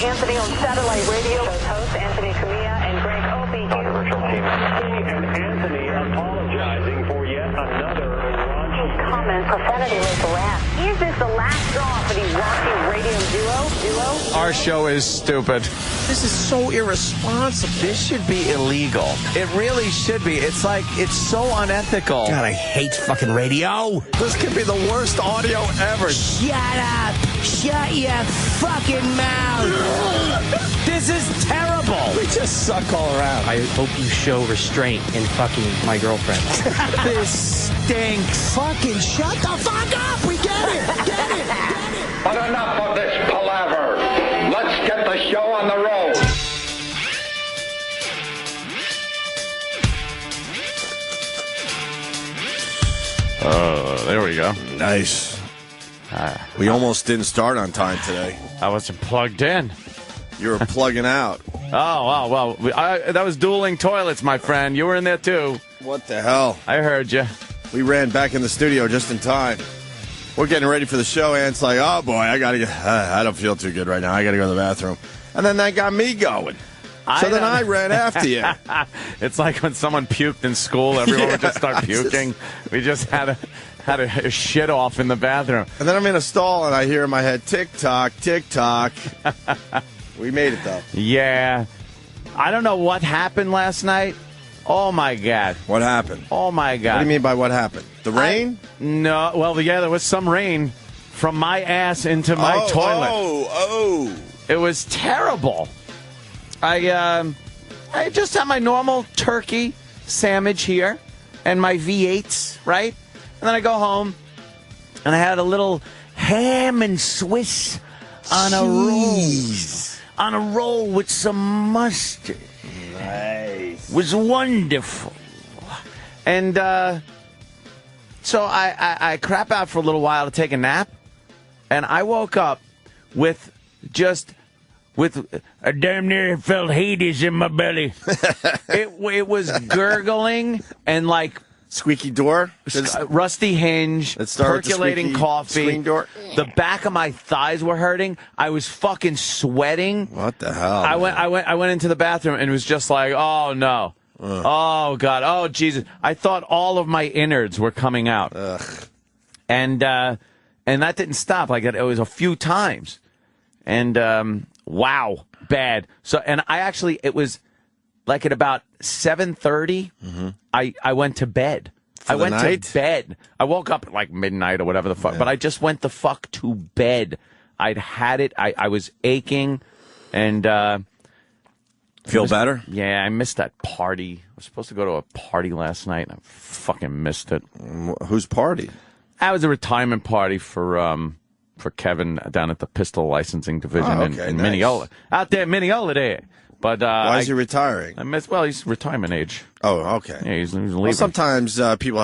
Anthony on satellite radio. Host Anthony Cumia and Greg Opie here. Virtual team. And Anthony apologizing for yet another raunchy comment. Profanity like the last. Is this the last straw for the raunchy radio duo? Our show is stupid. This is so irresponsible. This should be illegal. It really should be. It's so unethical. God, I hate fucking radio. This could be the worst audio ever. Shut up. Shut your fucking mouth. This is terrible. We just suck all around. I hope you show restraint in fucking my girlfriend. This stinks. Fucking shut the fuck up. We get it. Get it. But enough of this palaver. Let's get the show on the road. There we go. Nice. We almost didn't start on time today. I wasn't plugged in. You were plugging out. Oh, well, that was dueling toilets, my friend. You were in there, too. What the hell? I heard you. We ran back in the studio just in time. We're getting ready for the show, and it's like, oh, boy, I don't feel too good right now. I got to go to the bathroom. And then that got me going. So then I ran after you. It's like when someone puked in school, everyone would just start puking. We just had a shit off in the bathroom. And then I'm in a stall, and I hear in my head, tick-tock, tick-tock. We made it, though. Yeah. I don't know what happened last night. Oh, my God. What happened? Oh, my God. What do you mean by what happened? The rain? No. Well, yeah, there was some rain from my ass into my toilet. Oh. It was terrible. I just had my normal turkey sandwich here and my V8s, right? And then I go home and I had a little ham and Swiss on a roll with some mustard. Nice. It was wonderful. And so I crap out for a little while to take a nap, and I woke up with a damn near felt Hades in my belly. It was gurgling and like squeaky door, rusty hinge, percolating coffee. Screen door. The back of my thighs were hurting. I was fucking sweating. What the hell? I went into the bathroom and it was just like, oh no. Oh God. Oh Jesus. I thought all of my innards were coming out. Ugh. And that didn't stop. Like it was a few times. And wow, bad. So, and it was like at about 7:30. Mm-hmm. I went to bed. I went to bed. I woke up at like midnight or whatever the fuck. Yeah. But I just went the fuck to bed. I'd had it. I was aching, and feel better. Yeah, I missed that party. I was supposed to go to a party last night, and I fucking missed it. Whose party? That was a retirement party for Kevin down at the Pistol Licensing Division in Mineola. Out there in Mineola there. But why is he retiring? He's retirement age. Oh, okay. Yeah, he's leaving. Well, sometimes people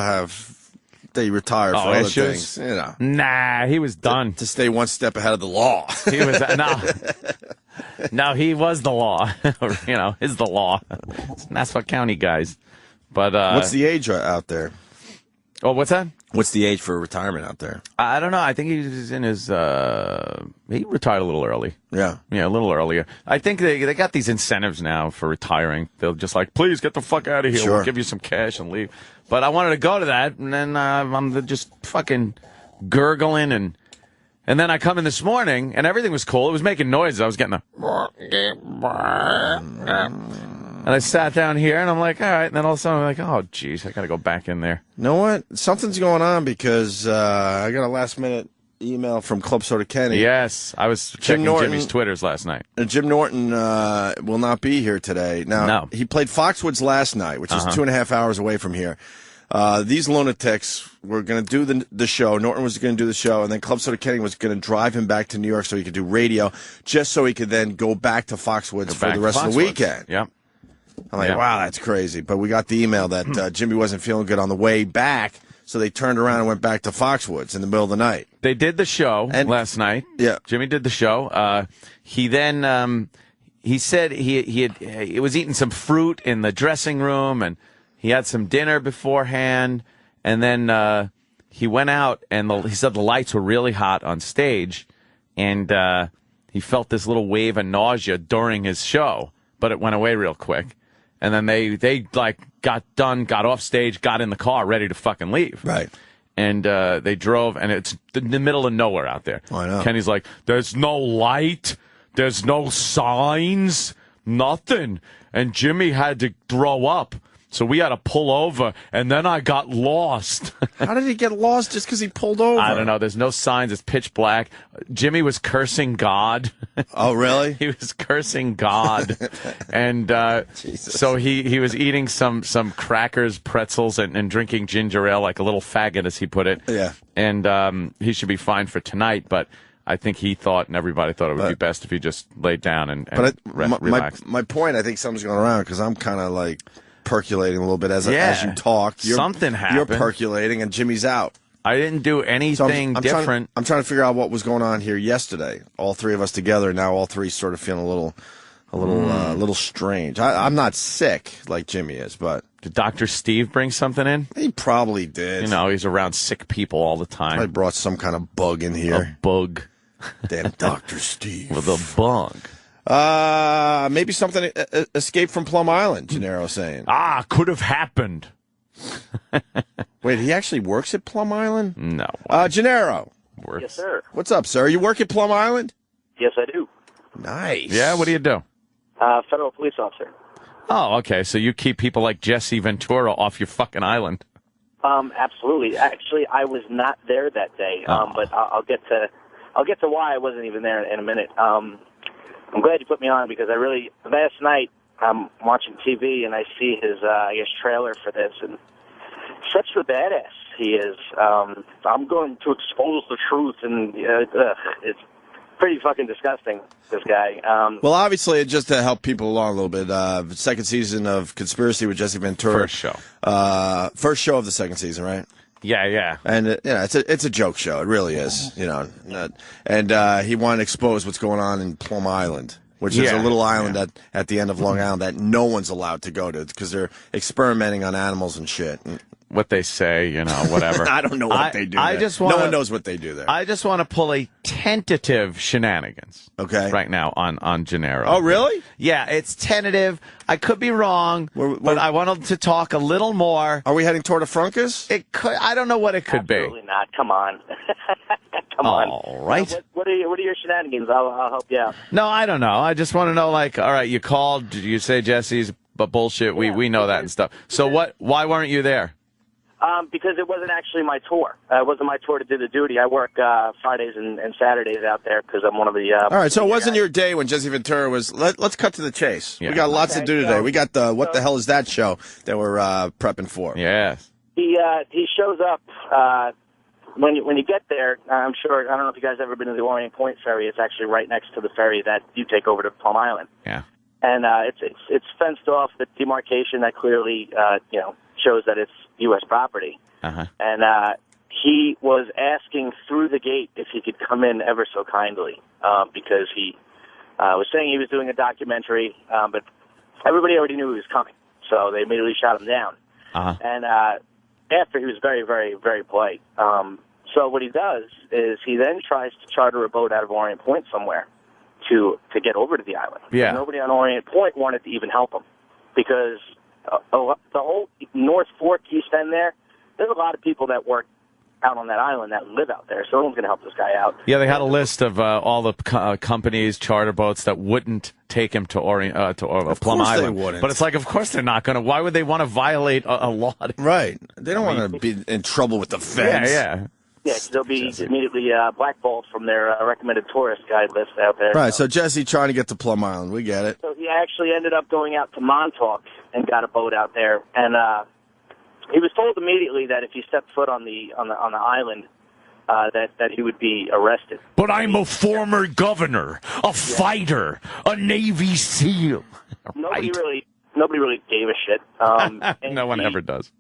they retire for other issues. things. You know. Nah, he was done. To stay one step ahead of the law. He was no, he was the law. Is the law. It's Nassau County guys. But what's the age out there? Oh, what's that? What's the age for retirement out there? I don't know. I think he's in his. He retired a little early. Yeah, a little earlier. I think they got these incentives now for retiring. They'll just like, please get the fuck out of here. Sure. We'll give you some cash and leave. But I wanted to go to that, and then I'm just fucking gurgling, and then I come in this morning, and everything was cool. It was making noises. I was getting and I sat down here, and I'm like, all right. And then all of a sudden, I'm like, oh, geez, I got to go back in there. You know what? Something's going on because I got a last-minute email from Club Soda Kenny. Yes, I was checking Jimmy's Twitters last night. Jim Norton will not be here today. Now, He played Foxwoods last night, which is 2.5 hours away from here. These lunatics were going to do the show. Norton was going to do the show, and then Club Soda Kenny was going to drive him back to New York so he could do radio, just so he could then go back to Foxwoods for the rest of the weekend. Yep. I'm like, wow, that's crazy. But we got the email that Jimmy wasn't feeling good on the way back, so they turned around and went back to Foxwoods in the middle of the night. They did the show last night. Yeah. Jimmy did the show. He then he said he was eating some fruit in the dressing room, and he had some dinner beforehand, and then he went out, and he said the lights were really hot on stage, and he felt this little wave of nausea during his show, but it went away real quick. And then they like got done, got off stage, got in the car, ready to fucking leave. Right. And they drove, and it's in the middle of nowhere out there. I know. Kenny's like, there's no light, there's no signs, nothing. And Jimmy had to throw up. So we had to pull over, and then I got lost. How did he get lost just because he pulled over? I don't know. There's no signs. It's pitch black. Jimmy was cursing God. Oh, really? He was cursing God. And so he was eating some crackers, pretzels, and drinking ginger ale like a little faggot, as he put it. Yeah. And he should be fine for tonight, but I think he thought, and everybody thought it would be best if he just laid down and relaxed. My point, I think something's going around because I'm kind of like percolating a little bit as you talk. Something happened. You're percolating, and Jimmy's out. I didn't do anything different. I'm trying to figure out what was going on here yesterday. All three of us together. Now all three sort of feeling a little strange. I'm not sick like Jimmy is, but did Dr. Steve bring something in? He probably did. You know, he's around sick people all the time. I brought some kind of bug in here. A bug. Damn Dr. Steve. With a bug. Maybe something escaped from Plum Island, Gennaro's saying. Could have happened. Wait, he actually works at Plum Island? No. Gennaro. Works. Yes, sir. What's up, sir? You work at Plum Island? Yes, I do. Nice. Yeah, what do you do? Federal police officer. Oh, okay. So you keep people like Jesse Ventura off your fucking island. Absolutely. Actually, I was not there that day, but I'll get to why I wasn't even there in a minute. I'm glad you put me on because last night I'm watching TV and I see his, trailer for this, and such a badass he is. I'm going to expose the truth, and it's pretty fucking disgusting, this guy. Well, obviously, just to help people along a little bit, second season of Conspiracy with Jesse Ventura. First show. First show of the second season, right? Yeah. And it's a joke show. It really is, And he wanted to expose what's going on in Plum Island, which is a little island at the end of Long Island that no one's allowed to go to because they're experimenting on animals and shit. What they say, whatever. I don't know what they do there. No one knows what they do there. I just want to pull a tentative shenanigans. Okay. Right now on Gennaro. Oh, really? Yeah, it's tentative. I could be wrong, but I wanted to talk a little more. Are we heading toward a frunkus? It could. I don't know what it could be. Absolutely not. Come on. Come on. All right. What are your shenanigans? I'll help you out. No, I don't know. I just want to know, all right, you called. You say Jesse's but bullshit. Yeah, we know that and stuff. So why weren't you there? Because it wasn't actually my tour. It wasn't my tour to do the duty. I work Fridays and Saturdays out there because I'm one of the... All right, so it wasn't your day when Jesse Ventura was... Let's cut to the chase. Yeah. We got lots to do today. We got the What the Hell Is That show that we're prepping for. Yes. He shows up... When you get there, I'm sure... I don't know if you guys ever been to the Orient Point ferry. It's actually right next to the ferry that you take over to Plum Island. Yeah. And it's fenced off, the demarcation that clearly, shows that it's U.S. property. Uh-huh. And he was asking through the gate if he could come in ever so kindly because he was saying he was doing a documentary, but everybody already knew he was coming, so they immediately shot him down. Uh-huh. And after, he was very, very, very polite. So what he does is he then tries to charter a boat out of Orient Point somewhere to get over to the island. Yeah. And nobody on Orient Point wanted to even help him because the whole North Fork East End there's a lot of people that work out on that island that live out there, so no one's going to help this guy out. Yeah, they had a list of all the companies, charter boats that wouldn't take him to Plum Island. They wouldn't. But it's like, of course they're not going to. Why would they want to violate a law? Right. They don't want to be in trouble with the feds. Yeah. Yeah, because they'll be immediately blackballed from their recommended tourist guide list out there. Right, so Jesse trying to get to Plum Island. We get it. So he actually ended up going out to Montauk and got a boat out there. And he was told immediately that if he stepped foot on the island, that he would be arrested. But I'm a former governor, a fighter, a Navy SEAL. Nobody really gave a shit. No one ever does.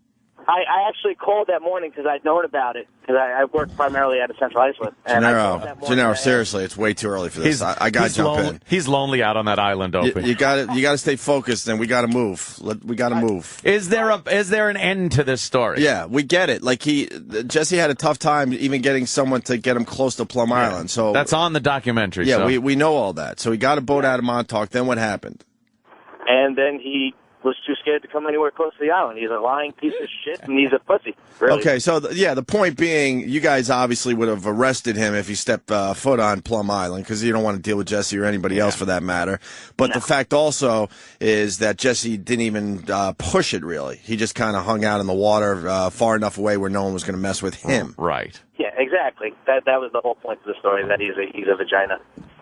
I actually called that morning because I'd known about it, because I work primarily out of Central Iceland. Gennaro, seriously, it's way too early for this. I got to jump in. He's lonely out on that island, Opie. You got to stay focused, and we got to move. We got to move. Is there an end to this story? Yeah, we get it. Like Jesse had a tough time even getting someone to get him close to Plum Island. So that's on the documentary. Yeah, so. we know all that. So he got a boat out of Montauk. Then what happened? And then he was too scared to come anywhere close to the island. He's a lying piece of shit, and he's a pussy. Really. Okay, so the point being, you guys obviously would have arrested him if he stepped foot on Plum Island, because you don't want to deal with Jesse or anybody else for that matter. But the fact also is that Jesse didn't even push it, really. He just kind of hung out in the water far enough away where no one was going to mess with him. Right. Yeah, exactly. That was the whole point of the story, that he's a vagina.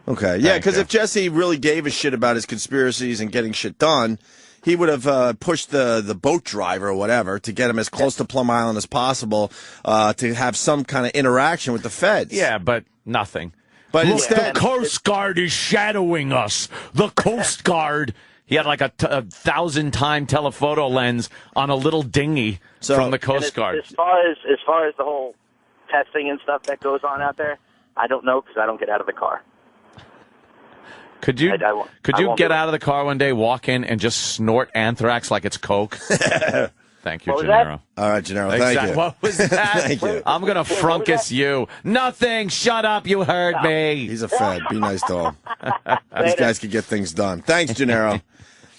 Okay, yeah, because if Jesse really gave a shit about his conspiracies and getting shit done, he would have pushed the boat driver or whatever to get him as close to Plum Island as possible to have some kind of interaction with the feds. Yeah, but nothing. But look, instead, the Coast Guard is shadowing us. The Coast Guard. He had like a 1,000-time telephoto lens on a little dinghy from the Coast Guard. As far as the whole testing and stuff that goes on out there, I don't know, because I don't get out of the car. Could you get out of the car one day, walk in, and just snort anthrax like it's Coke? Thank you, Gennaro. All right, Gennaro, thank you. What was that? Thank you. I'm going to frunkus you. Nothing. Shut up. You heard me. He's a fed. Be nice to him. These guys can get things done. Thanks, Gennaro.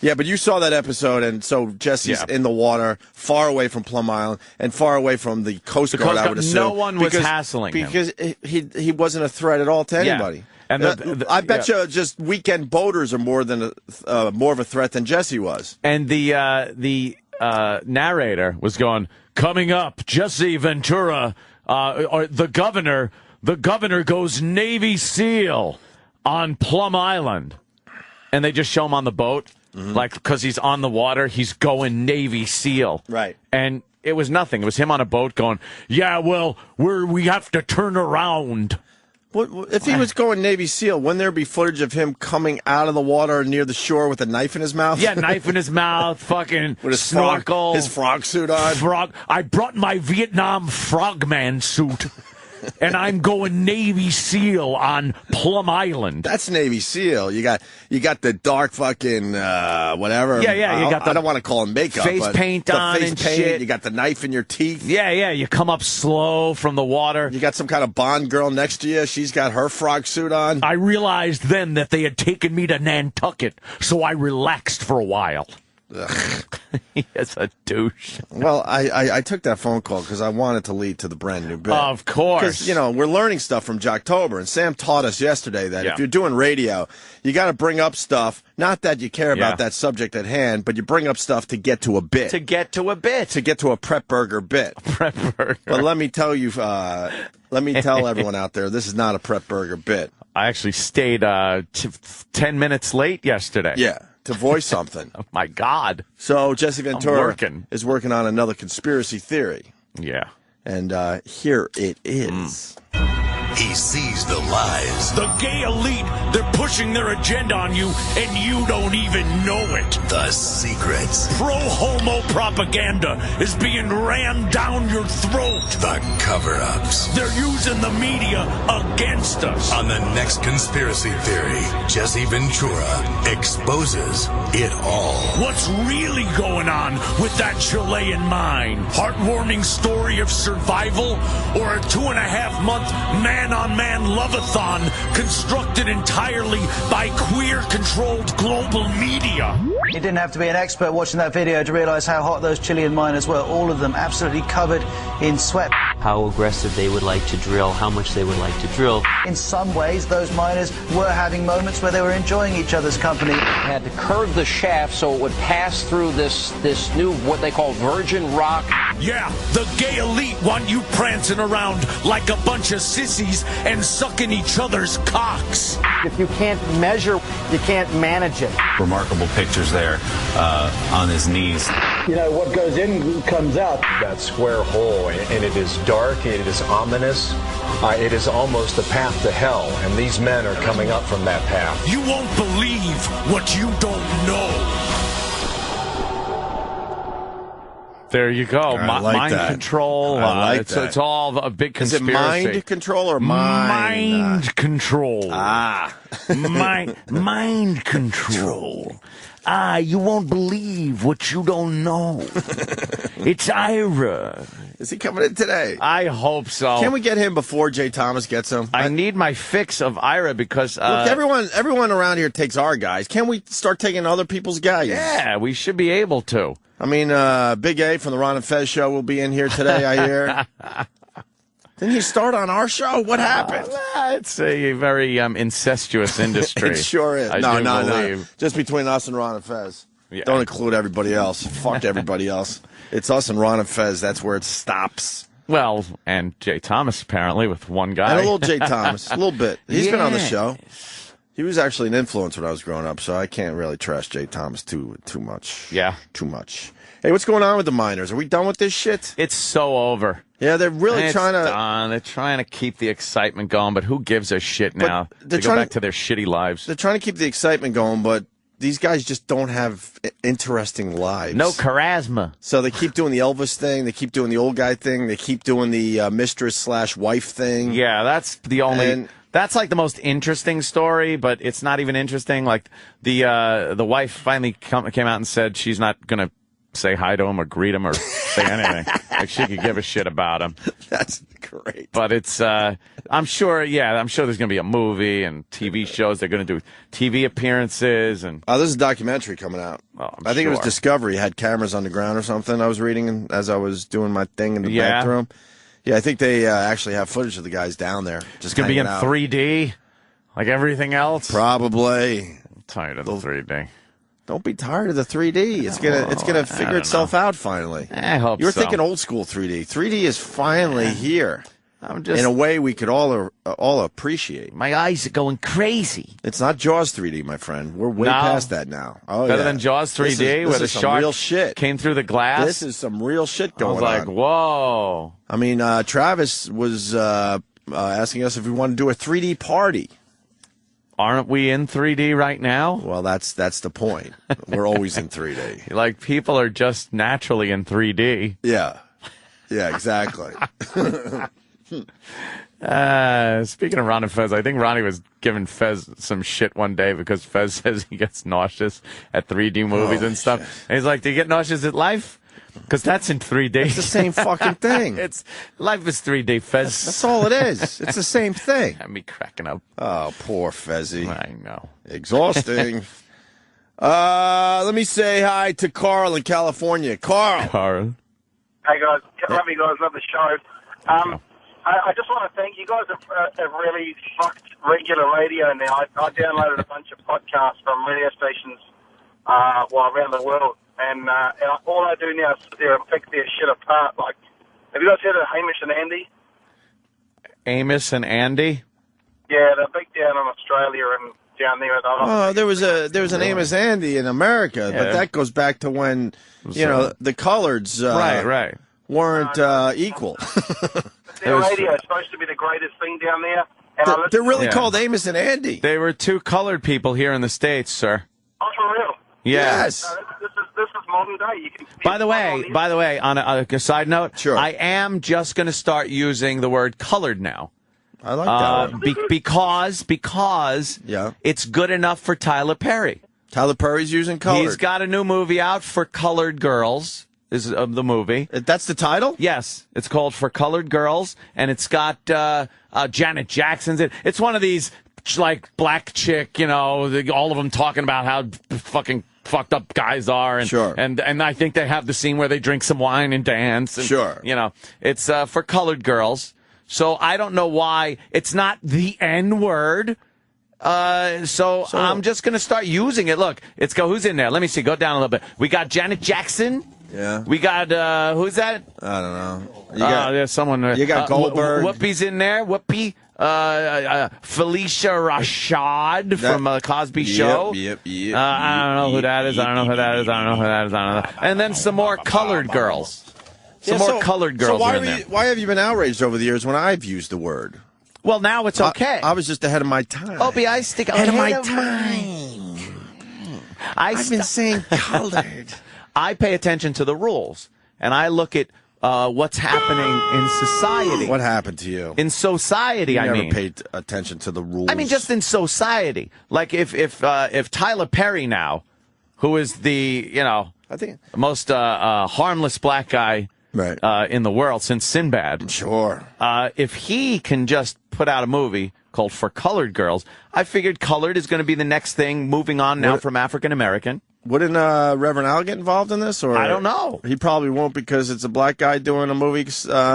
Yeah, but you saw that episode, and so Jesse's in the water, far away from Plum Island, and far away from the Coast Guard, I would assume. No one was hassling him. Because he wasn't a threat at all to anybody. Yeah. And I bet you just weekend boaters are more of a threat than Jesse was. And the narrator was going, coming up, Jesse Ventura, or the governor goes Navy SEAL on Plum Island. And they just show him on the boat, like, because he's on the water, he's going Navy SEAL. Right. And it was nothing. It was him on a boat going, yeah, well, we have to turn around. If he was going Navy SEAL, wouldn't there be footage of him coming out of the water near the shore with a knife in his mouth? Yeah, knife in his mouth, fucking with his snorkel. His frog suit on. I brought my Vietnam frogman suit, and I'm going Navy SEAL on Plum Island. That's Navy SEAL. You got the dark fucking whatever. Yeah. You got I don't want to call him makeup. Face paint on face and paint. shit. You got the knife in your teeth. Yeah. You come up slow from the water. You got some kind of Bond girl next to you. She's got her frog suit on. I realized then that they had taken me to Nantucket, so I relaxed for a while. He is a douche. Well, I took that phone call because I wanted to lead to the brand new bit. Of course. Because, we're learning stuff from Jocktober, and Sam taught us yesterday that if you're doing radio, you got to bring up stuff, not that you care about that subject at hand, but you bring up stuff to get to a bit. To get to a Prep Burger bit. Prep Burger. But let me tell you, let me tell everyone out there, this is not a Prep Burger bit. I actually stayed 10 minutes late yesterday. Yeah. To voice something. Oh, my God. So Jesse Ventura is working on another conspiracy theory. Yeah. And here it is. He sees the lies. The gay elite, they're pushing their agenda on you, and you don't even know it. The secrets. Pro-homo propaganda is being rammed down your throat. The cover-ups. They're using the media against us. On the next conspiracy theory, Jesse Ventura exposes it all. What's really going on with that Chilean mine? Heartwarming story of survival, or a 2.5-month man-on-man love-a-thon constructed entirely by queer-controlled global media? You didn't have to be an expert watching that video to realize how hot those Chilean miners were. All of them absolutely covered in sweat. How aggressive they would like to drill, how much they would like to drill. In some ways, those miners were having moments where they were enjoying each other's company. They had to curve the shaft so it would pass through this new, what they call virgin rock. Yeah, the gay elite want you prancing around like a bunch of sissies and sucking each other's cocks. If you can't measure, you can't manage it. Remarkable pictures there on his knees. What goes in comes out. That square hole, and it is dark, it is ominous. It is almost a path to hell, and these men are coming up from that path. You won't believe what you don't know. There you go. I like mind that. control. I like that. It's all a big conspiracy. Is it mind control or mine? Mind control. Mind control. You won't believe what you don't know. It's Ira. Is he coming in today? I hope so. Can we get him before Jay Thomas gets him? I need my fix of Ira because... Look, everyone around here takes our guys. Can we start taking other people's guys? Yeah, we should be able to. I mean, Big A from the Ron and Fez show will be in here today, I hear. Didn't you start on our show? What happened? It's a very incestuous industry. It sure is. I No. believe. Just between us and Ron and Fez. Yeah. Don't include everybody else. Fuck everybody else. It's us and Ron and Fez. That's where it stops. Well, and Jay Thomas, apparently, with one guy. And a little Jay Thomas. A little bit. He's been on the show. He was actually an influence when I was growing up, so I can't really trust Jay Thomas too much. Yeah. Too much. Hey, what's going on with the miners? Are we done with this shit? It's so over. Yeah, they're really trying to... Done. They're trying to keep the excitement going, but who gives a shit now? They go back to their shitty lives. They're trying to keep the excitement going, but these guys just don't have interesting lives. No charisma. So they keep doing the Elvis thing. They keep doing the old guy thing. They keep doing the mistress/wife thing. Yeah, that's the only... That's like the most interesting story, but it's not even interesting. Like the wife finally came out and said she's not going to say hi to him or greet him or say anything. Like she could give a shit about him. That's great. But it's, I'm sure there's going to be a movie and TV shows. They're going to do TV appearances and. Oh, there's a documentary coming out. Oh, I think it was Discovery had cameras on the ground or something. I was reading as I was doing my thing in the bathroom. Yeah, I think they actually have footage of the guys down there. It's going to be in 3D, like everything else. Probably. I'm tired of the 3D. Don't be tired of the 3D. It's gonna figure itself out finally. I hope you were so. thinking old school 3D. 3D is finally here. I'm just in a way we could all appreciate. My eyes are going crazy. It's not Jaws 3D, my friend. We're way past that now. Oh, better than Jaws 3D, where the shark real shit. came through the glass. This is some real shit going on. I was like, whoa. I mean, Travis was asking us if we want to do a 3D party. Aren't we in 3D right now? Well, that's the point. We're always in 3D. Like, people are just naturally in 3D. Yeah. Yeah, exactly. Speaking of Ron and Fez, I think Ronnie was giving Fez some shit one day because Fez says he gets nauseous at 3D movies and stuff. Shit. And he's like, do you get nauseous at life? Because that's in 3D. It's the same fucking thing. Life is 3D, Fez. That's all it is. It's the same thing. Had me cracking up. Oh, poor Fezzy. I know. Exhausting. Let me say hi to Carl in California. Carl. Hey, guys. Love you guys. Love the show. I just want to thank you guys have really fucked regular radio now. I downloaded a bunch of podcasts from radio stations around the world. And all I do now is sit there and pick their shit apart. Like, have you guys heard of Hamish and Andy? Amos and Andy? Yeah, they're big down in Australia and down there. Oh, there was an Amos Andy in America, but that goes back to when the coloreds right weren't equal. Their radio is supposed to be the greatest thing down there. And they're really called Amos and Andy. They were two colored people here in the States, sir. Oh, for real? Yes. This is modern day. You can By the way, on a side note, sure. I am just going to start using the word colored now. I like that word. Because it's good enough for Tyler Perry. Tyler Perry's using colored. He's got a new movie out for colored girls. Is the movie. That's the title? Yes. It's called For Colored Girls, and it's got Janet Jackson's in it. It's one of these, like, black chick, all of them talking about how fucking fucked up guys are. And, sure. And I think they have the scene where they drink some wine and dance. And, sure. It's for colored girls. So I don't know why it's not the N-word. So I'm just going to start using it. Look, who's in there? Let me see. Go down a little bit. We got Janet Jackson. Yeah. We got, who's that? I don't know. There's someone. You got Goldberg. Whoopi's in there. Whoopi. Felicia Rashad from the Cosby Show. Yep. I don't know who that is. I don't know who that is. And then some more colored girls. Some more colored girls are in there. Why have you been outraged over the years when I've used the word? Well, now it's okay. I was just ahead of my time. Opie, I stick ahead of my time. I've been saying colored. I pay attention to the rules. and I look at what's happening in society. What happened to you? In society, you I never mean. paid attention to the rules. I mean, just in society. Like if Tyler Perry now, who is the most harmless black guy in the world since Sinbad. Sure. If he can just put out a movie called For Colored Girls, I figured colored is going to be the next thing moving on now from African American. Wouldn't Reverend Al get involved in this? Or I don't know. He probably won't because it's a black guy doing a movie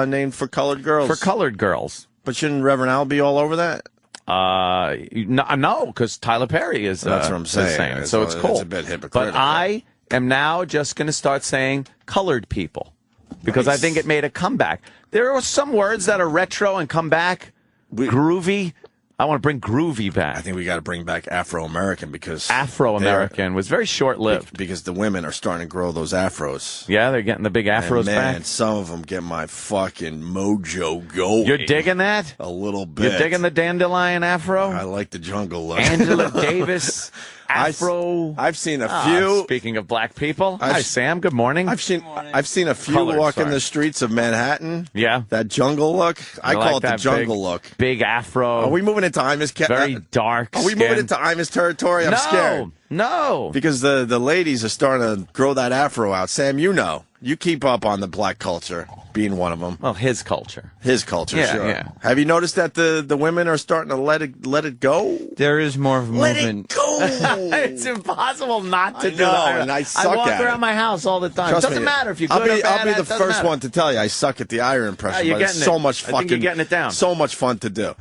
named For Colored Girls. For Colored Girls. But shouldn't Reverend Al be all over that? No, because Tyler Perry is. That's what I'm saying. So it's cool. It's a bit hypocritical. But I am now just going to start saying colored people because I think it made a comeback. There are some words that are retro and come back. Groovy. I want to bring groovy back. I think we got to bring back Afro-American because Afro-American was very short-lived. Because the women are starting to grow those afros. Yeah, they're getting the big afros back. Man, some of them get my fucking mojo going. You're digging that? A little bit. You're digging the dandelion afro? I like the jungle look. Angela Davis afro. I've seen a few. Speaking of black people, hi Sam. Good morning. I've seen a few walking the streets of Manhattan. Yeah, that jungle look. I call it the jungle look. Big afro. Are we moving into Imus? Very dark. Are we moving into Imus territory? I'm scared. No, because the ladies are starting to grow that afro out. Sam, you keep up on the black culture, being one of them. Well, his culture. His culture, yeah, sure. Yeah. Have you noticed that the women are starting to let it go? There is more of a movement. Let it go. It's impossible not to do that. And I suck I walk at around it. my house all the time. Trust It doesn't me, matter if you're good or bad. I'll be the doesn't first matter. one to tell you I suck at the Ira impression. You're but it's getting so it. much fucking. I think you're getting it down. So much fun to do.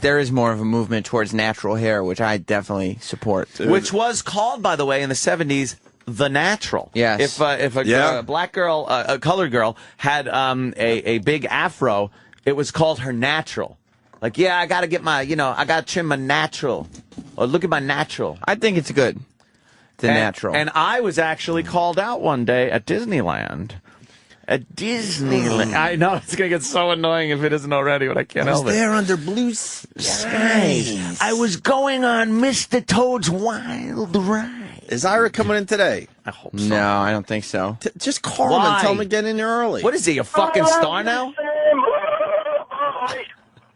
There is more of a movement towards natural hair, which I definitely support. Which was called, by the way, in the 70s, the natural. Yes. If a black girl, a colored girl, had a big afro, it was called her natural. Like, yeah, I got to get my, I got to trim my natural. Or look at my natural. I think it's good. The natural. And I was actually called out one day at Disneyland. At Disneyland. I know, it's going to get so annoying if it isn't already, but I can't help it. I was there under blue skies. I was going on Mr. Toad's Wild Ride. Is Ira coming in today? I hope so. No, I don't think so. Just call him and tell him to get in there early. What is he, a fucking star now?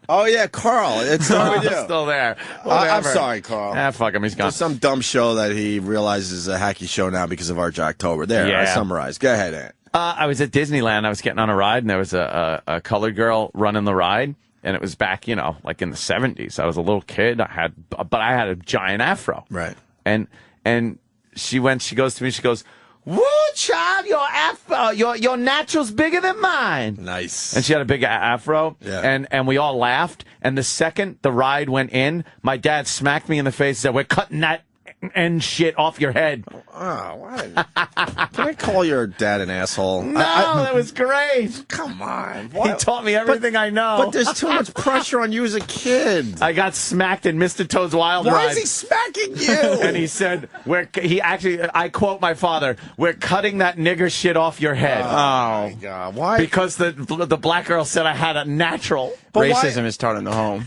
Oh, yeah, Carl. It's still with you. Still there. I'm sorry, Carl. Fuck him. He's gone. There's some dumb show that he realizes is a hacky show now because of Arch October. There, Yeah. I summarized. Go ahead, Ant. I was at Disneyland. I was getting on a ride, and there was a colored girl running the ride, and it was back, like in the 70s. I was a little kid. But I had a giant afro. Right. And she goes to me, she goes, "Woo, child, your afro, your natural's bigger than mine." Nice. And she had a big afro, Yeah. and we all laughed. And the second the ride went in, my dad smacked me in the face and said, "We're cutting that end shit off your head." Oh, why? Can I call your dad an asshole? No, that was great. Come on. He taught me everything I know. But there's too much pressure on you as a kid. I got smacked in Mr. Toad's Wild Ride. Why is he smacking you? And he said, I quote my father, "We're cutting that nigger shit off your head." Oh, my God. Why? Because the black girl said I had a natural. But racism is taught in the home.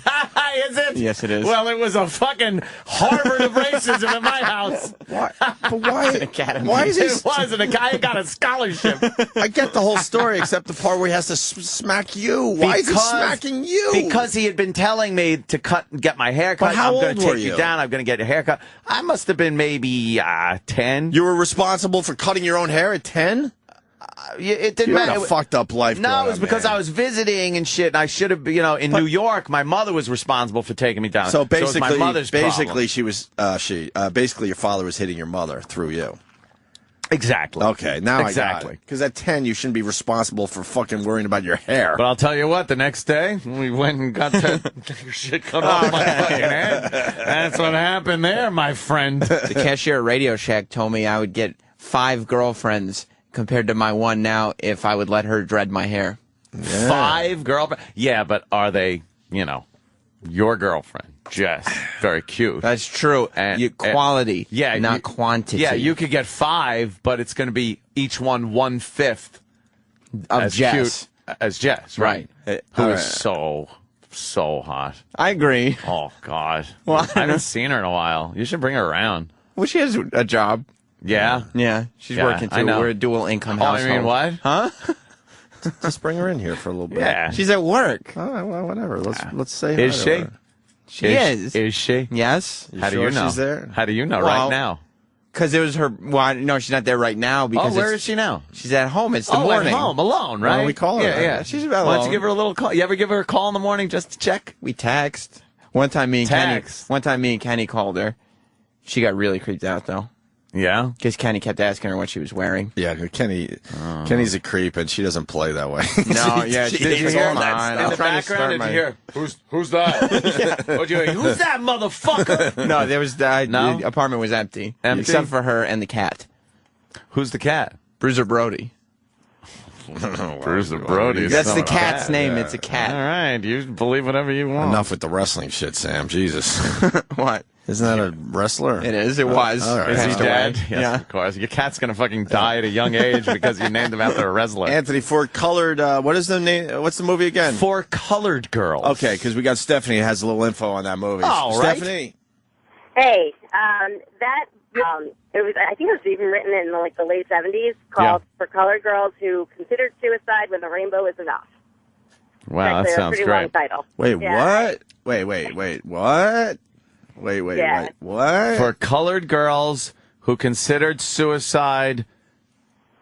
Is it? Yes, it is. Well, it was a fucking Harvard of racism in my house. Why? But why? It's an academy. Why is he? It wasn't a guy who got a scholarship. I get the whole story except the part where he has to smack you. Why is he smacking you? Because he had been telling me to get my hair cut. But how I'm going old to were take you you? down. I'm going to get a haircut. I must have been maybe 10. You were responsible for cutting your own hair at 10? It didn't You matter. had a fucked up life. No, it was because I was visiting and shit. And I should have, in New York, my mother was responsible for taking me down. So basically, it was my mother's problem. she was basically your father was hitting your mother through you. Exactly. Okay, now exactly. I got it. Because at 10, you shouldn't be responsible for fucking worrying about your hair. But I'll tell you what, the next day, we went and got that shit cut off my fucking head. That's what happened there, my friend. The cashier at Radio Shack told me I would get 5 girlfriends compared to my one now if I would let her dread my hair. Yeah. 5 girlfriends? Yeah, but are they, your girlfriend? Jess. Very cute. That's true. Quality, not quantity. Yeah, you could get 5, but it's going to be each one 1/5 of as Jess. Cute as Jess, right? Who is so hot. I agree. Oh, God. Well, I haven't seen her in a while. You should bring her around. Well, she has a job. Yeah? Yeah, she's Yeah, working too. I know. We're a dual income Oh, household. I mean, what? Huh? Just bring her in here for a little bit. Yeah. She's at work. Oh, well, whatever. Let's say hi Is to she? her. She is. Is she? Yes. How do sure you know? she's there? How do you know Well, right now? Because it was her. Well, no, she's not there right now. Because Where is she now? She's at home. It's the at morning. home, alone, right? Why don't we call her? Yeah, yeah. She's about Why don't you alone. give her a little call? You ever give her a call in the morning just to check? We text. One time me and Kenny called her. She got really creeped out though. Yeah? Because Kenny kept asking her what she was wearing. Yeah, Kenny's a creep, and she doesn't play that way. No, yeah. She Did you hates hear all that in stuff. the background? Did you hear? Who's that? What'd you hear? Who's that motherfucker? No, there was No? the apartment was empty. Empty? Except for her and the cat. Who's the cat? Bruiser Brody. Bruiser Brody. That's son the of a cat's cat. name. Yeah. It's a cat. All right, you believe whatever you want. Enough with the wrestling shit, Sam. Jesus. What? Isn't that a wrestler? It is. It was. all right. Is he Passed away. dead? Yes, Yeah. of course. Your cat's going to fucking die at a young age because you named him after a wrestler. Anthony, for colored, what is the name? What's the movie again? For Colored Girls. Okay, because we got Stephanie who has a little info on that movie. Oh, right. Stephanie. Hey, it was. I think it was even written in the late 70s, called "For Colored Girls Who Considered Suicide When the Rainbow Is Enough." Wow, that It's sounds a pretty long great. title. Wait, Yeah. what? Wait, what? Wait, Yeah. what? For colored girls who considered suicide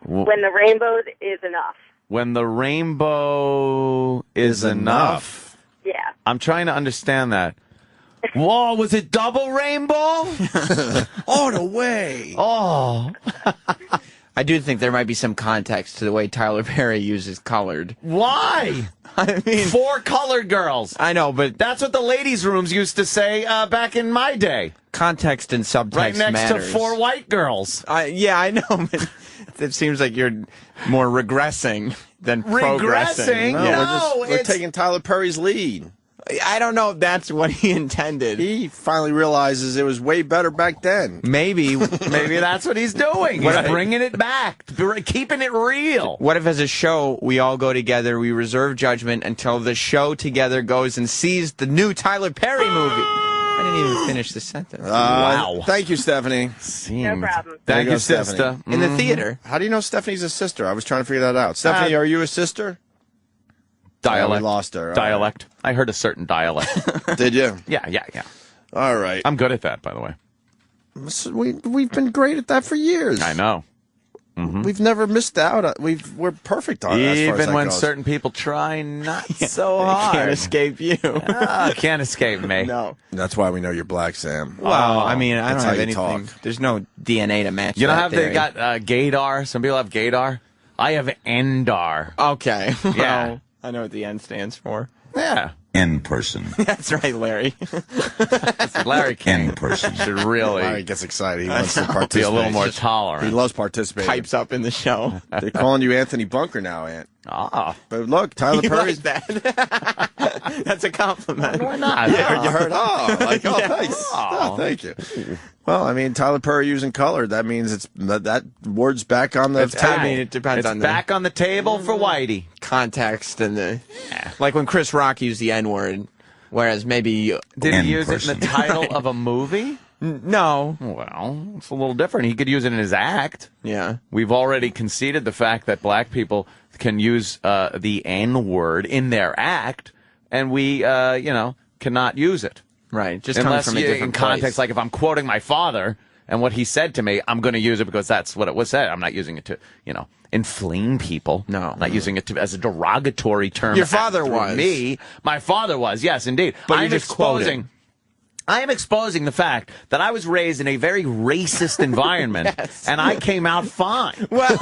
When the rainbow is enough. when the rainbow is enough. Yeah. I'm trying to understand that. Whoa, was it double rainbow? Oh, no way. Oh. I do think there might be some context to the way Tyler Perry uses colored. Why? I mean, For colored girls. I know, but That's what the ladies' rooms used to say back in my day. context and subtext Right next matters. to for white girls. Yeah, I know, but it seems like you're more regressing than progressing. Regressing? No, we're it's- taking Tyler Perry's lead. I don't know if that's what he intended. He finally realizes it was way better back then. Maybe. Maybe that's what he's doing. He's bringing it back, keeping it real. What if as a show, we all go together, we reserve judgment until the show together goes and sees the new Tyler Perry movie? I didn't even finish the sentence. Wow. Thank you, Stephanie. No problem. Thank you, Stephanie. sister. In the theater. How do you know Stephanie's a sister? I was trying to figure that out. Stephanie, are you a sister? Dialect. We lost her. All Dialect. I heard a certain dialect. right. Did you? Yeah. All right. I'm good at that, by the way. We've been great at that for years. I know. We've never missed out. We're perfect on it. as far as Even that when goes. certain people try not so hard. Can't escape you. Can't escape me. No. That's why we know you're black, Sam. Well, I mean, I That's don't have how you anything. talk. There's no DNA to match You know that how they theory. got gaydar? Some people have gaydar. I have endar. Okay. Yeah. Well, I know what the N stands for. Yeah. In person. That's right, Larry. Larry King In person. should really Larry gets excited. He wants to participate. be a little more He tolerant. loves participating. Pipes up in the show. They're calling you Anthony Bunker now, Aunt. Ah. But look, Tyler You Perry's. like that? That's a compliment. Why not? Yeah, you heard. Oh, like, oh, thanks. Oh. Oh, thank you. Well, I mean, Tyler Perry using color. That means it's that word's back on the table. I mean, it depends It's on back on the table for Whitey. context and the like when Chris Rock used the N word, whereas maybe Did In he use it in person. the title of a movie? no. Well, it's a little different. He could use it in his act. Yeah. We've already conceded the fact that black people can use the N word in their act, and we, cannot use it. Right. Just coming Unless from a in different context, place. like if I'm quoting my father and what he said to me, I'm going to use it because that's what it was said. I'm not using it to, inflame people. No. I'm not using it as a derogatory term. Your father through was. me. My father was. Yes, indeed. But you're I'm just quoting. I am exposing the fact that I was raised in a very racist environment, and I came out fine. Well,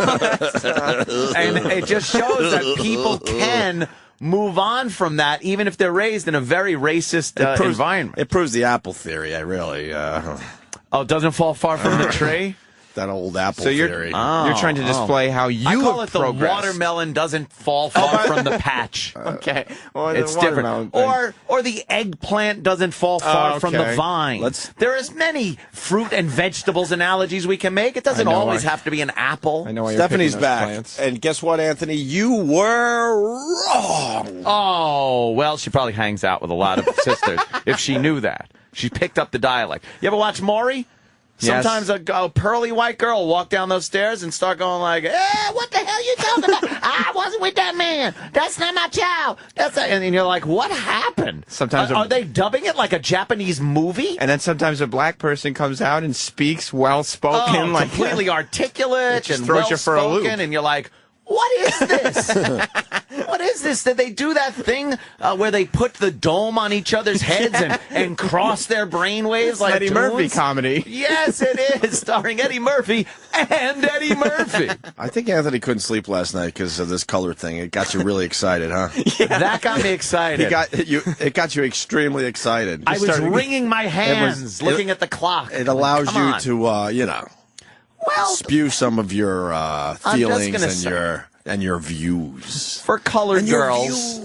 And it just shows that people can move on from that, even if they're raised in a very racist environment. It proves the apple theory. I really. Oh, it doesn't fall far from the tree? That old apple so you're theory. you're trying to display how you I call have it the progressed. watermelon doesn't fall far from the patch. Okay. Well, It's the watermelon different. thing. Or the eggplant doesn't fall far from the okay. vine. There is many fruit and vegetables analogies we can make. It doesn't I know always why- have to be an apple. I know why you're Stephanie's picking those back. plants. And guess what, Anthony? You were wrong. Oh, well, she probably hangs out with a lot of sisters if she knew that. She picked up the dialect. You ever watch Maury? Sometimes a pearly white girl will walk down those stairs and start going like, what the hell you talking about? I wasn't with that man. That's not my child. And you're like, what happened? Sometimes are they dubbing it like a Japanese movie? And then sometimes a black person comes out and speaks well-spoken. like completely articulate and throws you for a loop. well-spoken, and you're like, what is this? What is this? Did they do that thing where they put the dome on each other's heads and cross their brainwaves like Eddie Murphy comedy? Yes, it is, starring Eddie Murphy and Eddie Murphy. I think Anthony couldn't sleep last night because of this color thing. It got you really excited, huh? Yeah. That got me excited. It got you extremely excited. I was wringing my hands looking at the clock. It allows you to, spew some of your feelings and your views. For colored girls.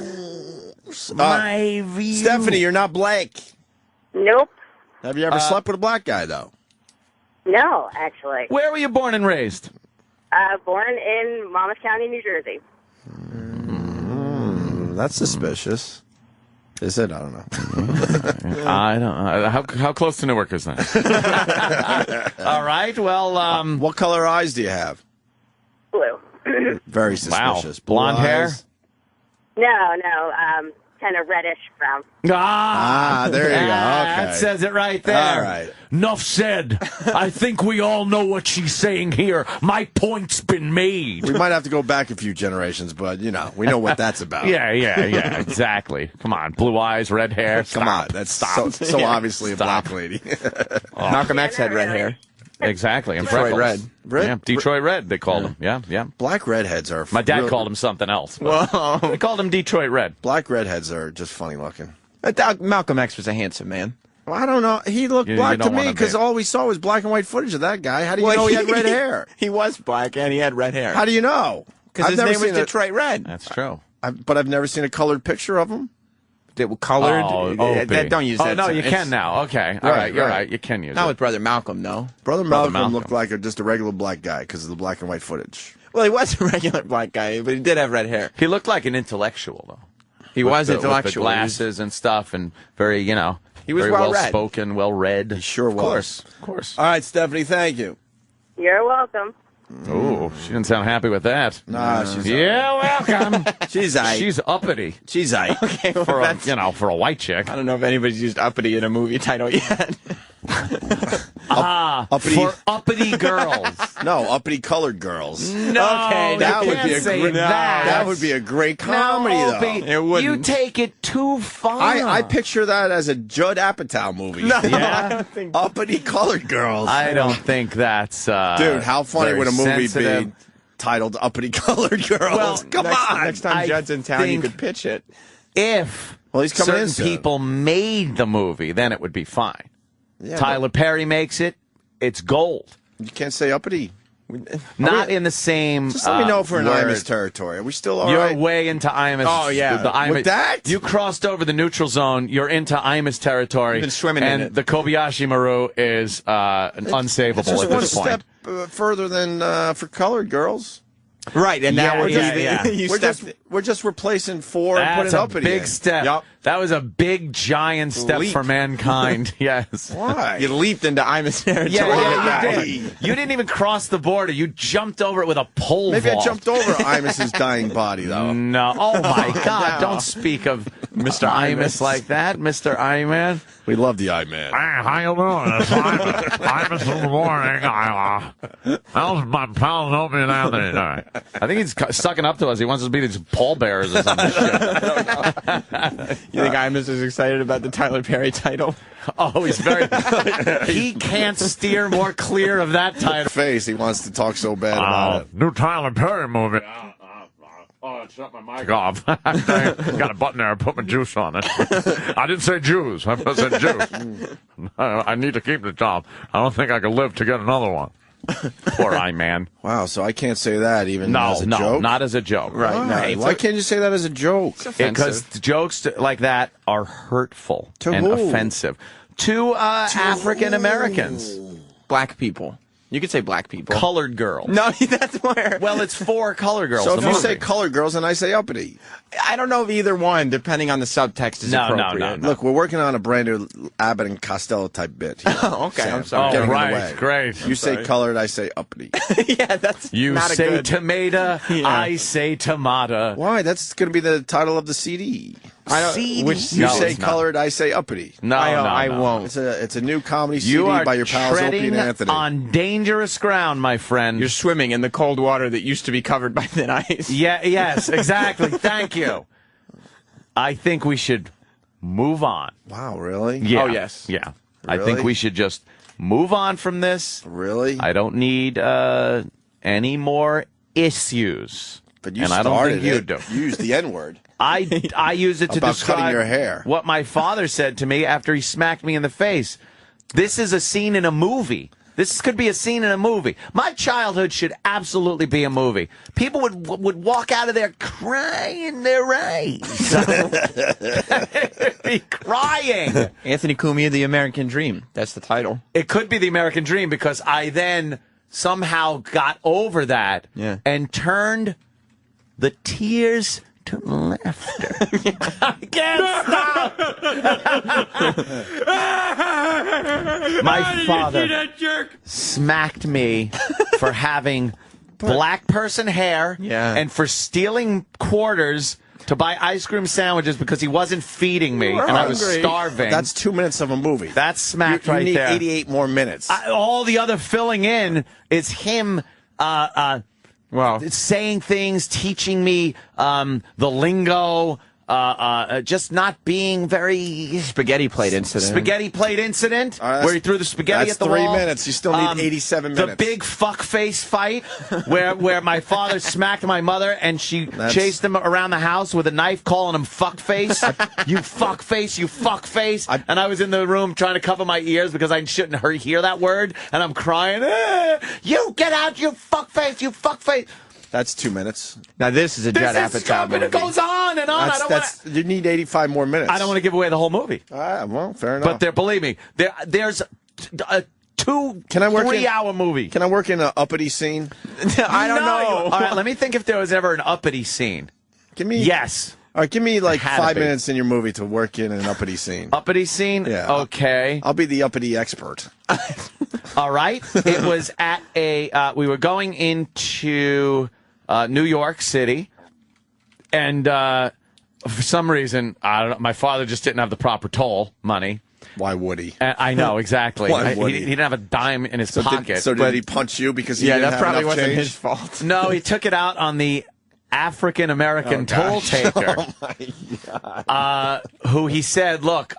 My views. Stephanie, you're not black. Nope. Have you ever slept with a black guy, though? No, actually. Where were you born and raised? Born in Monmouth County, New Jersey. That's suspicious. Is it? I don't know. I don't know. How close to Newark is that? All right. Well, what color eyes do you have? Blue. Very suspicious. Wow. Blonde hair? No, kind of reddish brown. There you go. Okay. That says it right there. All right. Enough said. I think we all know what she's saying here. My point's been made. We might have to go back a few generations, but, we know what that's about. Yeah, exactly. Come on. Blue eyes, red hair. Come on. That's so obviously a black lady. Malcolm X had red hair. Exactly. And Detroit freckles. Red. Yeah, Detroit Red, they called him. Yeah. Black redheads are... My dad called him something else. They called him Detroit Red. Black redheads are just funny looking. Malcolm X was a handsome man. Well, I don't know. He looked black to me because all we saw was black and white footage of that guy. How do you know he had red hair? He was black and he had red hair. How do you know? Because his name was Detroit Red. That's true. But I've never seen a colored picture of him. That were colored. Don't use that. Oh, no, you can now. Okay. All right. You're right. You can use it. Not with Brother Malcolm, no. Brother Malcolm looked like just a regular black guy because of the black and white footage. Well, he was a regular black guy, but he did have red hair. He looked like an intellectual, though. He was intellectual. With the glasses and stuff, and very, he was very well-spoken, well-read. He sure was. Of course. All right, Stephanie, thank you. You're welcome. Oh, she didn't sound happy with that. Nah, she's welcome. She's uppity. She's okay, well, for a white chick. I don't know if anybody's used uppity in a movie title yet. Uppity. For uppity girls. No, uppity colored girls. No, okay, that would be a great. That would be a great comedy, though. It wouldn't. You take it too far. I picture that as a Judd Apatow movie. No, yeah? I don't think uppity colored girls. I don't think that's. Dude, how funny would a movie be titled "Uppity Colored Girls"? Well, come on. Next time Judd's in town, you could pitch it. If he's coming in certain people made the movie, then it would be fine. Yeah, Tyler Perry makes it; it's gold. You can't say uppity. Not in the same. Just let me know if we're in Imus territory. Are we still all You're right? way into Imus. Oh, yeah. The Imus. With that? You crossed over the neutral zone. You're into Imus territory. You've been swimming in it. And the Kobayashi Maru is unsavable at this point. Just one step further than for colored girls. Right, and now we're just replacing four and putting uppity. That's a big step. Yep. That was a big, giant step for mankind. Yes. Why? You leaped into Imus territory. Yeah, you did. You didn't even cross the border. You jumped over it with a pole Maybe vault. I jumped over Imus's dying body, though. No. Oh, my God. Don't speak of Mr. Imus like that, Mr. I-Man. We love the I-Man. Hey, how you doing? It's Imus in the morning. How's my pal Opie and Anthony doing? I think he's sucking up to us. He wants us to be these pallbearers or something. You think Imus is excited about the Tyler Perry title? Oh, he's very... He can't steer more clear of that title. Face, he wants to talk so bad about it. New Tyler Perry movie. Oh, I shut my mic off. Got a button there. I put my juice on it. I didn't say Jews. I said juice. I need to keep the job. I don't think I can live to get another one. Poor I-Man. Wow, so I can't say that even as a joke? No, not as a joke. Right. Why can't you say that as a joke? Because jokes like that are hurtful and offensive to African Americans. Black people. You could say black people. Colored girls. No, that's where. Well, it's for colored girls. So the if you movie. say colored girls and I say uppity. I don't know if either one, depending on the subtext, is appropriate. Look, we're working on a brand new Abbott and Costello type bit. Here, Oh, okay. Sam. I'm sorry. Getting in the right, way. great. You say colored, I say uppity. Yeah, that's You not a say good. tomato, Yeah. I say tomato. Why? That's going to be the title of the CD. I don't. CD. Which You No, say it's not. colored, I say uppity. No, I no. won't. It's a new comedy CD You are by your pals Opie treading and Anthony. on dangerous ground, my friend. You're swimming in the cold water that used to be covered by thin ice. Yeah, yes, exactly. Thank you. I think we should move on. Wow, really? Yeah. Oh, yes. Yeah. I Really? think we should just move on from this. Really? I don't need any more issues. But you and I don't started think you it. do. You used the N-word. I use it to About describe cutting your hair. what my father said to me after he smacked me in the face. This is a scene in a movie. This could be a scene in a movie. My childhood should absolutely be a movie. People would walk out of there crying their eyes. They'd be crying. Anthony Cumia, The American Dream. That's the title. It could be the American Dream because I then somehow got over that and turned the tears to laughter. I can't stop. My father smacked me for having black person hair and for stealing quarters to buy ice cream sandwiches because he wasn't feeding me and I was starving. That's 2 minutes of a movie. That's smacked you right need there. 88 more minutes. All the other filling in is him saying things, teaching me the lingo, just not being very... Spaghetti plate incident. Spaghetti plate incident, Right, where he threw the spaghetti at the wall. That's 3 minutes. You still need 87 minutes. The big fuck face fight, where my father smacked my mother and she chased him around the house with a knife, calling him fuck face. You fuck face, you fuck face. And I was in the room trying to cover my ears because I shouldn't hear that word, and I'm crying. You get out, you fuck face, you fuck face. That's 2 minutes. Now this is a Judd Apatow movie. It goes on and on. You need 85 more minutes. I don't want to give away the whole movie. Well, fair enough. But believe me, there's a 3-hour movie. Can I work in an uppity scene? I don't know. All right, let me think if there was ever an uppity scene. Yes. All right, give me like Had to 5 be. minutes in your movie to work in an uppity scene. Uppity scene? Yeah. Okay. I'll be the uppity expert. All right. It was at we were going into New York City, and for some reason, I don't know, my father just didn't have the proper toll money. Why would he? I know, exactly. Why would he he? didn't have a dime in his pocket. Did he punch you because he didn't that have probably enough wasn't change? his fault. No, he took it out on the African-American toll taker. Oh, my God. Who he said, look,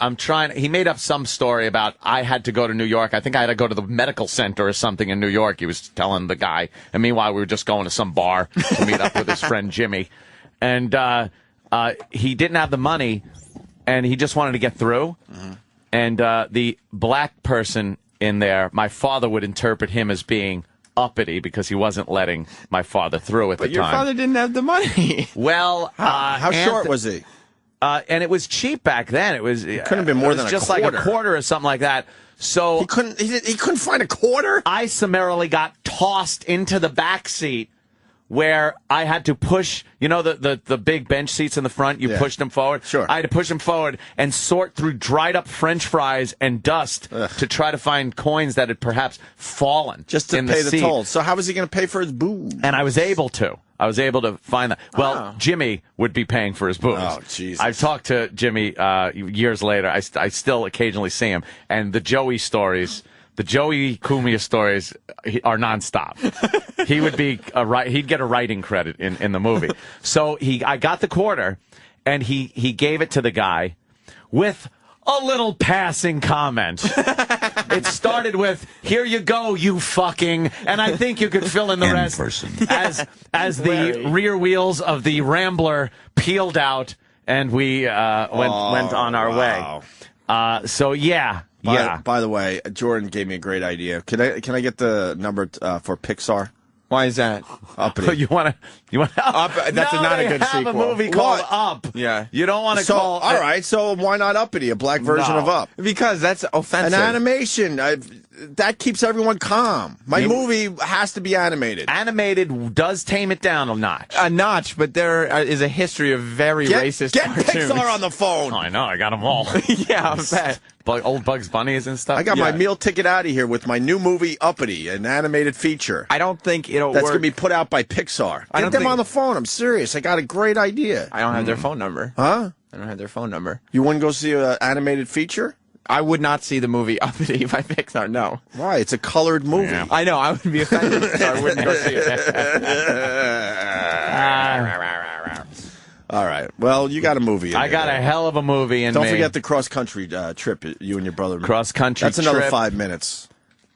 he made up some story about I had to go to New York. I think I had to go to the medical center or something in New York. He was telling the guy. And meanwhile, we were just going to some bar to meet up with his friend Jimmy. And he didn't have the money, and he just wanted to get through. Mm-hmm. And the black person in there, my father would interpret him as being uppity because he wasn't letting my father through at the But your time. father didn't have the money. Well, How short was he? And it was cheap back then. It couldn't have been more than a just quarter. like a quarter or something like that. So He couldn't find a quarter? I summarily got tossed into the back seat where I had to push, the big bench seats in the front, you pushed them forward. Sure. I had to push them forward and sort through dried up French fries and dust to try to find coins that had perhaps fallen. Just to in pay the the seat. toll. So how was he going to pay for his booze? And I was able to. Find that. Well, Jimmy would be paying for his booze. Oh, Jesus. I've talked to Jimmy years later. I still occasionally see him. And the Joey Cumia stories are nonstop. He would be he'd get a writing credit in the movie. So I got the quarter, and he gave it to the guy with a little passing comment. It started with, "Here you go, you fucking," and I think you could fill in the rest as the rear wheels of the Rambler peeled out, and we went on our way. So yeah. By the way, Jordan gave me a great idea. Can I get the number for Pixar? Why is that? Uppity. You want to? Up? That's not a good sequel. A movie called Up. Yeah. You don't want to call. All right. So why not Uppity? A black version of Up? Because that's offensive. An animation. That keeps everyone calm. My movie has to be animated. Animated does tame it down a notch. A notch, but there is a history of very racist Get cartoons. Pixar on the phone. Oh, I know. I got them all. Yeah, I bet. Old Bugs Bunnies and stuff. I got my meal ticket out of here with my new movie Uppity, an animated feature. I don't think it'll That's work. going to be put out by Pixar. Get them on the phone. I'm serious. I got a great idea. I don't have their phone number. Huh? I don't have their phone number. You wouldn't go see an animated feature? I would not see the movie Uppity by Pixar, no. Why? It's a colored movie. Yeah. I know. I would be offended, so I wouldn't go see it. All right. Well, you got a movie. I got a hell of a movie in Don't me. forget the cross-country trip you and your brother. Cross-country That's another trip 5 minutes.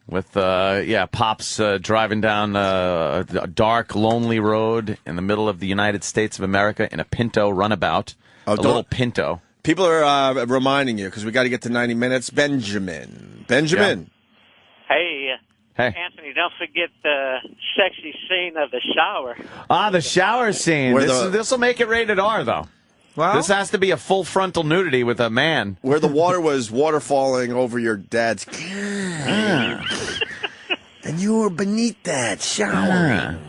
With, Pops driving down a dark, lonely road in the middle of the United States of America in a Pinto runabout. A little Pinto. People are reminding you, because we got to get to 90 minutes. Benjamin. Hey. Anthony, don't forget the sexy scene of the shower. The shower scene. This will make it rated R, though. Well, this has to be a full frontal nudity with a man. Where the water was waterfalling over your dad's... And you were beneath that, showering.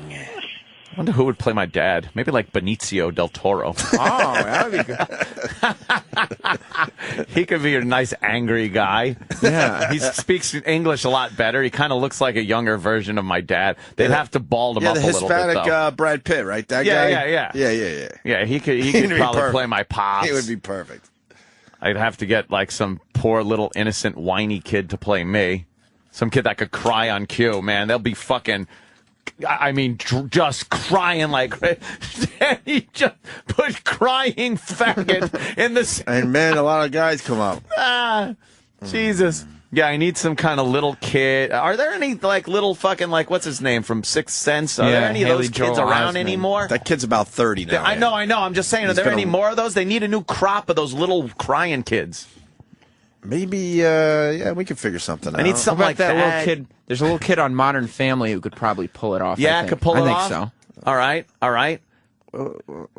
I wonder who would play my dad. Maybe like Benicio del Toro. Oh, that would be good. He could be a nice, angry guy. Yeah. He speaks English a lot better. He kind of looks like a younger version of my dad. They'd have to bald him up a little bit, though. Yeah, the Hispanic Brad Pitt, right? That guy? Yeah. Yeah, he could probably play my pops. He would be perfect. I'd have to get like some poor little innocent whiny kid to play me. Some kid that could cry on cue, man. They'll be fucking... I mean, just crying like he just put crying faggot in the. And man, a lot of guys come up. Jesus. Yeah, I need some kind of little kid. Are there any like little fucking like what's his name from Sixth Sense? Are there any of those kids around anymore? That kid's about 30 now. I know. I'm just saying, are there any more of those? They need a new crop of those little crying kids. Maybe, we could figure something out. I need something like that. Little kid. There's a little kid on Modern Family who could probably pull it off. Yeah, could pull it off. I think so. All right.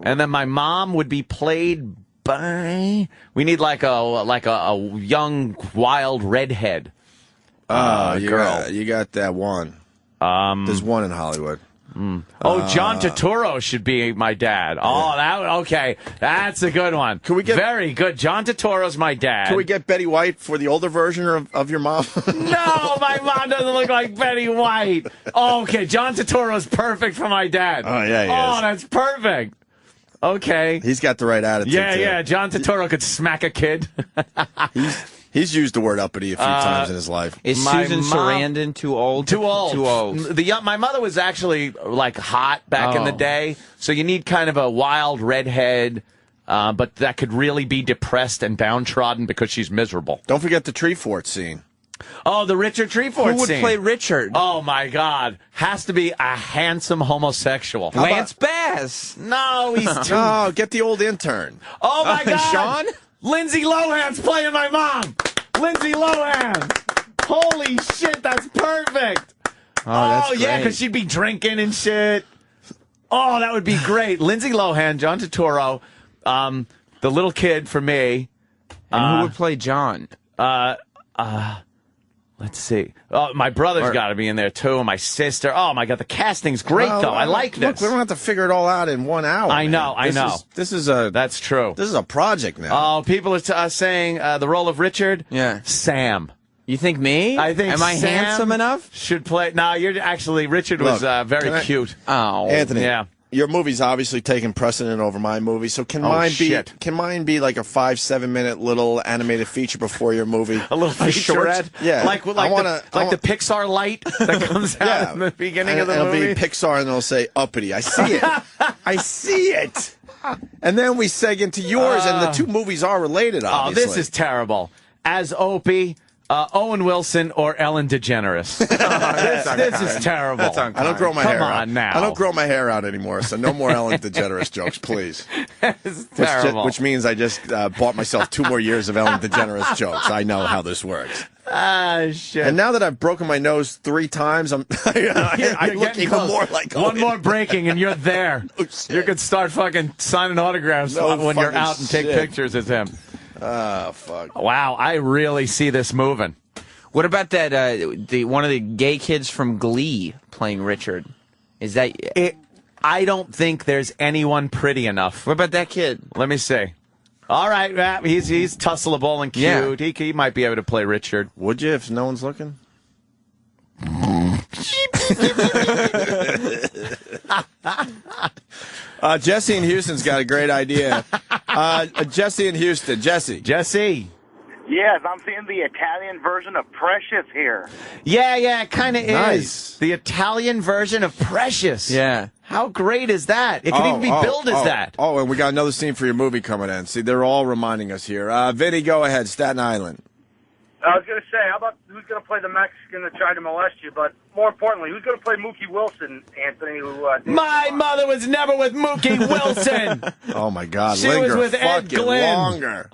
And then my mom would be played by. We need like a young wild redhead. Girl. You got that one. There's one in Hollywood. John Turturro should be my dad. Okay. That's a good one. Can we get very good? John Turturro's my dad. Can we get Betty White for the older version of your mom? No, my mom doesn't look like Betty White. Okay, John Turturro's perfect for my dad. Oh yeah, he is. That's perfect. Okay. He's got the right attitude. Yeah. John Turturro could smack a kid. He's used the word uppity a few times in his life. Is Susan Sarandon too old? Too old. My mother was actually like hot back in the day, so you need kind of a wild redhead, but that could really be depressed and downtrodden because she's miserable. Don't forget the tree fort scene. Oh, the Richard Treefort scene. Who would play Richard? Oh, my God. Has to be a handsome homosexual. Lance Bass. No, he's too... No, get the old intern. Oh, my God. Sean? Lindsay Lohan's playing my mom. Lindsay Lohan. Holy shit, that's perfect. Oh, yeah, because she'd be drinking and shit. Oh, that would be great. Lindsay Lohan, John Turturro, the little kid for me. And who would play John? Let's see. Oh, my brother's got to be in there, too, and my sister. Oh, my God, the casting's great, though. I like this. Look, we don't have to figure it all out in 1 hour. I know. That's true. This is a project now. Oh, people are saying the role of Richard? Yeah. Sam. You think me? I think Am I Sam handsome enough? Should play. No, you're actually, Richard was very cute. Oh. Anthony. Yeah. Your movie's obviously taking precedent over my movie, so can mine be like a 5-7 minute little animated feature before your movie? A little featurette? Yeah. Like the Pixar light that comes out in the beginning of the movie? It'll be Pixar and it'll say uppity. I see it. I see it. And then we seg into yours, and the two movies are related, obviously. Oh, this is terrible. As Opie, Owen Wilson, or Ellen DeGeneres. This is terrible. I don't grow my hair out. Come on now. I don't grow my hair out anymore, so no more Ellen DeGeneres jokes, please. It's terrible. Which means I just bought myself 2 more years of Ellen DeGeneres jokes. I know how this works. Shit. And now that I've broken my nose 3 times, I look even more like One more breaking, and you're there. You could start fucking signing autographs when you're out and take pictures as him. Oh, fuck. Wow, I really see this moving. What about that? One of the gay kids from Glee playing Richard. Is that it? I don't think there's anyone pretty enough. What about that kid? Let me see. All right, he's tussleable and cute. Yeah. He might be able to play Richard. Would you if no one's looking? Jesse in Houston's got a great idea. Jesse in Houston. Jesse. Yes, I'm seeing the Italian version of Precious here. Yeah, it kind of nice. is. The Italian version of Precious. Yeah. How great is that? It can even be billed as that. Oh, and we got another scene for your movie coming in. See, they're all reminding us here. Vinny, go ahead. Staten Island. I was going to say, how about who's going to play the Mexican that tried to molest you? But more importantly, who's going to play Mookie Wilson, Anthony? My mother was never with Mookie Wilson. Oh, my God. She was with Ed Glynn. Longer.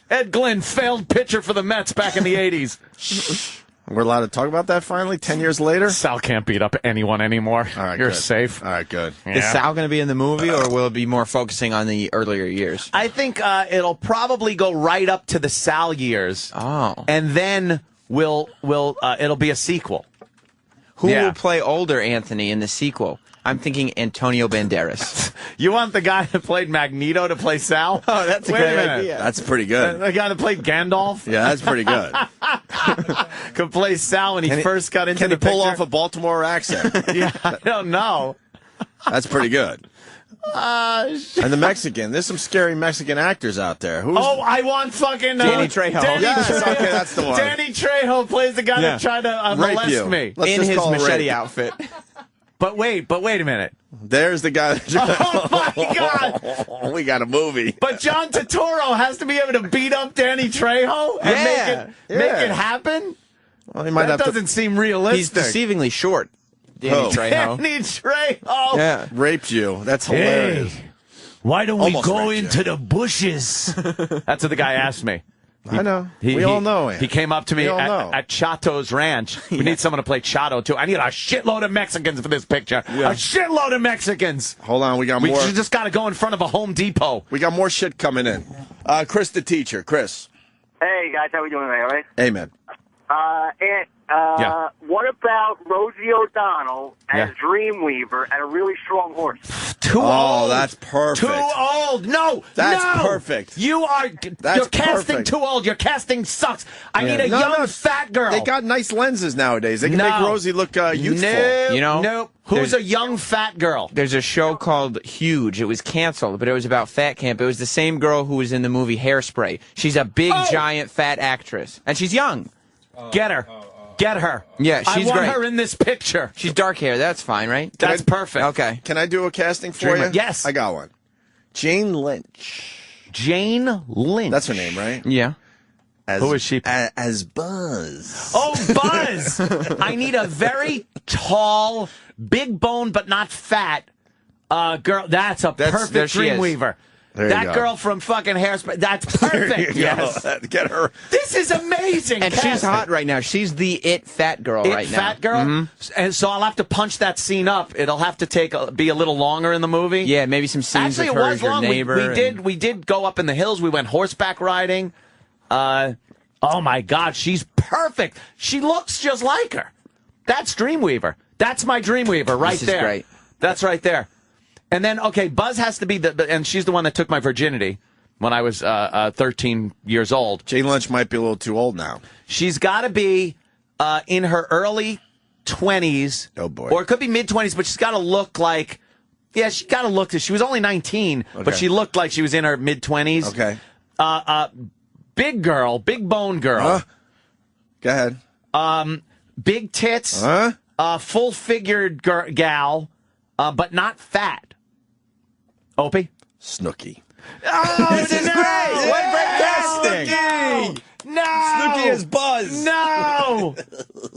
Ed Glynn, failed pitcher for the Mets back in the 80s. We're allowed to talk about that finally, 10 years later? Sal can't beat up anyone anymore. All right, You're good. safe. All right, good. Yeah. Is Sal going to be in the movie, or will it be more focusing on the earlier years? I think it'll probably go right up to the Sal years. Oh. And then it'll be a sequel. Who will play older Anthony in the sequel? I'm thinking Antonio Banderas. You want the guy that played Magneto to play Sal? Oh, that's a great idea. That's pretty good. The guy that played Gandalf? Yeah, that's pretty good. Could play Sal when he first got into the picture. Can he pull off a Baltimore accent? Yeah, I don't know. That's pretty good. And the Mexican. There's some scary Mexican actors out there. I want fucking Danny Trejo. Trejo. Okay, that's the one. Danny Trejo plays the guy that tried to molest me. In his machete outfit. But wait a minute. There's the guy. Oh, my God. We got a movie. But John Turturro has to be able to beat up Danny Trejo and make it happen? Well, he might that doesn't seem realistic. He's deceivingly short, Danny Trejo. Danny Trejo. Yeah. Raped you. That's hilarious. Hey, why don't we go into the bushes? That's what the guy asked me. I know. We all know him. He came up to me at Chato's Ranch. We need someone to play Chato, too. I need a shitload of Mexicans for this picture. Yeah. A shitload of Mexicans. Hold on. We got more. We just got to go in front of a Home Depot. We got more shit coming in. Chris the teacher. Chris. Hey, guys. How we doing today, all right? Amen. What about Rosie O'Donnell as Dreamweaver and a really strong horse? Too old. That's perfect. Too old. No. That's perfect. You're casting too old. Your casting sucks. I need a young fat girl. They got nice lenses nowadays. They can make Rosie look youthful. Nope. Who's a young fat girl? There's a show called Huge. It was canceled, but it was about fat camp. It was the same girl who was in the movie Hairspray. She's a big, giant, fat actress, and she's young. Get her. Get her. Yeah, she's I want great. her in this picture. She's dark hair. That's fine, right? That's perfect. Okay. Can I do a casting for you? Yes. I got one. Jane Lynch. Jane Lynch. That's her name, right? Yeah. Who is she? As Buzz. Oh, Buzz! I need a very tall, big bone but not fat girl. That's a perfect Dreamweaver. That girl from fucking Hairspray. That's perfect. Yes. Get her. This is amazing. And she's hot right now. She's the fat girl right now. Fat girl? Mm-hmm. And so I'll have to punch that scene up. It'll have to be a little longer in the movie. Yeah, maybe some scenes Actually, with her it was as your long. neighbor. We did go up in the hills. We went horseback riding. Oh, my God. She's perfect. She looks just like her. That's Dreamweaver. That's my Dreamweaver right there. This is great. That's right there. And then, okay, Buzz has to be and she's the one that took my virginity when I was 13 years old. Jane Lynch might be a little too old now. She's got to be in her early 20s. Oh, boy. Or it could be mid-20s, but she's got to look like, she got to look, she was only 19, but she looked like she was in her mid-20s. Okay. Big girl, big bone girl. Go ahead. Big tits. Full-figured gal, but not fat. Opie? Snooki. Oh, this is great! What great casting! No! Snooki is Buzz. No!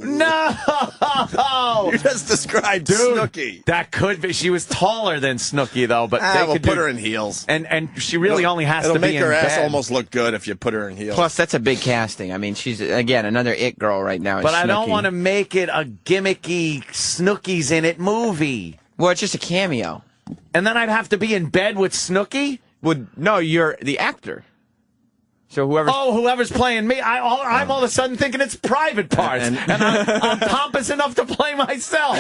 No! You just described Snooki. That could be. She was taller than Snooki, though. But they we'll could put her in heels. And she really only has to be in bed. It'll make her ass almost look good if you put her in heels. Plus, that's a big casting. I mean, she's, again, another it girl right now. But I Snooki. don't want to make it a gimmicky Snooki's in it movie. Well, it's just a cameo. And then I'd have to be in bed with Snooki? No, you're the actor. So whoever's playing me, I'm all of a sudden thinking it's private parts, and I'm pompous enough to play myself.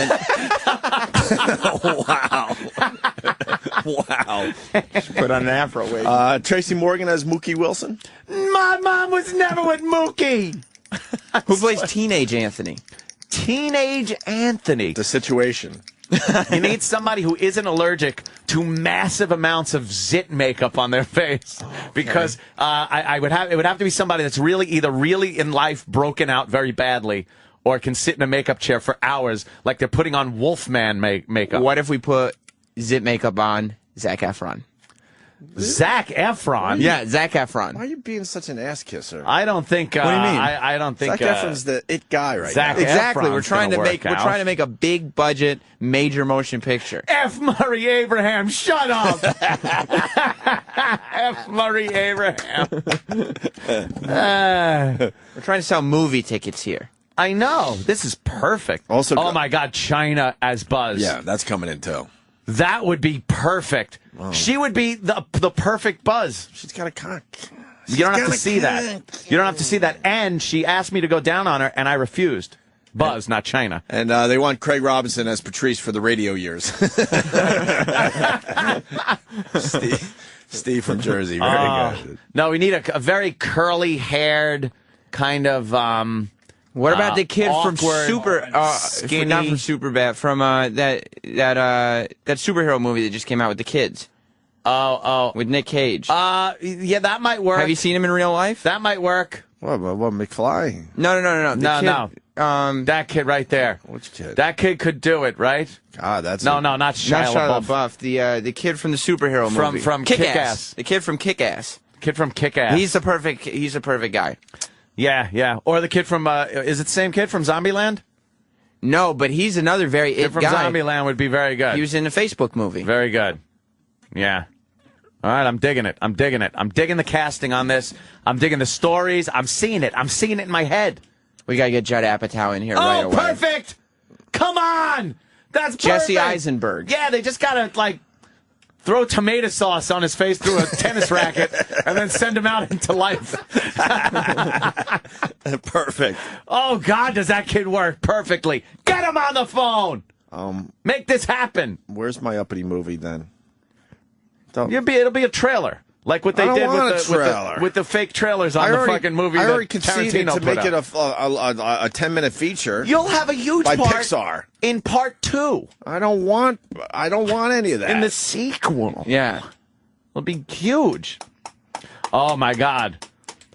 Wow. Wow. Put on an afro wig. Tracy Morgan as Mookie Wilson. My mom was never with Mookie. Who plays Teenage Anthony? Teenage Anthony. The Situation. You need somebody who isn't allergic to massive amounts of zit makeup on their face, because it would have to be somebody that's either really in life broken out very badly, or can sit in a makeup chair for hours like they're putting on Wolfman makeup. What if we put zit makeup on Zac Efron? Zac Efron? Yeah, Zac Efron. Why are you being such an ass kisser? I don't think. What do you mean? I don't think. Zac Efron's the it guy right Zac now. Exactly. Efron's We're trying to make a big budget major motion picture. F. Murray Abraham, shut up. F. Murray Abraham. We're trying to sell movie tickets here. I know. This is perfect. Also, oh my God, China as Buzz. Yeah, that's coming in too. That would be perfect. Wow. She would be the perfect Buzz. She's got a cock. You don't have to see that. You don't have to see that. And she asked me to go down on her, and I refused. Buzz, not China. And they want Craig Robinson as Patrice for the radio years. Steve from Jersey. Very good. No, we need a very curly-haired kind of... what about the kid awkward, from skinny... Not from Superbad, from that superhero movie that just came out with the kids. Oh. With Nick Cage. Yeah, that might work. Have you seen him in real life? That might work. What, McFly? No. No. That kid right there. Which kid? That kid could do it, right? God, that's... No, not Shia LaBeouf. The kid from the superhero movie. From Kick-Ass. The kid from Kick-Ass. Kid from Kick-Ass. He's the perfect guy. Yeah. Or the kid from, is it the same kid from Zombieland? No, but he's another very it guy. Kid from Zombieland would be very good. He was in a Facebook movie. Very good. Yeah. All right, I'm digging it. I'm digging the casting on this. I'm digging the stories. I'm seeing it in my head. We got to get Judd Apatow in here right away. Oh, perfect! Come on! That's perfect! Jesse Eisenberg. Yeah, they just got to, throw tomato sauce on his face through a tennis racket and then send him out into life. Perfect. Oh, God, does that kid work perfectly. Get him on the phone. Make this happen. Where's my uppity movie, then? It'll be a trailer. Like what they did with the fake trailers on the fucking movie. I already conceded to make it a 10-minute feature. You'll have a huge by part Pixar in part 2. I don't want any of that in the sequel. Yeah, it'll be huge. Oh my God,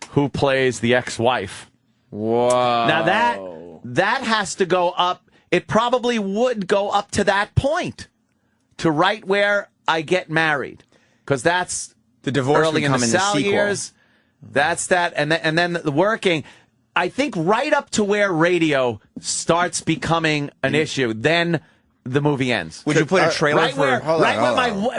who plays the ex-wife? Whoa! Now that has to go up. It probably would go up to that point, to right where I get married, because that's. The divorce early in the Sal years, that's that, and then the working. I think right up to where radio starts becoming an issue, then the movie ends. Would you put a trailer where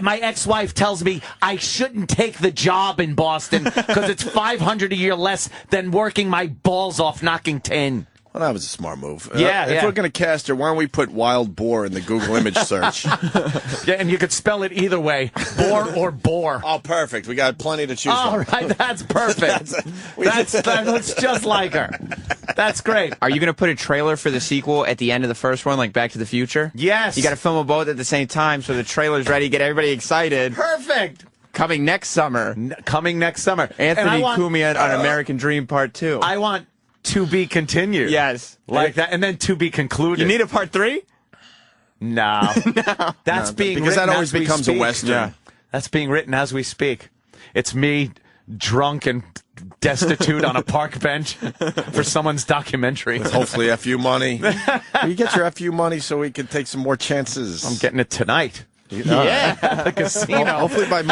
my ex-wife tells me I shouldn't take the job in Boston because it's $500 a year less than working my balls off knocking tin. Well, that was a smart move. If we're going to cast her, why don't we put wild boar in the Google image search? Yeah, and you could spell it either way, boar or boar. Oh, perfect. We got plenty to choose from. All right, that's perfect. That's just like her. That's great. Are you going to put a trailer for the sequel at the end of the first one, like Back to the Future? Yes. You got to film them both at the same time so the trailer's ready, get everybody excited. Perfect. Coming next summer. Anthony Cumia on American Dream Part 2. I want to be continued. Yes. Like that, and then to be concluded. You need a part 3? No. That's being because written that always becomes a Western. Yeah. That's being written as we speak. It's me drunk and destitute on a park bench for someone's documentary. With hopefully FU money. You get your FU money so we can take some more chances. I'm getting it tonight. Yeah, the casino. Hopefully by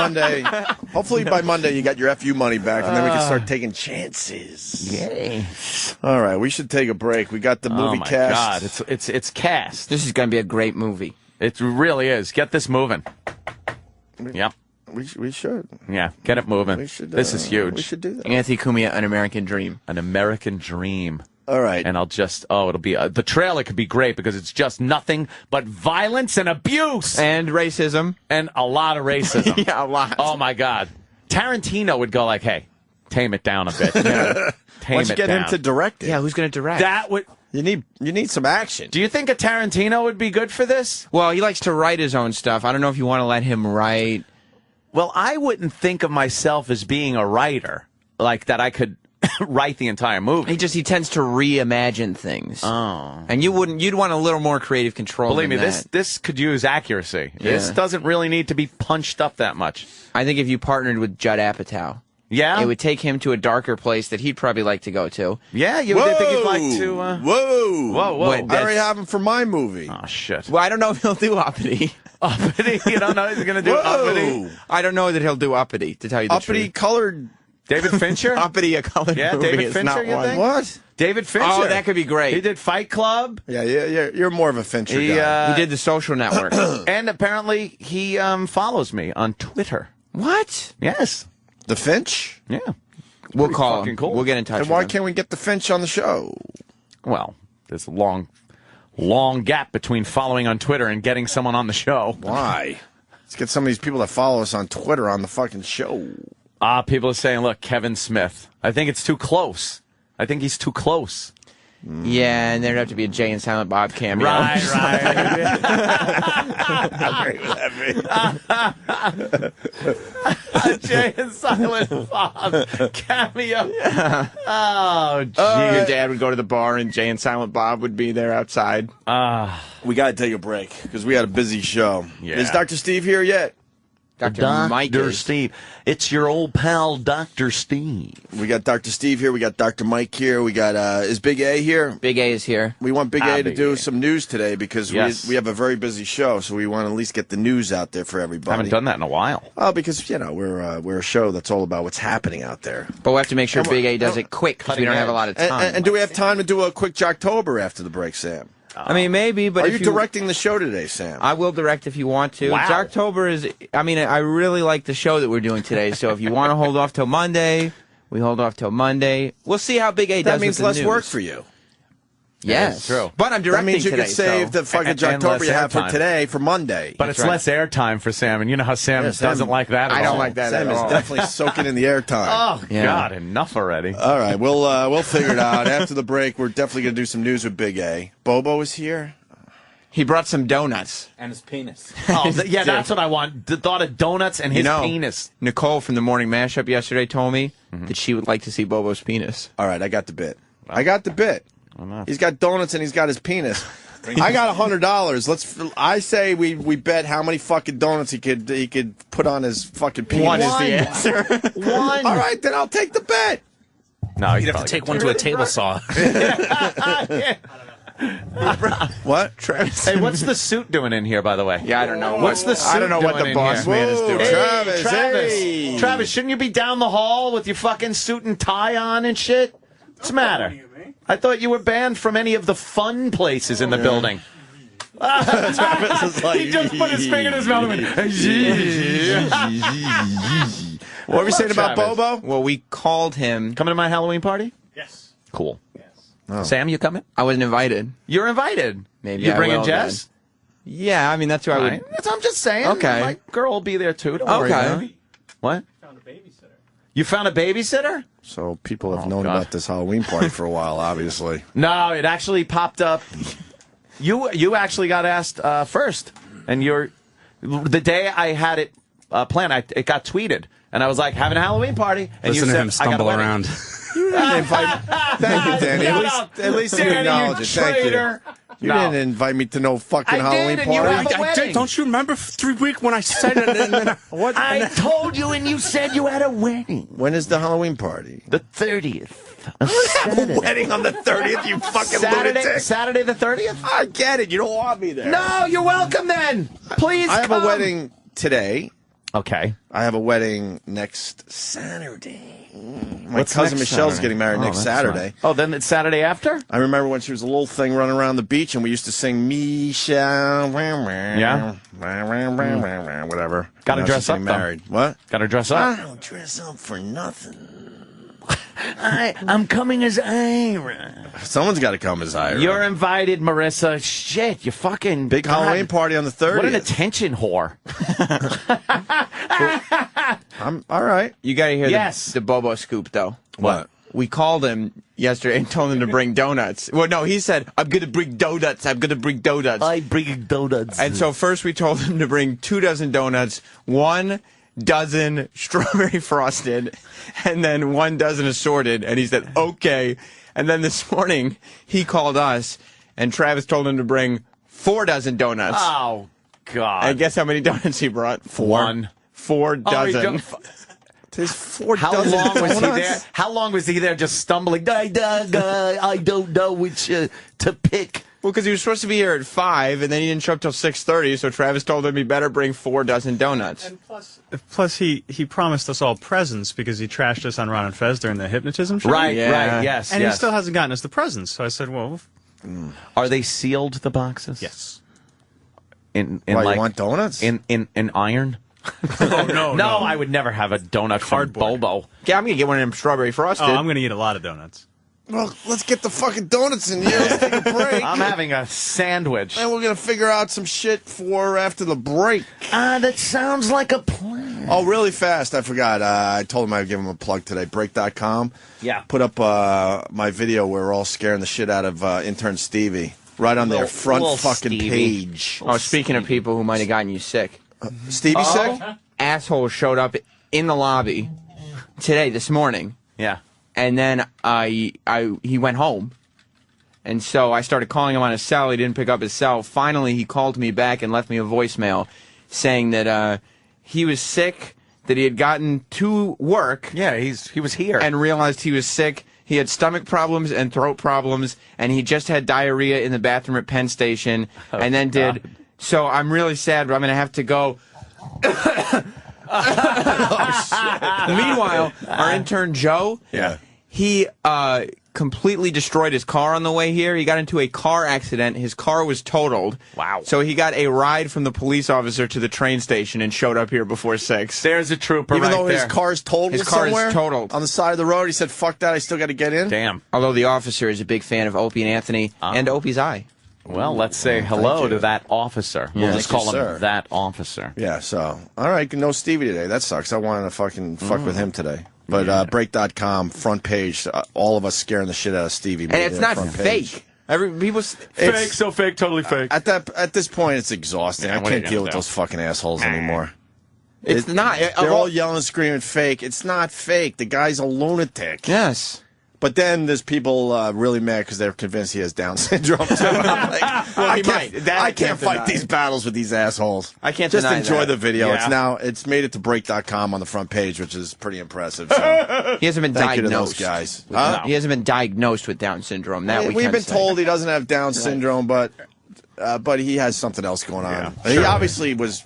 Monday you got your FU money back, and then we can start taking chances. Yay! All right, we should take a break. We got the movie cast. God, it's cast. This is going to be a great movie. It really is. Get this moving. Yep. We should. Yeah, get it moving. This is huge. We should do that. Anthony Cumia, An American Dream. An American Dream. All right. And it'll be, the trailer could be great because it's just nothing but violence and abuse. And racism. And a lot of racism. Yeah, a lot. Oh, my God. Tarantino would go like, hey, tame it down a bit. Why don't you get him to direct it? Yeah, who's going to direct? That would... You need some action. Do you think a Tarantino would be good for this? Well, he likes to write his own stuff. I don't know if you want to let him write. Well, I wouldn't think of myself as being a writer, like that I could write the entire movie. He tends to reimagine things. Oh. And you'd want a little more creative control. Believe me, than that. this could use accuracy. Yeah. This doesn't really need to be punched up that much. I think if you partnered with Judd Apatow, yeah, it would take him to a darker place that he'd probably like to go to. Yeah, you would think he'd like to. Whoa! Whoa! I already have him for my movie. Oh shit! Well, I don't know if he'll do Uppity. Uppity? You don't know if he's going to do Uppity? I don't know that he'll do Uppity, to tell you the truth. Uppity colored... David Fincher? Uppity, a colored movie. Yeah, David is Fincher, not you one. think? What? David Fincher. Oh, that could be great. He did Fight Club. Yeah, you're more of a Fincher guy. He did The Social Network. And apparently he follows me on Twitter. What? Yes. The Finch? Yeah. We'll call him. Cool. We'll get in touch And why with him. can't we get the Finch on the show? Well, there's a long gap between following on Twitter and getting someone on the show. Why? Let's get some of these people that follow us on Twitter on the fucking show. People are saying, look, Kevin Smith. I think it's too close. I think he's too close. Yeah, and there'd have to be a Jay and Silent Bob cameo. Right. Jay and Silent Bob cameo. Oh, gee. Your dad would go to the bar and Jay and Silent Bob would be there outside. We got to take a break because we had a busy show. Yeah. Is Dr. Steve here yet? Dr. Steve. It's your old pal, Dr. Steve. We got Dr. Steve here. We got Dr. Mike here. We got, is Big A here? Big A is here. We want Big A to do some news today because we have a very busy show, so we want to at least get the news out there for everybody. I haven't done that in a while. Oh, because, we're a show that's all about what's happening out there. But we have to make sure Big A does it quick because we don't have a lot of time. And do we have time to do a quick Jocktober after the break, Sam? I mean, maybe, but are you directing the show today, Sam? I will direct if you want to. Wow. Jocktober is, I really like the show that we're doing today, so if you want to hold off till Monday, we hold off till Monday. We'll see how Big A does. That means with the less news. work for you. Yes, true. But I'm directing today. That means you today, can save the fucking Jocktober you have for today for Monday. But it's less airtime for Sam, and you know how Sam doesn't like that at all. I don't like that Sam at all. is definitely soaking in the airtime. Oh, God, enough already. All right, we'll figure it out. After the break, we're definitely going to do some news with Big A. Bobo is here. He brought some donuts. And his penis. Oh, yeah, that's what I want. The thought of donuts and his penis. Nicole from the Morning Mashup yesterday told me that she would like to see Bobo's penis. All right, I got the bit. He's got donuts and he's got his penis. I got $100. I say we bet how many fucking donuts he could put on his fucking penis. One is the answer. One. All right, then I'll take the bet. No, you'd have to take one to a table saw. What? Travis. Hey, what's the suit doing in here, by the way? Yeah, I don't know. What's the suit I don't know what doing the in boss here? man is doing. Hey, Travis, Travis. hey. Travis, shouldn't you be down the hall with your fucking suit and tie on and shit? What's the matter? I thought you were banned from any of the fun places in the building. Travis is like, he just put his finger in his mouth and went, what were you saying about Travis? Bobo? Well, we called him. Coming to my Halloween party? Yes. Cool. Yes. Oh. Sam, you coming? I wasn't invited. You're invited. Maybe you I bringing will, Jess? then. Yeah, I mean, that's who I would. Right. I'm just saying. Okay. My girl will be there too. Don't worry. Okay. About it. What? You found a babysitter? So people have known about this Halloween party for a while, obviously. No, it actually popped up. You actually got asked first, and the day I had it planned, it got tweeted, and I was like, having a Halloween party, and Listen you to said, him stumble around. You didn't invite. Thank you, Danny. At least you Danny, acknowledge you it. Thank traitor. you. You didn't invite me to no fucking I Halloween did, and you party. have a wedding. Don't you remember 3 weeks when I said it? And then I told you, and you said you had a wedding. When is the Halloween party? The 30th. have a wedding on the 30th, you fucking lunatic. Saturday the 30th? I get it. You don't want me there. No, you're welcome then. Please I have come. a wedding today. Okay. I have a wedding next Saturday. My What's cousin next Michelle's Saturday? getting married next that's Saturday. right. Oh, then it's Saturday after? I remember when she was a little thing running around the beach, and we used to sing Michelle. Yeah? Whatever. Got to Now dress she's up, getting though. married. What? Got to dress up. I don't dress up for nothing. I'm coming as Ira. Someone's got to come as Ira. You're invited, Marissa. Shit, you fucking... Big Halloween party on the 30th. What an attention whore. I'm all right. You got to hear Yes. the Bobo scoop, though. What? We called him yesterday and told him to bring donuts. Well, no, he said, I'm going to bring donuts. I'm going to bring donuts. I bring donuts. And so first we told him to bring 2 dozen donuts, 1 dozen strawberry frosted, and then 1 dozen assorted. And he said, okay. And then this morning he called us, and Travis told him to bring 4 dozen donuts. Oh, God. And guess how many donuts he brought? 1. 4 dozen. There's 4 How dozen long was he donuts? there? How long was he there just stumbling? I don't know which to pick. Well, because he was supposed to be here at 5, and then he didn't show up till 6:30, so Travis told him he better bring 4 dozen donuts. And plus he promised us all presents because he trashed us on Ron and Fez during the hypnotism show. Right, yes. And he still hasn't gotten us the presents. So I said, well... Are they sealed, the boxes? Yes. In Why, like, you want donuts? In iron? Oh, no. I would never have a donut from Bobo. Yeah, I'm going to get one of them strawberry frosted. Oh, I'm going to eat a lot of donuts. Well, let's get the fucking donuts in here. Let's take a break. I'm having a sandwich. And we're going to figure out some shit for after the break. That sounds like a plan. Oh, really fast. I forgot. I told him I'd give him a plug today. Break.com. Yeah. Put up my video where we're all scaring the shit out of intern Stevie. Right on their front fucking Stevie. page. Oh, speaking of people who might have gotten you sick. Stevie sick? Asshole showed up in the lobby this morning. Yeah. And then he went home. And so I started calling him on his cell. He didn't pick up his cell. Finally, he called me back and left me a voicemail saying that he was sick, that he had gotten to work. Yeah, he was here. And realized he was sick. He had stomach problems and throat problems, and he just had diarrhea in the bathroom at Penn Station, and then did. So I'm really sad, but I'm going to have to go. Meanwhile, our intern Joe, he completely destroyed his car on the way here. He got into a car accident. His car was totaled. Wow. So he got a ride from the police officer to the train station and showed up here before 6. There's a trooper Even right though there. his car's totaled His car somewhere is totaled. on the side of the road, he said, fuck that, I still got to get in. Damn. Although the officer is a big fan of Opie and Anthony and Opie's eye. Well, let's say hello to that officer. We'll just call him that officer. Yeah, so, all right, no Stevie today. That sucks. I wanted to fucking fuck with him today. But break.com, front page, all of us scaring the shit out of Stevie. And it's not fake. Fake, so fake, totally fake. At this point, it's exhausting. I can't deal with those fucking assholes anymore. It's not. They're all yelling and screaming fake. It's not fake. The guy's a lunatic. Yes. But then there's people really mad because they're convinced he has Down syndrome, too. I'm like, Well, I can't fight these battles with these assholes. I can't just deny enjoy that. the video. Yeah. It's made it to break.com on the front page, which is pretty impressive. So He hasn't been thank you to diagnosed. those guys. He hasn't been diagnosed with Down syndrome. That We've been told he doesn't have Down syndrome, but he has something else going on. He obviously was.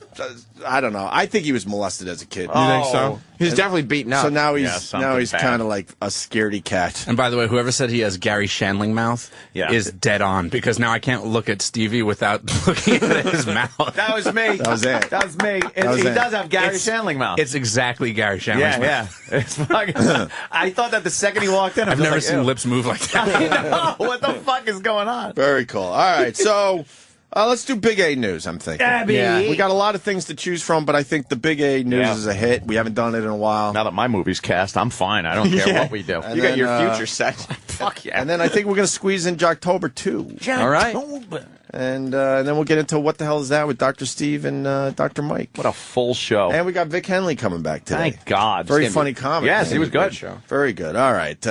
I don't know. I think he was molested as a kid. You think so? He's definitely beaten up. So now he's kind of like a scaredy cat. And by the way, whoever said he has Gary Shandling mouth is dead on, because now I can't look at Stevie without looking at his mouth. That was me. That was it. That was me. He does have Gary Shandling mouth. It's exactly Gary Shandling's mouth. Yeah. It's fucking, I thought that the second he walked in. I've never seen lips move like that. I know. What the fuck is going on? Very cool. All right, so let's do Big A news, I'm thinking. Yeah. We got a lot of things to choose from, but I think the Big A news is a hit. We haven't done it in a while. Now that my movie's cast, I'm fine. I don't care what we do. And You got your future set. Fuck yeah. And then I think we're going to squeeze in Jocktober, too. All right. And then we'll get into what the hell is that with Dr. Steve and Dr. Mike. What a full show. And we got Vic Henley coming back today. Thank God. Very funny comic. Yes, he was good. Very good. All right.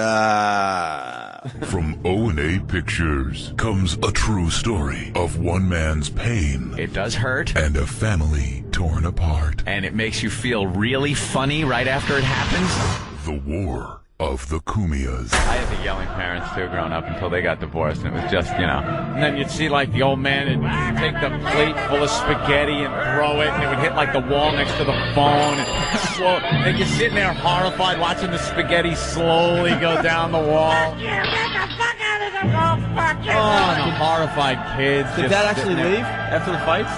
From O&A Pictures comes a true story of one man's pain. It does hurt. And a family torn apart. And it makes you feel really funny right after it happens. The War of the Cumias. I had the yelling parents, too, growing up until they got divorced, and it was just, And then you'd see, like, the old man and take the plate full of spaghetti and throw it, and it would hit, like, the wall next to the phone. And you're sitting there horrified watching the spaghetti slowly go down the wall. Get the fuck out of the room, Oh, and the horrified kids. Did Dad actually leave after the fights?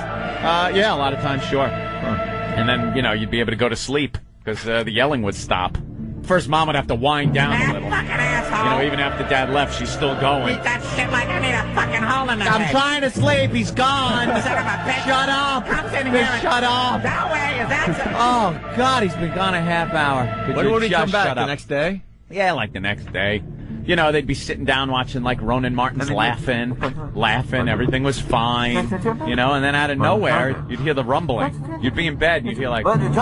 Yeah, a lot of times, sure. And then, you'd be able to go to sleep because the yelling would stop. First, Mom would have to wind down a little. Fucking asshole. Even after Dad left, she's still going. Eat that shit like I need a fucking hole in the I'm head. trying to sleep. He's gone. Son of a bitch. Shut up. Comes in here. Shut up. That way, is that... Oh, God, he's been gone a half hour. When would he come back? The next day? Yeah, like the next day. They'd be sitting down watching, like, Ronan Martin's laughing. Everything was fine. And then out of nowhere, you'd hear the rumbling. You'd be in bed, and you'd hear, like... And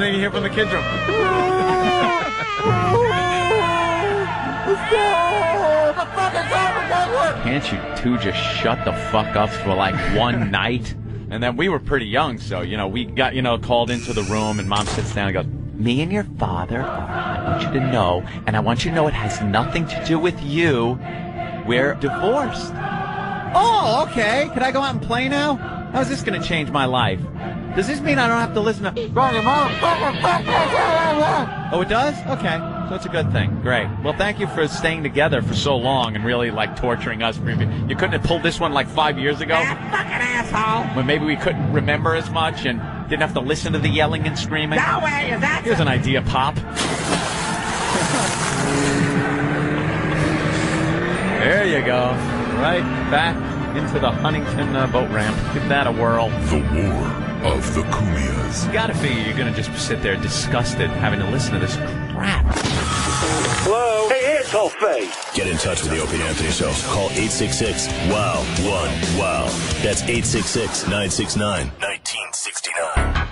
then you hear from the kids' room. Can't you two just shut the fuck up for, like, one night? And then we were pretty young, so, we got, called into the room, and Mom sits down and goes... Me and your father, I want you to know, and I want you to know it has nothing to do with you. We're divorced. Oh, okay. Can I go out and play now? How's this going to change my life? Does this mean I don't have to listen to... Oh, it does? Okay. So it's a good thing. Great. Well, thank you for staying together for so long and really, like, torturing us. You couldn't have pulled this one, like, 5 years ago? That fucking asshole. When maybe we couldn't remember as much and didn't have to listen to the yelling and screaming? No way, is that... Here's an idea, Pop. There you go. Right back into the Huntington boat ramp. Give that a whirl. The War of the Cumias. You gotta figure you're gonna just sit there disgusted having to listen to this crap. Hello? Hey, it's Opie. Get in touch with the Opie and Anthony Show. Call 866-WOW-1-WOW. That's 866-969-1969.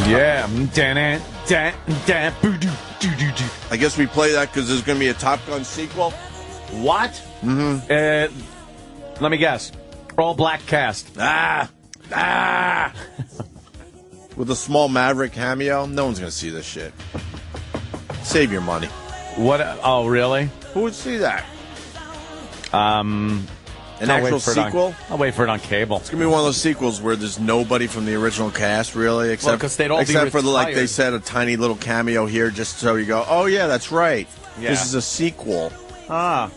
Yeah. I guess we play that because there's going to be a Top Gun sequel. What? Mm-hmm. Let me guess. All black cast. With a small Maverick cameo. No one's going to see this shit. Save your money. What? Oh, really? Who would see that? An I'll actual sequel? I'll wait for it on cable. It's going to be one of those sequels where there's nobody from the original cast, really, except, they'd all except be for, like, retired. they said a tiny little cameo here just so you go, oh, yeah, that's right. Yeah. This is a sequel. Ah.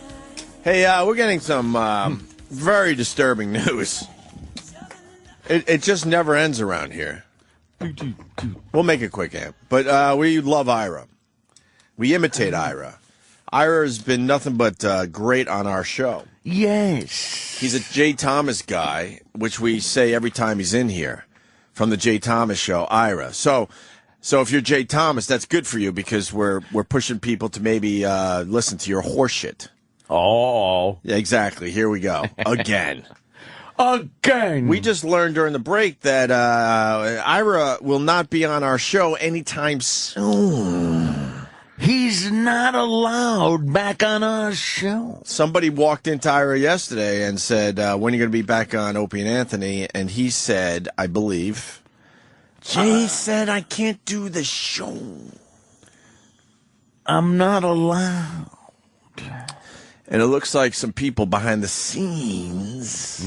Hey, we're getting some very disturbing news. It just never ends around here. We'll make it quick, Amp. But we love Ira. We imitate Ira. Ira has been nothing but great on our show. Yes. He's a Jay Thomas guy, which we say every time he's in here, from the Jay Thomas show, Ira. So if you're Jay Thomas, that's good for you because we're pushing people to maybe listen to your horseshit. Oh. Yeah, exactly. Here we go. Again. Again. We just learned during the break that Ira will not be on our show anytime soon. He's not allowed back on our show. Somebody walked into Ira yesterday and said, when are you going to be back on Opie and Anthony? And he said, I believe, Jay said I can't do the show. I'm not allowed. And it looks like some people behind the scenes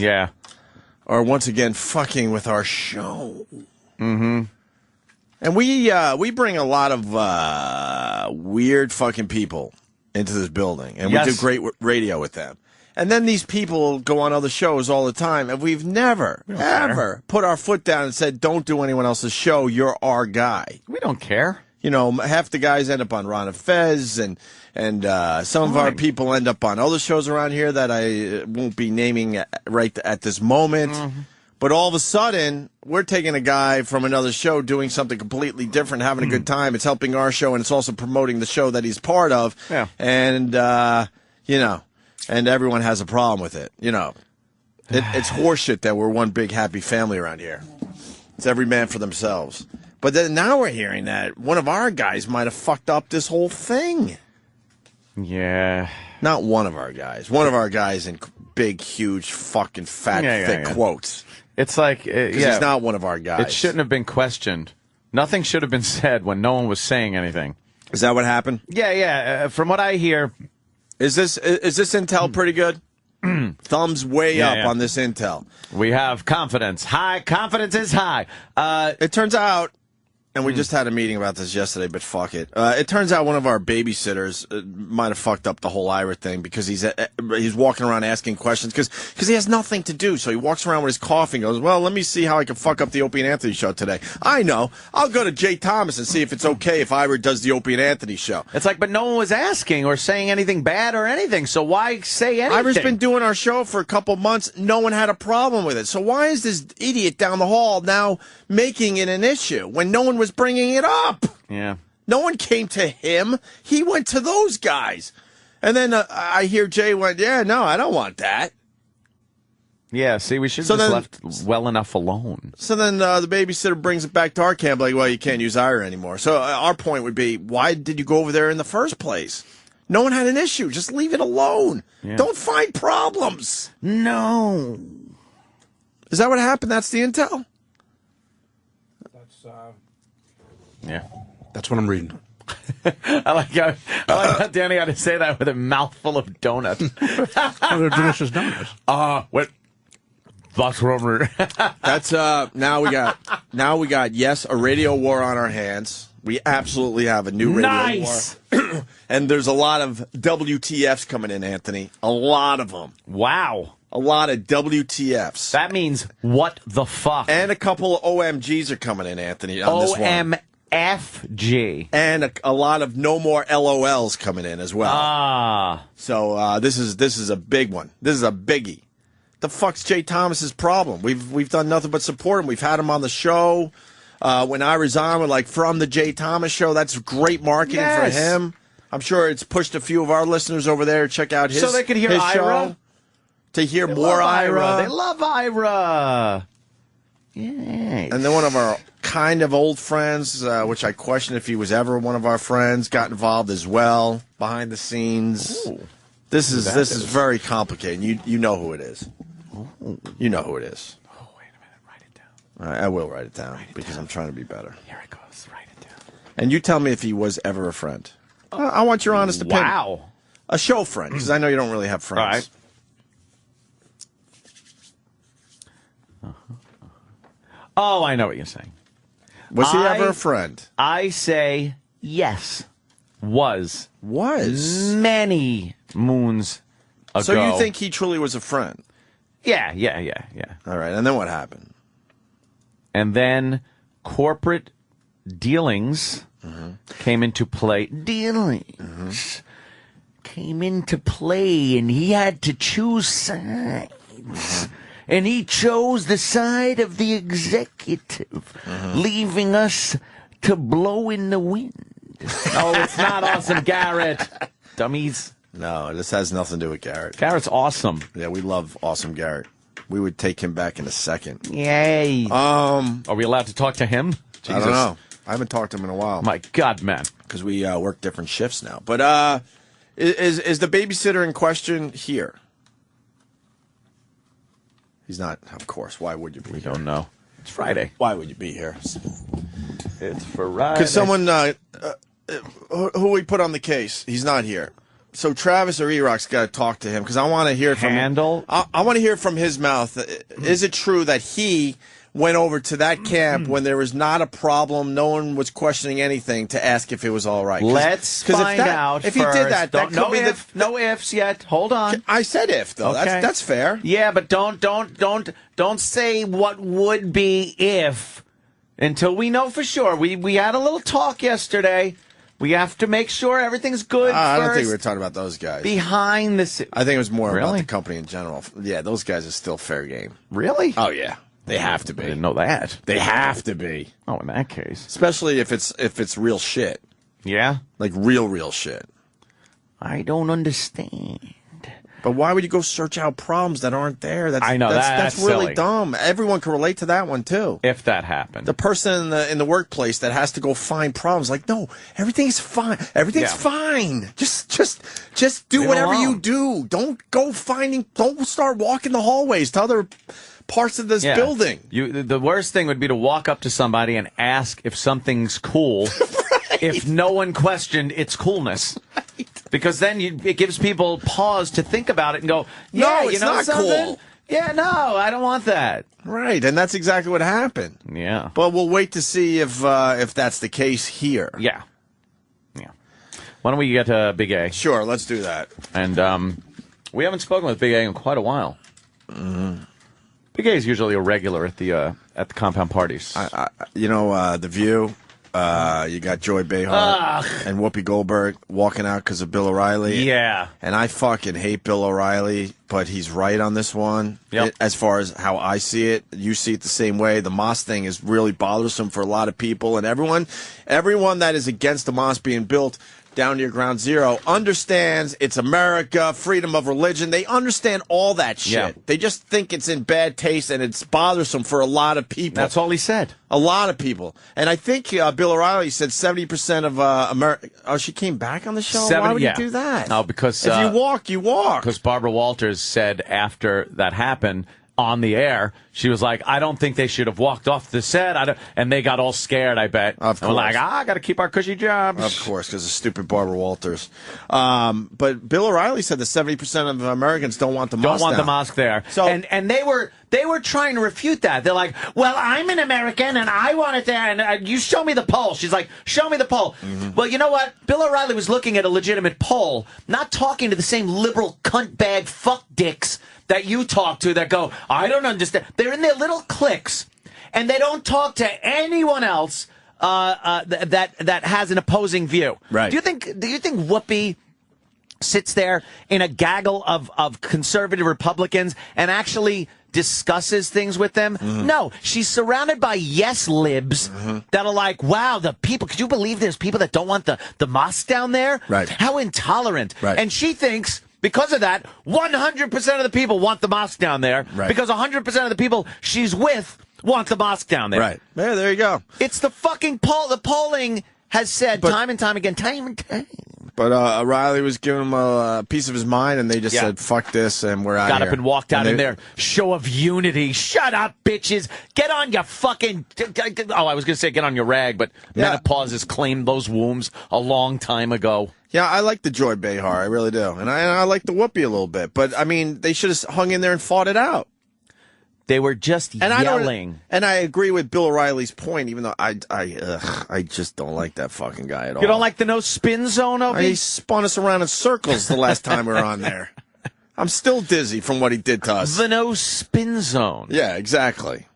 are once again fucking with our show. Mm-hmm. And we bring a lot of weird fucking people into this building, and we do great radio with them. And then these people go on other shows all the time, and we've never, ever put our foot down and said, don't do anyone else's show, you're our guy. We don't care. You know, half the guys end up on Ron and Fez, and some of our people end up on other shows around here that I won't be naming right at this moment. Mm-hmm. But all of a sudden, we're taking a guy from another show doing something completely different, having a good time. It's helping our show, and it's also promoting the show that he's part of. Yeah. And, you know, and everyone has a problem with it. You know, it's horseshit that we're one big happy family around here. It's every man for themselves. But then now we're hearing that one of our guys might have fucked up this whole thing. Yeah. Not one of our guys. One of our guys in big, huge, fucking fat, thick quotes. It's like, he's not one of our guys. It shouldn't have been questioned. Nothing should have been said when no one was saying anything. Is that what happened? Yeah. From what I hear, is this intel pretty good? Thumbs way up on this intel. We have confidence. High confidence is high. It turns out. And we just had a meeting about this yesterday, but fuck it. It turns out one of our babysitters might have fucked up the whole Ira thing because he's walking around asking questions because he has nothing to do. So he walks around with his coffee and goes, well, let me see how I can fuck up the Opie and Anthony show today. I know. I'll go to Jay Thomas and see if it's okay if Ira does the Opie and Anthony show. It's like, but no one was asking or saying anything bad or anything, so why say anything? Ira's been doing our show for a couple months. No one had a problem with it. So why is this idiot down the hall now making it an issue when no one was bringing it up? Yeah. No one came to him. He went to those guys. And then I hear Jay went, yeah, no, I don't want that. Yeah, see, we should have just left well enough alone. So then the babysitter brings it back to our camp like, well, you can't use Ira anymore. So our point would be, why did you go over there in the first place? No one had an issue. Just leave it alone. Yeah. Don't find problems. No. Is that what happened? That's the intel? Yeah. That's what I'm reading. I like how Danny had to say that with a mouthful of donuts. Oh, they're delicious donuts. What? That's what I'm reading. That's now we got yes, a radio war on our hands. We absolutely have a new radio war. And there's a lot of WTFs coming in, Anthony. A lot of them. Wow. A lot of WTFs. That means what the fuck? And a couple of OMGs are coming in, Anthony, on this one. OMFG. And a lot of no more LOLs coming in as well. So this is a big one. This is a biggie. The fuck's Jay Thomas's problem? We've done nothing but support him. We've had him on the show. When I resigned, we're like, from the Jay Thomas show. That's great marketing for him. I'm sure it's pushed a few of our listeners over there to check out his show. So they could hear Ira? Show. To hear more Ira. They love Ira. Yes. And then one of our kind of old friends, which I question if he was ever one of our friends, got involved as well behind the scenes. Ooh. This is very complicated. You know who it is. Ooh. You know who it is. Oh, wait a minute. Write it down. I will write it down because I'm trying to be better. Here it goes. Write it down. And you tell me if he was ever a friend. I want your honest opinion. Wow. A show friend, because I know you don't really have friends. All right. Oh, I know what you're saying. Was he ever a friend? I say yes. Was. Many moons ago. So you think he truly was a friend? Yeah. All right, and then what happened? And then corporate dealings came into play. Came into play, and he had to choose sides. And he chose the side of the executive, leaving us to blow in the wind. Oh, it's not awesome, Garrett. Dummies. No, this has nothing to do with Garrett. Garrett's awesome. Yeah, we love awesome Garrett. We would take him back in a second. Yay. Are we allowed to talk to him? Jesus. I don't know. I haven't talked to him in a while. My God, man. Because we work different shifts now. But is the babysitter in question here? He's not, of course. Why would you be here? We don't know. It's Friday. Why would you be here? It's Friday. Because someone, who we put on the case, he's not here. So Travis or E-Rock's got to talk to him because I want to hear from him. I want to hear from his mouth. Is it true that he went over to that camp when there was not a problem, no one was questioning anything, to ask if it was all right? Let's find out. If he did that, that could be no ifs yet. Hold on. I said if though. Okay. That's fair. Yeah, but don't say what would be if until we know for sure. We had a little talk yesterday. We have to make sure everything's good I first. don't think we were talking about those guys. Behind the scenes. I think it was more about the company in general. Yeah, those guys are still fair game. Really? Oh, yeah. They have to be. I didn't know that. They have to be. Oh, in that case. Especially if it's real shit. Yeah? Like real shit. I don't understand. But why would you go search out problems that aren't there? I know, that's really silly. dumb. Everyone can relate to that one too. If that happened, the person in the workplace that has to go find problems, like, no, everything's fine. Everything's fine. Just do whatever you do. Don't go finding. Don't start walking the hallways to other parts of this building. The worst thing would be to walk up to somebody and ask if something's cool. If no one questioned its coolness. Right. Because then it gives people pause to think about it and go, no, it's not cool. Yeah, no, I don't want that. Right, and that's exactly what happened. Yeah. But we'll wait to see if that's the case here. Yeah. Why don't we get to Big A? Sure, let's do that. And we haven't spoken with Big A in quite a while. Mm-hmm. Big A is usually a regular at the compound parties. The View. You got Joy Behar and Whoopi Goldberg walking out because of Bill O'Reilly. Yeah. And I fucking hate Bill O'Reilly, but he's right on this one. Yep. As far as how I see it, you see it the same way. The mosque thing is really bothersome for a lot of people, and everyone that is against the mosque being built down near Ground Zero understands it's America, freedom of religion. They understand all that shit. Yeah. They just think it's in bad taste and it's bothersome for a lot of people. That's all he said. A lot of people. And I think Bill O'Reilly said 70% of America. Oh, she came back on the show? Why would you do that? No, because if you walk, you walk. Because Barbara Walters said after that happened on the air, she was like, I don't think they should have walked off the set. And they got all scared, I bet. Of course. And like, I got to keep our cushy jobs. Of course, because of stupid Barbara Walters. But Bill O'Reilly said that 70% of Americans don't want the mosque the mosque there. So, and they were trying to refute that. They're like, well, I'm an American and I want it there. And you show me the poll. She's like, show me the poll. Mm-hmm. Well, you know what? Bill O'Reilly was looking at a legitimate poll, not talking to the same liberal cunt bag fuck dicks that you talk to that go, I don't understand. They're in their little cliques, and they don't talk to anyone else that has an opposing view. Right. Do you think Whoopi sits there in a gaggle of conservative Republicans and actually discusses things with them? Mm-hmm. No, she's surrounded by yes libs that are like, wow, the people, could you believe there's people that don't want the mosque down there? Right. How intolerant. Right. And she thinks, because of that, 100% of the people want the mosque down there. Right. Because 100% of the people she's with want the mosque down there. Right. Yeah, there you go. It's the fucking poll. The polling has said time and time again, time and time. But O'Reilly was giving him a piece of his mind, and they just said, fuck this, and we're out Got here. up and walked out in their show of unity. Shut up, bitches. Get on your fucking... Oh, I was going to say get on your rag, but menopause has claimed those wombs a long time ago. Yeah, I like the Joy Behar, I really do. And I like the Whoopi a little bit. But, I mean, they should have hung in there and fought it out. They were just yelling. And I agree with Bill O'Reilly's point, even though I just don't like that fucking guy at all. You don't like the no spin zone, Opie? He spun us around in circles the last time we were on there. I'm still dizzy from what he did to us. The no spin zone. Yeah, exactly.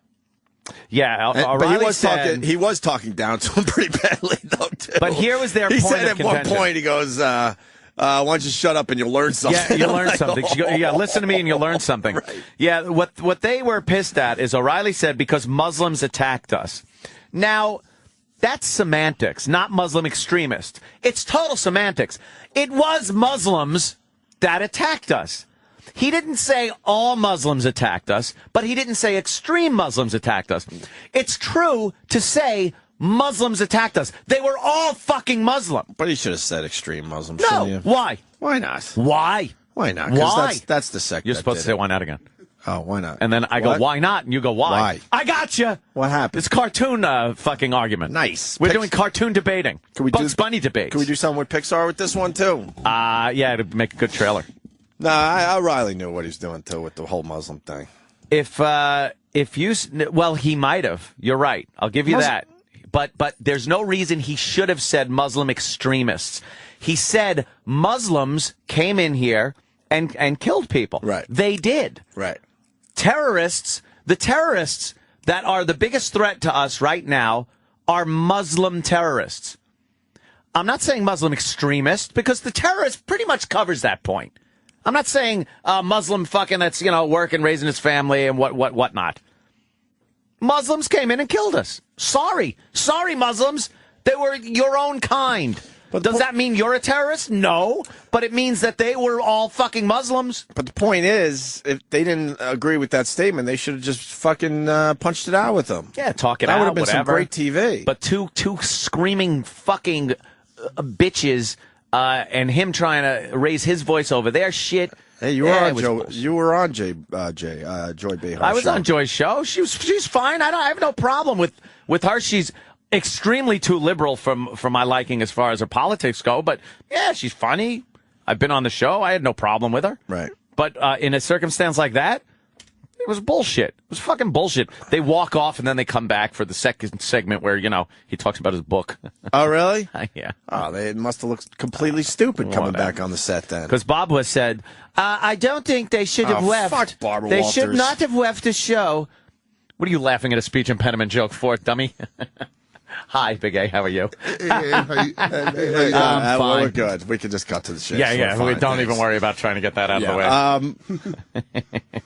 Yeah, but he was talking down to him pretty badly, though, too. But here was their point of contention. He said at one point, he goes, why don't you shut up and you'll learn something? Yeah, you'll learn something. Listen to me and you'll learn something. Right. Yeah, what they were pissed at is O'Reilly said because Muslims attacked us. Now, that's semantics, not Muslim extremists. It's total semantics. It was Muslims that attacked us. He didn't say all Muslims attacked us, but he didn't say extreme Muslims attacked us. It's true to say Muslims attacked us. They were all fucking Muslim. But he should have said extreme Muslims. No. Why? Why not? Why? Why not? Why? That's the sect. You're supposed to say why not again. Oh, why not? And then I go, why not? And you go, why? Why? I gotcha. What happened? It's cartoon fucking argument. Nice. We're doing cartoon debating. Bugs Bunny debates. Can we do something with Pixar with this one, too? Yeah, to make a good trailer. Nah, O'Reilly knew what he was doing, too, with the whole Muslim thing. He might have. You're right. I'll give you that. But there's no reason he should have said Muslim extremists. He said Muslims came in here and killed people. Right. They did. Right. The terrorists that are the biggest threat to us right now are Muslim terrorists. I'm not saying Muslim extremists because the terrorist pretty much covers that point. I'm not saying Muslim fucking that's, working, raising his family and whatnot. Muslims came in and killed us. Sorry, Muslims. They were your own kind. But does that mean you're a terrorist? No. But it means that they were all fucking Muslims. But the point is, if they didn't agree with that statement, they should have just fucking punched it out with them. Yeah, talk it that out. That would have been whatever. some great TV. But two screaming fucking bitches and him trying to raise his voice over their shit. Hey, you were on Joy Behar. I was on Joy's show. She's fine. I have no problem with her. She's extremely too liberal for my liking as far as her politics go. But yeah, she's funny. I've been on the show. I had no problem with her. Right. But in a circumstance like that, it was bullshit. It was fucking bullshit. They walk off and then they come back for the second segment where, he talks about his book. Oh, really? Yeah. Oh, they must have looked completely stupid coming back on the set then. Because Bob was said, I don't think they should have left. Fuck Barbara They Walters. should not have left the show. What are you laughing at a speech impediment joke for, dummy? Hi, Big A. How are you? Well, we're good. We can just cut to the shit. Yeah. We don't even worry about trying to get that out of the way.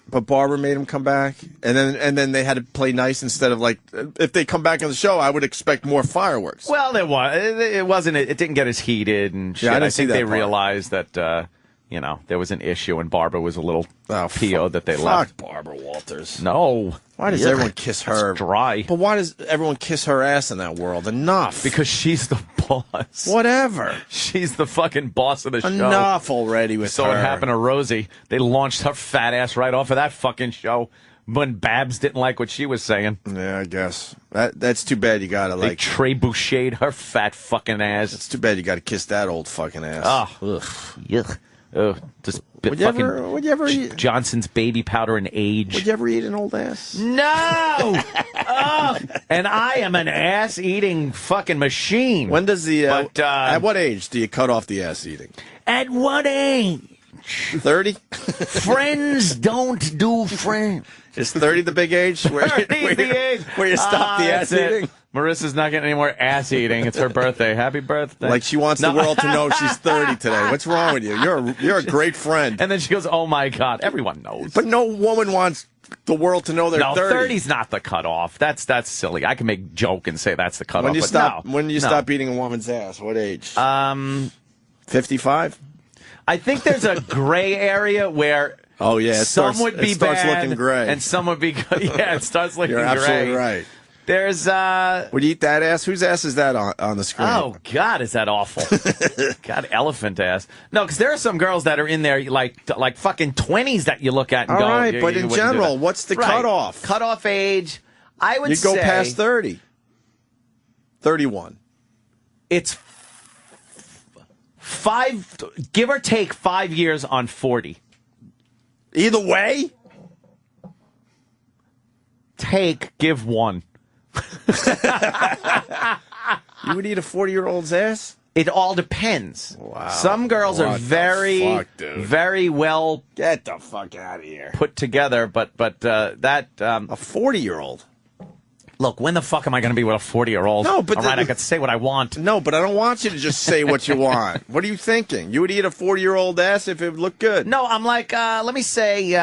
But Barbara made him come back, and then they had to play nice instead of if they come back on the show, I would expect more fireworks. Well, it wasn't. It didn't get as heated and shit. Yeah, I think they realized that there was an issue, and Barbara was a little PO'd that they left. Fuck Barbara Walters. No. Why does everyone kiss her? It's dry. But why does everyone kiss her ass in that world? Enough. Because she's the boss. Whatever. She's the fucking boss of the show. Enough already with her. So it happened to Rosie. They launched her fat ass right off of that fucking show when Babs didn't like what she was saying. Yeah, I guess. That's too bad you gotta They trebucheted her fat fucking ass. It's too bad you gotta kiss that old fucking ass. Oh. Yuck. Just would you ever eat Johnson's baby powder and age. Would you ever eat an old ass? No! And I am an ass-eating fucking machine. When does at what age do you cut off the ass eating? At what age? 30? Friends don't do friends. Is 30 the big age? Where you stop the ass eating? Marissa's not getting any more ass eating. It's her birthday. Happy birthday. Like she wants the world to know she's 30 today. What's wrong with you? You're a great friend. And then she goes, oh my God. Everyone knows. But no woman wants the world to know they're 30. 30's not the cutoff. That's silly. I can make joke and say that's the cutoff. When you stop eating a woman's ass? What age? 55? I think there's a gray area where some would be starts bad looking gray. and some would be good. Yeah, it starts looking You're gray. absolutely right. There's Would you eat that ass? Whose ass is that on the screen? Oh God, is that awful? God, elephant ass. No, because there are some girls that are in there like fucking 20s that you look at and all go. All right, but in general, what's the cutoff? Cutoff age? I would say... You go past 30. 31. It's 5, give or take 5 years on 40. Either way? Give one. You would eat a 40-year-old's ass? It all depends. Wow. Some girls are very well get the fuck out of here. Put together, but a 40-year-old. Look, when the fuck am I going to be with a 40-year-old? No, but all right, I can say what I want. No, but I don't want you to just say what you want. What are you thinking? You would eat a 40-year-old ass if it looked good? No, I'm like, let me say,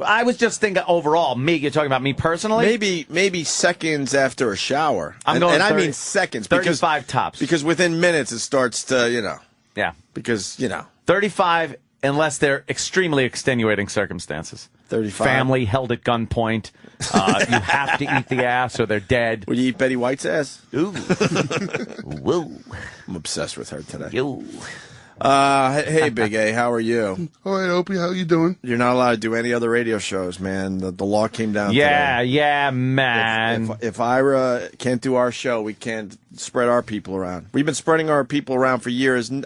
I was just thinking overall. Me, you're talking about me personally? Maybe seconds after a shower. I'm going. And I mean seconds. 35 tops. Because within minutes it starts to, Yeah. Because 35, unless they're extremely extenuating circumstances. 35. Family held at gunpoint. You have to eat the ass or they're dead. Would you eat Betty White's ass? Ooh. Whoa. I'm obsessed with her today. Yo. Hey, Big A, how are you? All right, Opie, how you doing? You're not allowed to do any other radio shows, man. The law came down today. Yeah, man. If Ira can't do our show, we can't spread our people around. We've been spreading our people around for years, and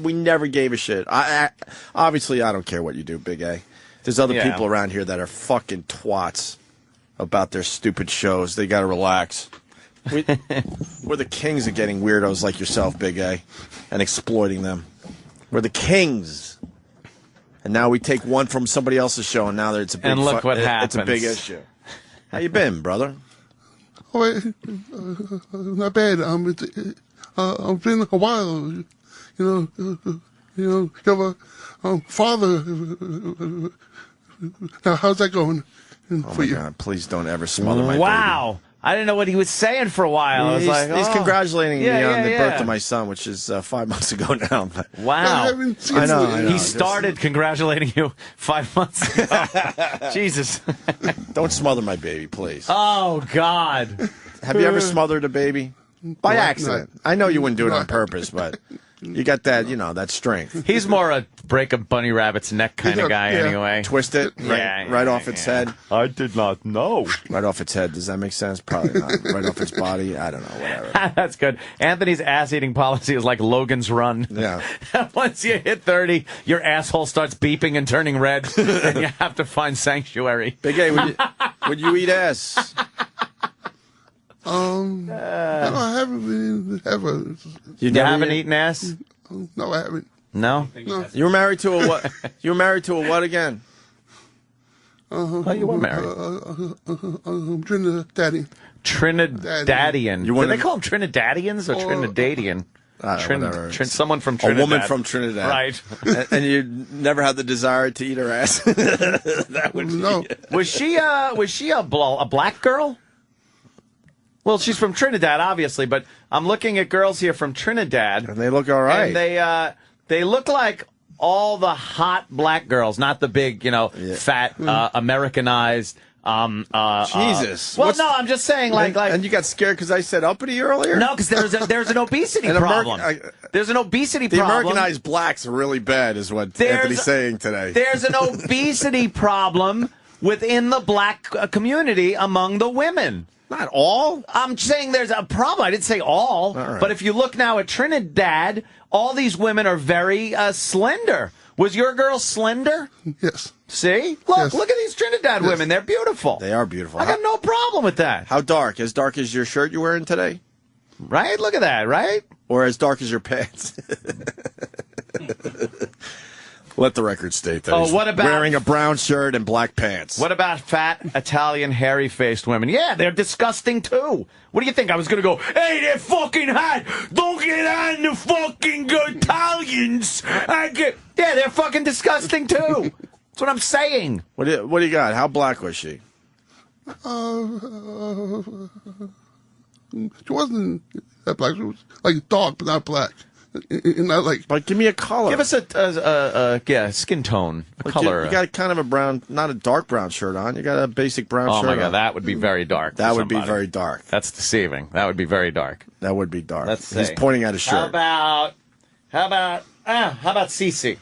we never gave a shit. Obviously, I don't care what you do, Big A. There's other people around here that are fucking twats about their stupid shows. They got to relax. We're the kings of getting weirdos like yourself, Big A, and exploiting them. We're the kings. And now we take one from somebody else's show, and now it's a big and look what happens. It's a big issue. How you been, brother? All right, not bad. It's been a while. You have a father. Now, how's that going? Oh my God! Please don't ever smother my baby. Wow. I didn't know what he was saying for a while. I was like, he's congratulating me on the birth yeah. of my son, which is 5 months ago now. But wow. I know. He started congratulating you 5 months ago. Jesus. Don't smother my baby, please. Oh, God. Have you ever smothered a baby? By accident. I know you wouldn't do it on purpose, but you got that, that strength. He's more a break a bunny rabbit's neck kind of guy anyway. Twist it right off its head. I did not know. Right off its head. Does that make sense? Probably not. Right off its body. I don't know. Whatever. That's good. Anthony's ass-eating policy is like Logan's Run. Yeah. Once you hit 30, your asshole starts beeping and turning red, and you have to find sanctuary. Big A, would you eat ass? No, I haven't been ever. You haven't eaten ass? No, I haven't. No? No. You were married to a what? You were married to a what again? Oh, you were married. Trinidadian. Trinidadian. Do they call them Trinidadians or Trinidadian? Someone from Trinidad. A woman from Trinidad. Right. and you never had the desire to eat her ass? That would no. Was she a black girl? Well, she's from Trinidad, obviously, but I'm looking at girls here from Trinidad. And they look all right. And they look like all the hot black girls, not the big, fat, Americanized. Jesus. Well, no, I'm just saying, like. And you got scared because I said uppity earlier? No, because there's an obesity problem. There's an obesity problem. The Americanized blacks are really bad, is what Anthony's saying today. There's an obesity problem within the black community among the women. Not all. I'm saying there's a problem. I didn't say all. Right. But if you look now at Trinidad, all these women are very slender. Was your girl slender? Yes. See? Look at these Trinidad women. They're beautiful. They are beautiful. I got no problem with that. How dark? As dark as your shirt you're wearing today? Right? Look at that, right? Or as dark as your pants? Let the record state that he's what about wearing a brown shirt and black pants. What about fat, Italian, hairy-faced women? Yeah, they're disgusting, too. What do you think? I was going to go, hey, they're fucking hot. Don't get on the fucking Italians. Yeah, they're fucking disgusting, too. That's what I'm saying. What do you got? How black was she? She wasn't that black. She was like dark, but not black. Not like. But give me a color. Give us a skin tone, a color. You got kind of a brown, not a dark brown shirt on. You got a basic brown shirt on. Oh, my God, that would be very dark. That would be very dark. That's deceiving. That would be very dark. That would be dark. Let's see. He's pointing at his shirt. How about Cece?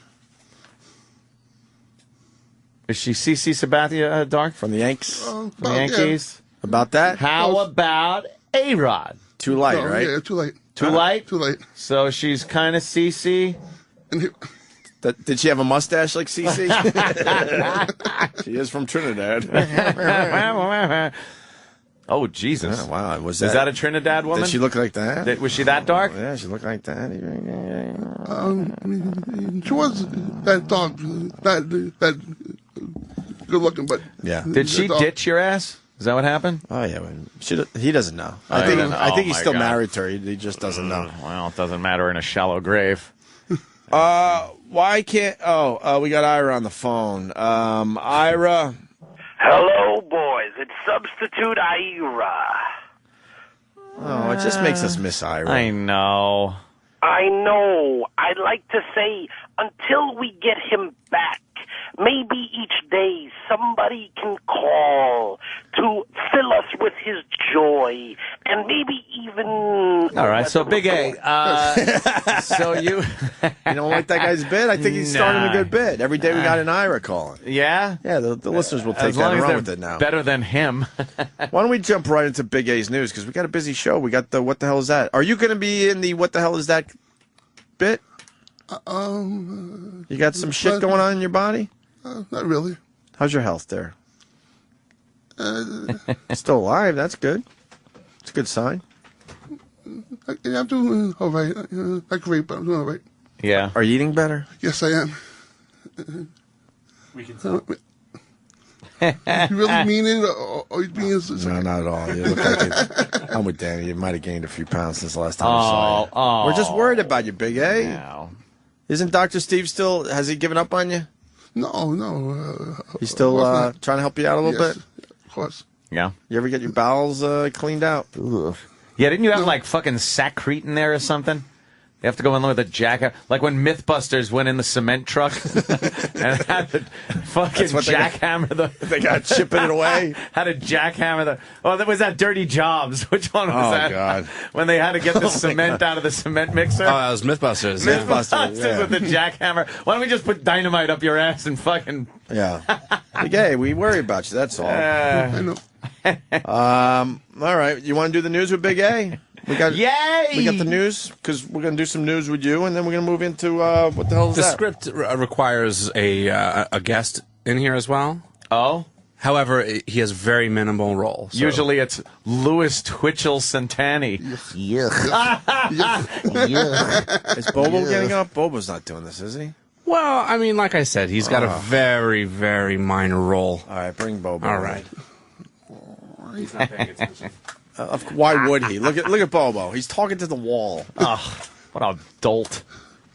Is she Cece Sabathia dark? From the Yanks? From the Yankees? Yeah. About that? How about A-Rod? Too light, right? Yeah, too light. Too light? Too light. So she's kind of CC. Did she have a mustache like CC? She is from Trinidad. Oh, Jesus. Oh, wow. Is that a Trinidad woman? Did she look like that? Was she that dark? Oh, yeah, she looked like that. She was that dark, that good looking, but yeah. Did she ditch your ass? Is that what happened? Oh yeah, he doesn't know. I think he's still married to her. He just doesn't know. Well, it doesn't matter in a shallow grave. Why can't? We got Ira on the phone. Ira. Hello, boys. It's Substitute Ira. Oh, it just makes us miss Ira. I know. I'd like to say until we get him back, maybe each day somebody can call to fill us with his joy, and maybe even... All right, so Big A, so you... You don't like that guy's bit? I think he's starting a good bit. Every day we got an Ira calling. Yeah? Yeah, the listeners will take that and run with it now. Better than him. Why don't we jump right into Big A's news, because we got a busy show. We got the What the Hell Is That? Are you going to be in the What the Hell Is That bit? You got some shit going on in your body? Not really. How's your health there? Still alive. That's good. It's a good sign. I'm doing all right. Not great, but I'm doing all right. Yeah. Are you eating better? Yes, I am. We can tell. You really mean it, or you being... No, not at all. You look like I'm with Danny. You might have gained a few pounds since the last time I saw you. Oh. We're just worried about you, Big A. No. Isn't Dr. Steve still... Has he given up on you? No. He's still trying to help you out a little bit? Of course. Yeah. You ever get your bowels cleaned out? Ugh. Yeah, didn't you have like fucking Sacrete in there or something? You have to go in with a jackhammer. Like when Mythbusters went in the cement truck and had to fucking jackhammer They got chipping it away. Had to jackhammer the... Oh, that was that Dirty Jobs. Which one was that? Oh, God. When they had to get the cement out of the cement mixer? Oh, that was Mythbusters. Mythbusters with the jackhammer. Why don't we just put dynamite up your ass and fucking... Yeah. Hey, we worry about you, that's all. I know. All right, you want to do the news with Big A? Yay! We got the news, because we're going to do some news with you, and then we're going to move into, what the hell is The that? script requires a guest in here as well. Oh? However, he has very minimal role. So. Usually it's Louis Twitchell Santani. Is Bobo getting up? Bobo's not doing this, is he? Well, I mean, like I said, he's got a very, very minor role. All right, bring Bobo. All right. He's not paying attention. Why would he? Look at Bobo. He's talking to the wall. Oh, what a dolt.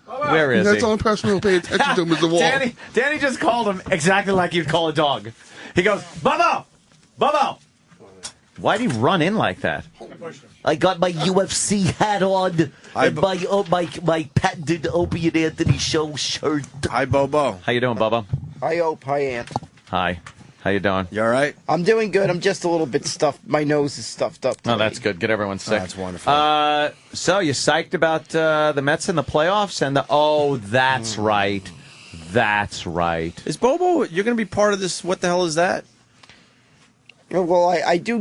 Where is That's he? the only person who'll pay attention to him is the wall. Danny just called him exactly like you'd call a dog. He goes, Bobo! Bobo! Why'd he run in like that? I got my UFC hat on and my patented Opie and Anthony show shirt. Hi, Bobo. How you doing, Bobo? Hi, Ope. Hi, Ant. Hi. How you doing? You all right? I'm doing good. I'm just a little bit stuffed. My nose is stuffed up today. Oh, that's good. Get everyone sick. That's wonderful. So you psyched about the Mets in the playoffs and that's right. That's right. Is Bobo, you're going to be part of this, what the hell is that? Well, I do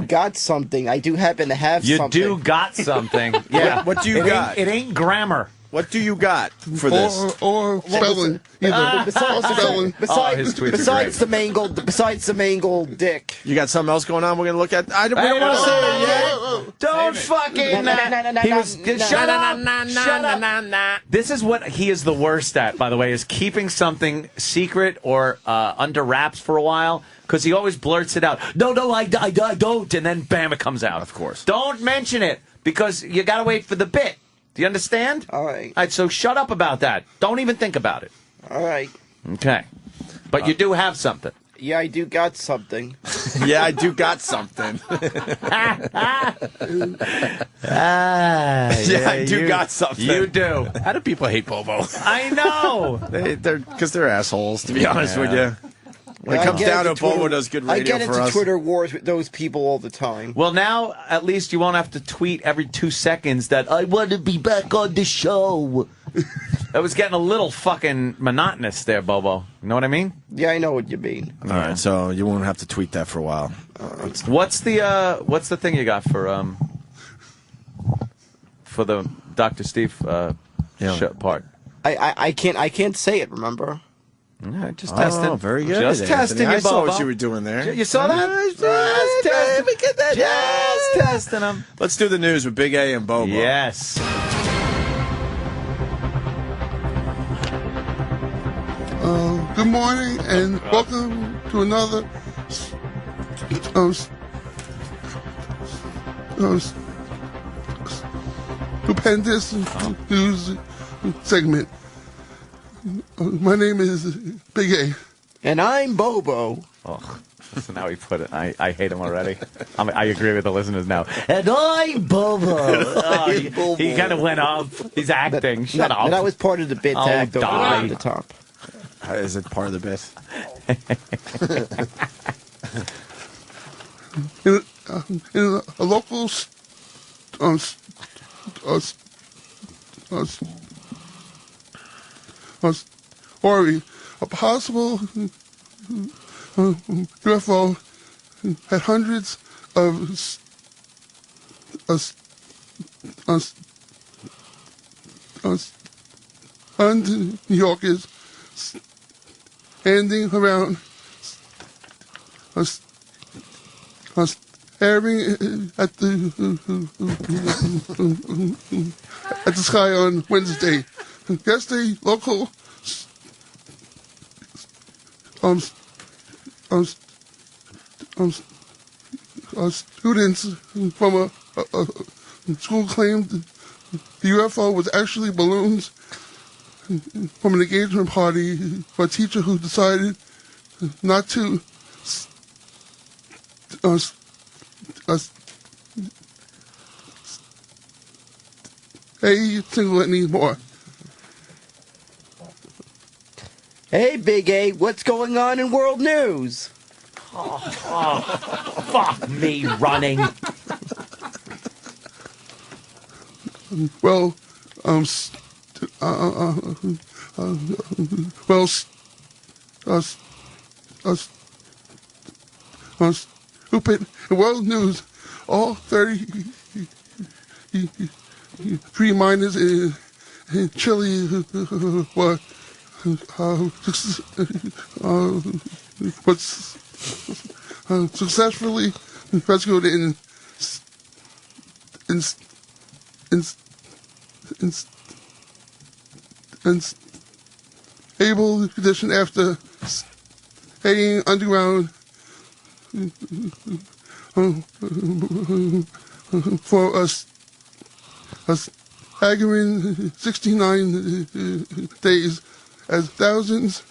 got something. I do happen to have something. You do got something. Yeah. What do you got? It ain't grammar. What do you got for this? Or spelling. Besides the mangled dick. You got something else going on we're going to look at? We don't want to say it yet. Don't fucking... Shut up. This is what he is the worst at, by the way, is keeping something secret or under wraps for a while, because he always blurts it out. No, I don't. And then, bam, it comes out. Of course. Don't mention it, because you got to wait for the bit. Do you understand? All right. All right, so shut up about that. Don't even think about it. All right. Okay. But you do have something. Yeah, I do got something. Yeah, I do got something. Yeah, I do got something. You do. How do people hate Bobo? I know. Because they're assholes, to be honest with you. When it comes down to Bobo does good radio for us. I get into Twitter wars with those people all the time. Well, now at least you won't have to tweet every 2 seconds that I want to be back on the show. That was getting a little fucking monotonous there, Bobo. You know what I mean? Yeah, I know what you mean. All right, so you won't have to tweet that for a while. What's the thing you got for the Dr. Steve part? I can't say it. Remember? No, just testing. Oh, very good. Just testing you, I saw Bobo. what you were doing there. You saw that? Just testing them. Let's do the news with Big A and Bobo. Yes. Good morning and welcome to another stupendous news segment. My name is Big A. And I'm Bobo. Oh, so now he put it. I hate him already. I agree with the listeners now. And I'm Bobo. Oh, he kind of went up. He's acting. Shut up. That was part of the bit to act over the top. Is it part of the bit? In a local story, a possible UFO had hundreds of New Yorkers standing around staring at the sky on Wednesday. Yesterday, local students from a school claimed the UFO was actually balloons from an engagement party for a teacher who decided not to A single anymore. Hey, Big A, what's going on in world news? Fuck me running. Well, stupid world news. All 33 miners in Chile were successfully rescued in stable condition after staying underground for a staggering 69 days, as thousands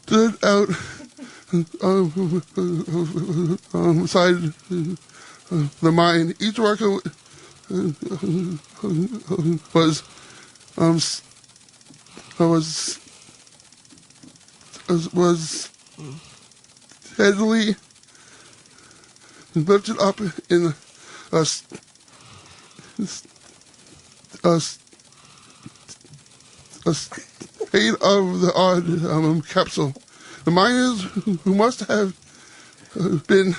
stood out beside the mine. Each worker was steadily lifted up in a state of the art capsule. The miners, who must have been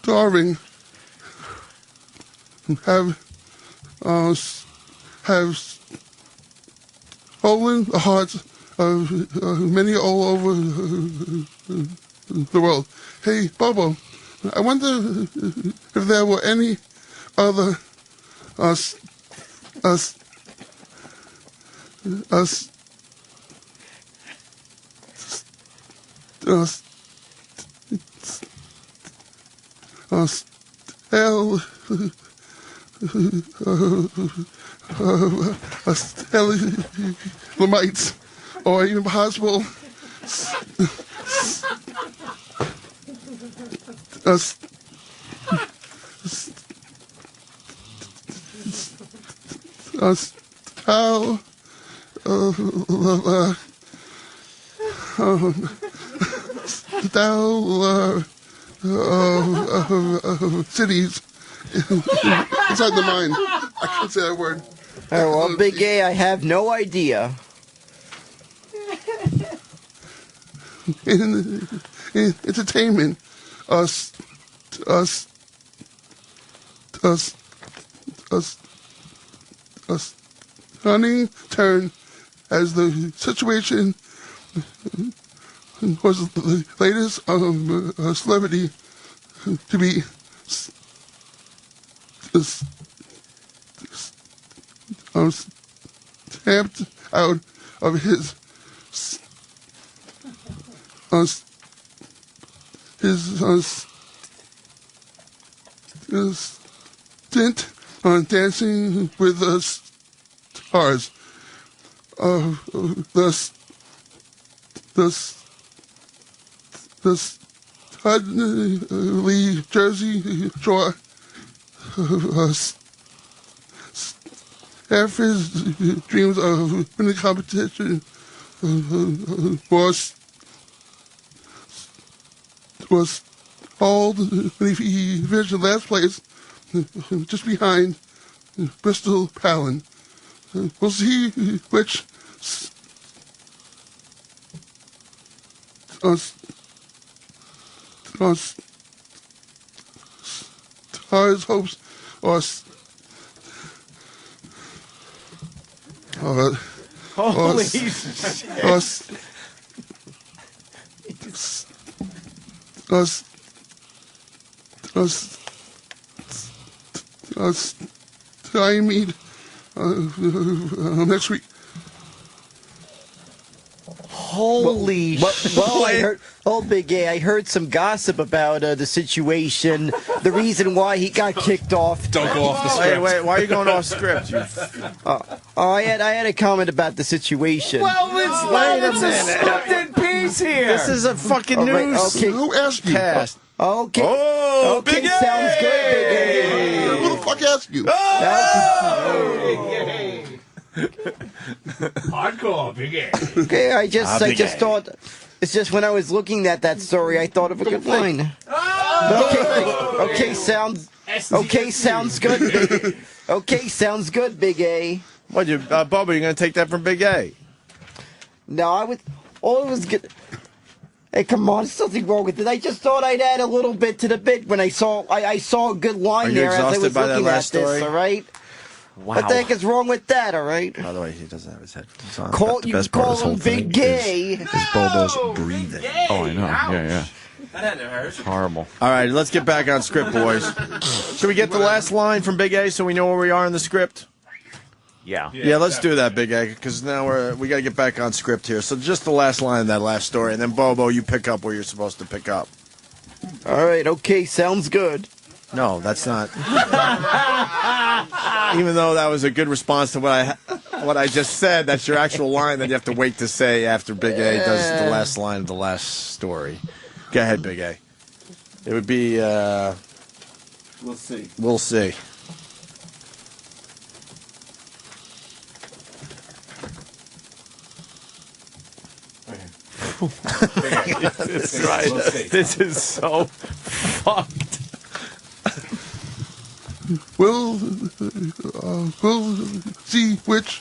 starving, have stolen the hearts of many all over the world. Hey, Bobo, I wonder if there were any other Lamites, or even possible cities inside the mine. I can't say that word. All right, well, Big A, I have no idea. In entertainment, a stunning turn as the situation was the latest celebrity to be stamped out of his stint on Dancing with the Stars. The Studley Jersey Shore half his dreams of winning competition was hauled when he finished in last place, just behind Bristol Palin. We'll see which stars hopes or holy shit. Stymied next week. Holy well, I heard. Oh, Big A, I heard some gossip about the situation. The reason why he got kicked off. Don't go off the script. Wait, why are you going off script? I had a comment about the situation. Well, it's a scripted piece here. This is a fucking news. Okay. Who asked you? Cast. Okay. Oh, okay, Big A! sounds good, Big A. Who the fuck asked you? Hardcore, Big A. Okay, I just thought. It's just when I was looking at that story, I thought of a good line. Okay, sounds good. Okay, sounds good, Big A. What, Bubba, you going to take that from Big A? No, I was. All it was good. Hey, come on, there's something wrong with it. I just thought I'd add a little bit to the bit when I saw a good line there as I was looking at this. All right. Wow. What the heck is wrong with that? All right. By the way, he doesn't have his headphones on. You can call him Big Gay. Is Bobo's breathing. Oh, I know. Yeah. It's horrible. All right, let's get back on script, boys. Should we get the last line from Big A so we know where we are in the script? Yeah. Yeah, let's do that, Big A, because now we got to get back on script here. So just the last line of that last story, and then Bobo, you pick up where you're supposed to pick up. All right. Okay. Sounds good. No, that's not. Even though that was a good response to what I just said, that's your actual line that you have to wait to say after Big A does the last line of the last story. Go ahead, Big A. It would be. We'll see. We'll see. That's right. This is so fucked. We'll see which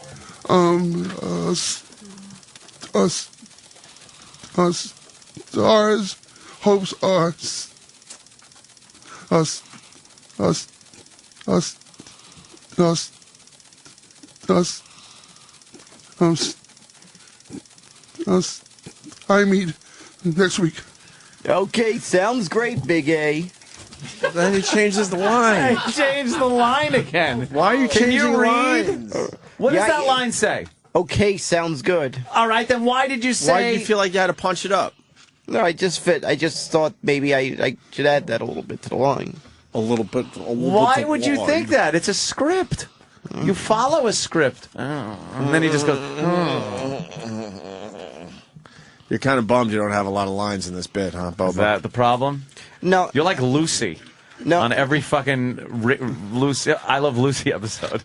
stars hopes are I meet next week. Okay, sounds great, Big A. Then he changes the line. He changed the line again. Why are you changing lines? What does that line say? Okay, sounds good. All right, then why did you say? Why did you feel like you had to punch it up? No, I just thought maybe I should add that a little bit to the line. A little bit. Why would you think that? It's a script. You follow a script. And then he just goes. You're kind of bummed you don't have a lot of lines in this bit, huh, Bobo? Is that the problem? No. You're like Lucy. No. On every fucking Lucy, I Love Lucy episode.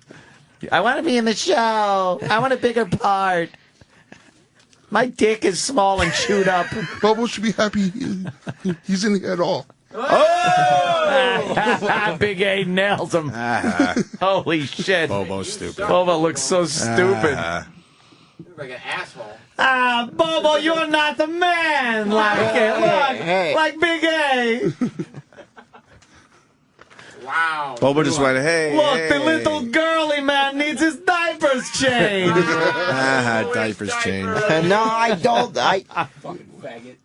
I want to be in the show. I want a bigger part. My dick is small and chewed up. Bobo should be happy he's in here at all. Oh! Big A nails him. Holy shit. Bobo's stupid. Bobo looks so stupid. Like an asshole. Bobo, you're not the man. Like Big A. Wow. Bobo just went, hey. Look, the little girly man needs his diapers changed. Diapers changed. No, I don't. Fucking faggot.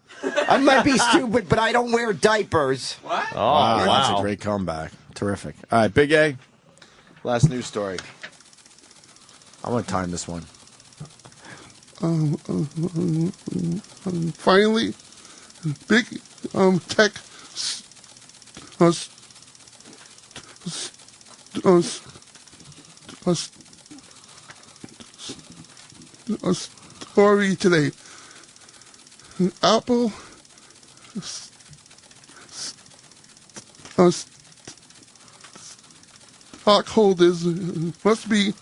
I might be stupid, but I don't wear diapers. What? Oh, wow. That's a great comeback. Terrific. All right, Big A. Last news story. I want to time this one. Finally, big tech story today. Apple stockholders must be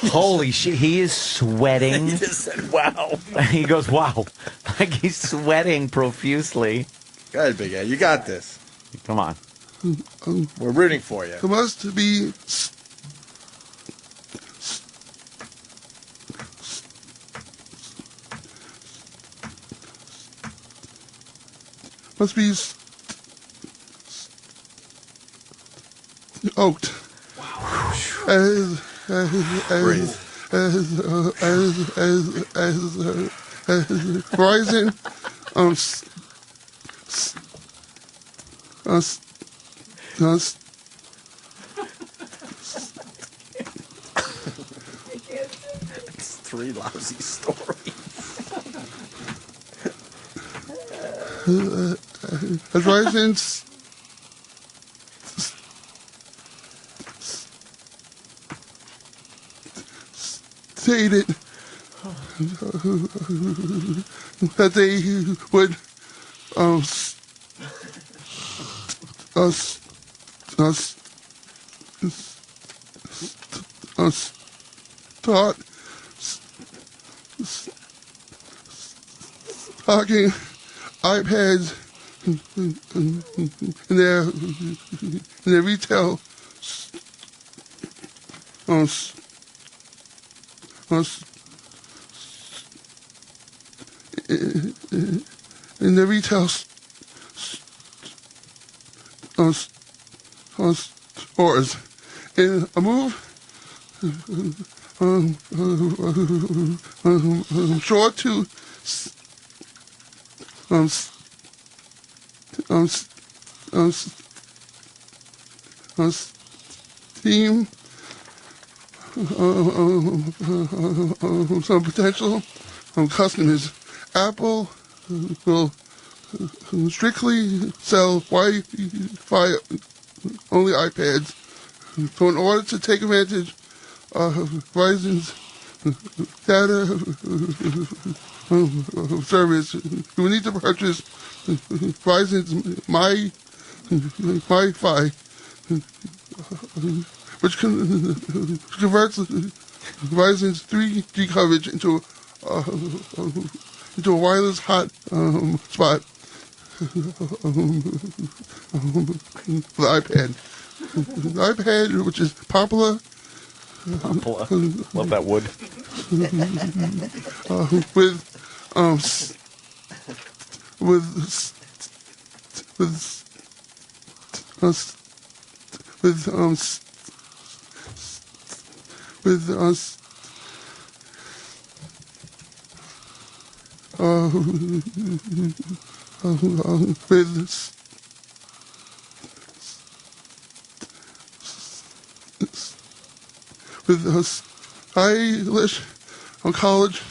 Holy shit, he is sweating. He just said, wow. He goes, wow. Like he's sweating profusely. Go ahead, Big A. You got this. Come on. We're rooting for you. There must be must be oaked. As Verizon It's 3 lousy stories. as Verizon stated that they would start stocking iPads in their retail in the retail stores in a move sure to steam some potential customers. Apple will strictly sell Wi-Fi only iPads. So in order to take advantage of Verizon's data service, you will need to purchase Verizon's Wi-Fi, which converts Verizon's 3G coverage into a wireless hot spot for the iPad. The iPad, which is popular. Love that wood. With stylish college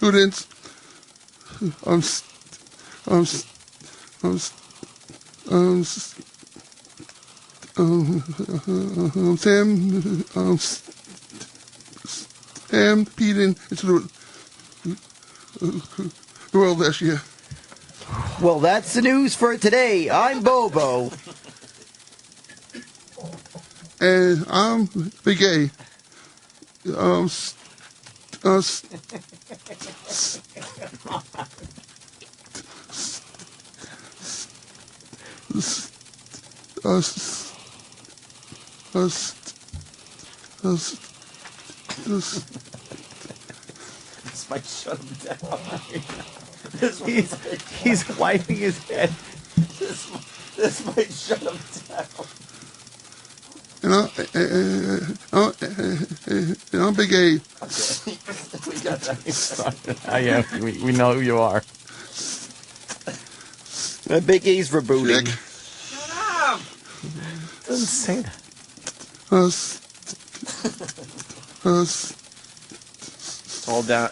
students, Sam Peden into the world last year. Well, that's the news for today. I'm Bobo. And I'm Big A. This might shut him down. He's wiping his head. This might shut him down. And I'm Big A. We got that started. Yeah, we know who you are. Big A's rebooting. Shut up! Doesn't say that. It's all down.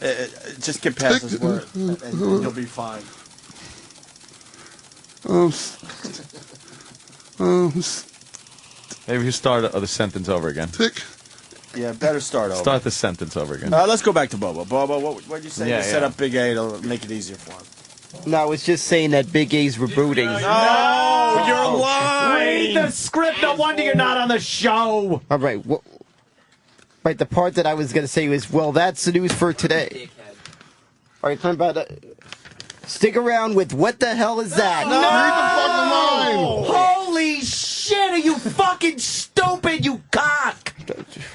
Just get past his word, and you'll be fine. Maybe you start the sentence over again. Yeah, better start over. Start the sentence over again. Let's go back to Bobo. Bobo, what did you say? Yeah, You set up Big A to make it easier for him. No, it's just saying that Big A's rebooting. No, you're lying. Read the script. No wonder you're not on the show. All right. Well, right. The part that I was going to say was, well, that's the news for today. All right, time about stick around with what the hell is that? No! Read the fucking line. Holy shit! Are you fucking stupid? You cock!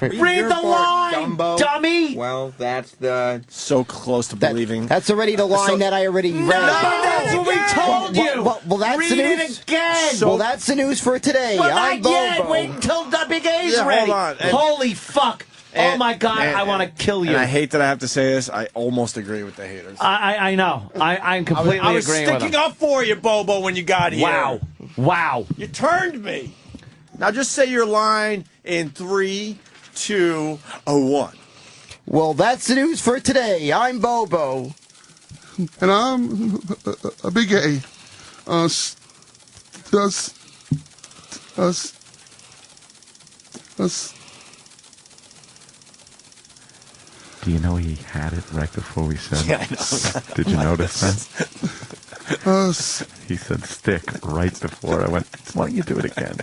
Read the line, Dumbo. dummy. Well, that's the... So close to believing. That's already the line that I already read. No, that's what we told you. Well, that's Read the news. it again. Well, that's the news for today. Well, I'm not yet. Bobo. Wait until the Big A's Yeah, ready. hold on. Holy fuck. Oh, my God. I want to kill you. And I hate that I have to say this. I almost agree with the haters. I know. I'm completely I was agreeing with sticking them. up for you, Bobo, when you got here. Wow. You turned me. Now just say your line in 3, 2, 1. Well, that's the news for today. I'm Bobo. And I'm a Big A. Do you know he had it right before we said it? Yeah, I know. Did you notice that? He said stick right before I went, why don't you do it again?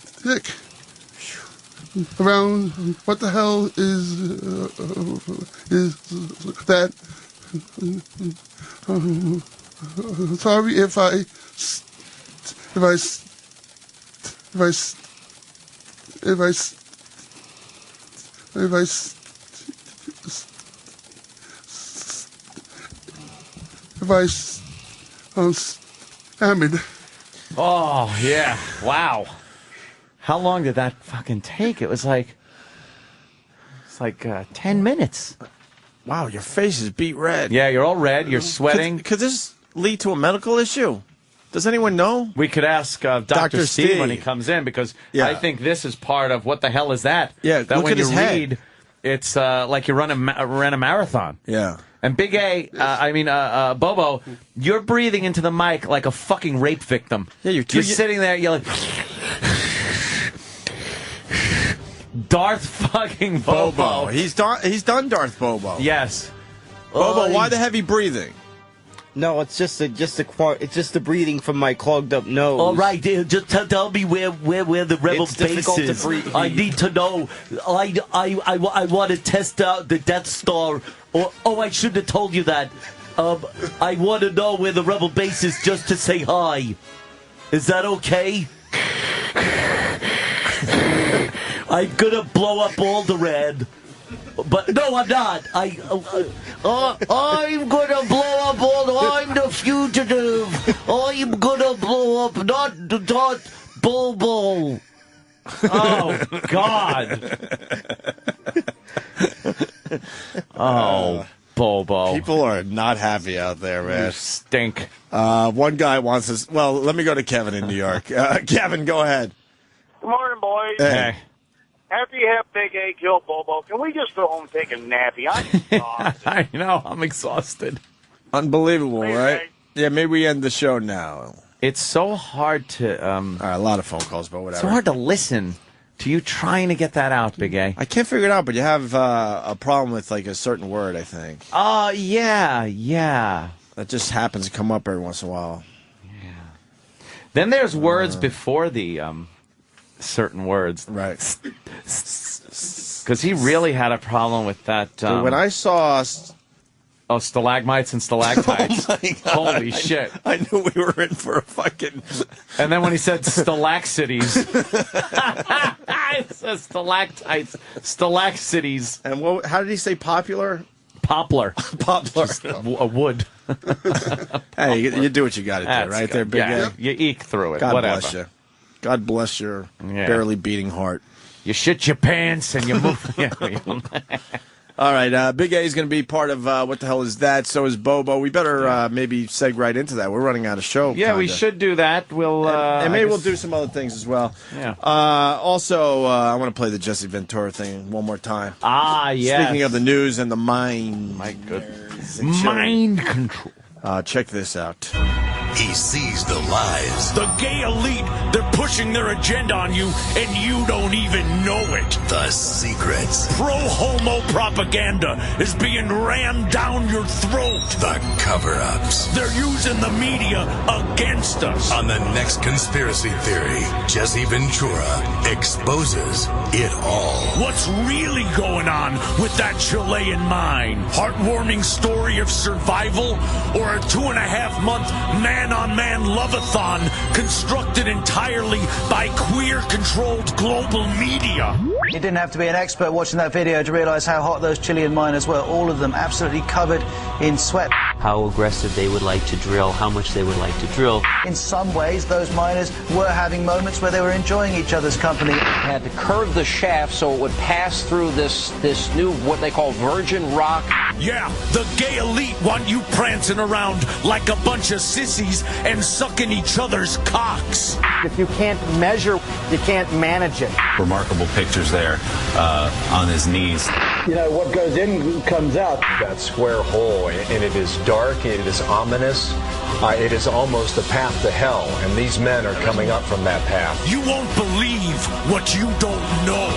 Stick around. What the hell is that? Sorry if stammered. Oh, yeah. Wow. How long did that fucking take? It was like 10 minutes. Wow, your face is beat red. Yeah, you're all red. You're sweating. Could this lead to a medical issue? Does anyone know? We could ask Dr. Steve when he comes in, because I think this is part of what the hell is that? Yeah, that look when at you his head. read, it's like you ran a marathon. Yeah. And Big A, Bobo, you're breathing into the mic like a fucking rape victim. Yeah, you're sitting there, you're like... Darth fucking Bobo. He's done Darth Bobo. Yes. Bobo, why the heavy breathing? No, it's just the breathing from my clogged up nose. All right, just tell me where the rebel It's base difficult to is. breathe. I need to know. I want to test out the Death Star. I shouldn't have told you that. I want to know where the rebel base is just to say hi. Is that okay? I'm gonna blow up Alderaan. But no, I'm not. I'm gonna blow up I'm the fugitive. I'm gonna blow up not Bobo. Oh, God. Oh, Bobo. People are not happy out there, man. You stink. One guy wants us. Well, let me go to Kevin in New York. Kevin, go ahead. Good morning, boys. Hey. After you have Big A kill Bobo, can we just go home and take a nappy? I'm exhausted. I know. I'm exhausted. Unbelievable, right? Yeah, maybe we end the show now. It's so hard to... All right, a lot of phone calls, but whatever. It's so hard to listen to you trying to get that out, Big A. I can't figure it out, but you have a problem with like a certain word, I think. Yeah. That just happens to come up every once in a while. Yeah. Then there's words before the certain words. Right. Because he really had a problem with that. When I saw... stalagmites and stalactites. Oh, my God. Holy shit. I knew we were in for a fucking... And then when he said stalaxities. It says stalactites, stalaxities. And how did he say popular? Poplar. Poplar. Just a wood. Hey, you do what you got to do, right there, Big A? You eke through it. God whatever. bless you. God bless your barely beating heart. You shit your pants and you move. All right, Big A is going to be part of What the Hell Is That? So is Bobo. We better maybe seg right into that. We're running out of show. Yeah, kinda. We should do that. We'll and maybe we'll do some other things as well. Yeah. Also, I want to play the Jesse Ventura thing one more time. Yes. Speaking of the news and the mind. My goodness. Mind control. Check this out. He sees the lies. The gay elite, they're pushing their agenda on you, and you don't even know it. The secrets. Pro-homo propaganda is being rammed down your throat. The cover-ups. They're using the media against us. On the next conspiracy theory, Jesse Ventura exposes it all. What's really going on with that Chilean mine? Heartwarming story of survival, or a 2.5-month man-on-man love-a-thon constructed entirely by queer-controlled global media? You didn't have to be an expert watching that video to realise how hot those Chilean miners were. All of them absolutely covered in sweat. How aggressive they would like to drill, how much they would like to drill. In some ways, those miners were having moments where they were enjoying each other's company. Had to curve the shaft so it would pass through this new, what they call virgin rock. Yeah, the gay elite want you prancing around like a bunch of sissies and sucking each other's cocks. If you can't measure, you can't manage it. Remarkable pictures there on his knees. You know, what goes in comes out. That square hole, and it is dark, it is ominous, it is almost a path to hell, and these men are coming up from that path. You won't believe what you don't know.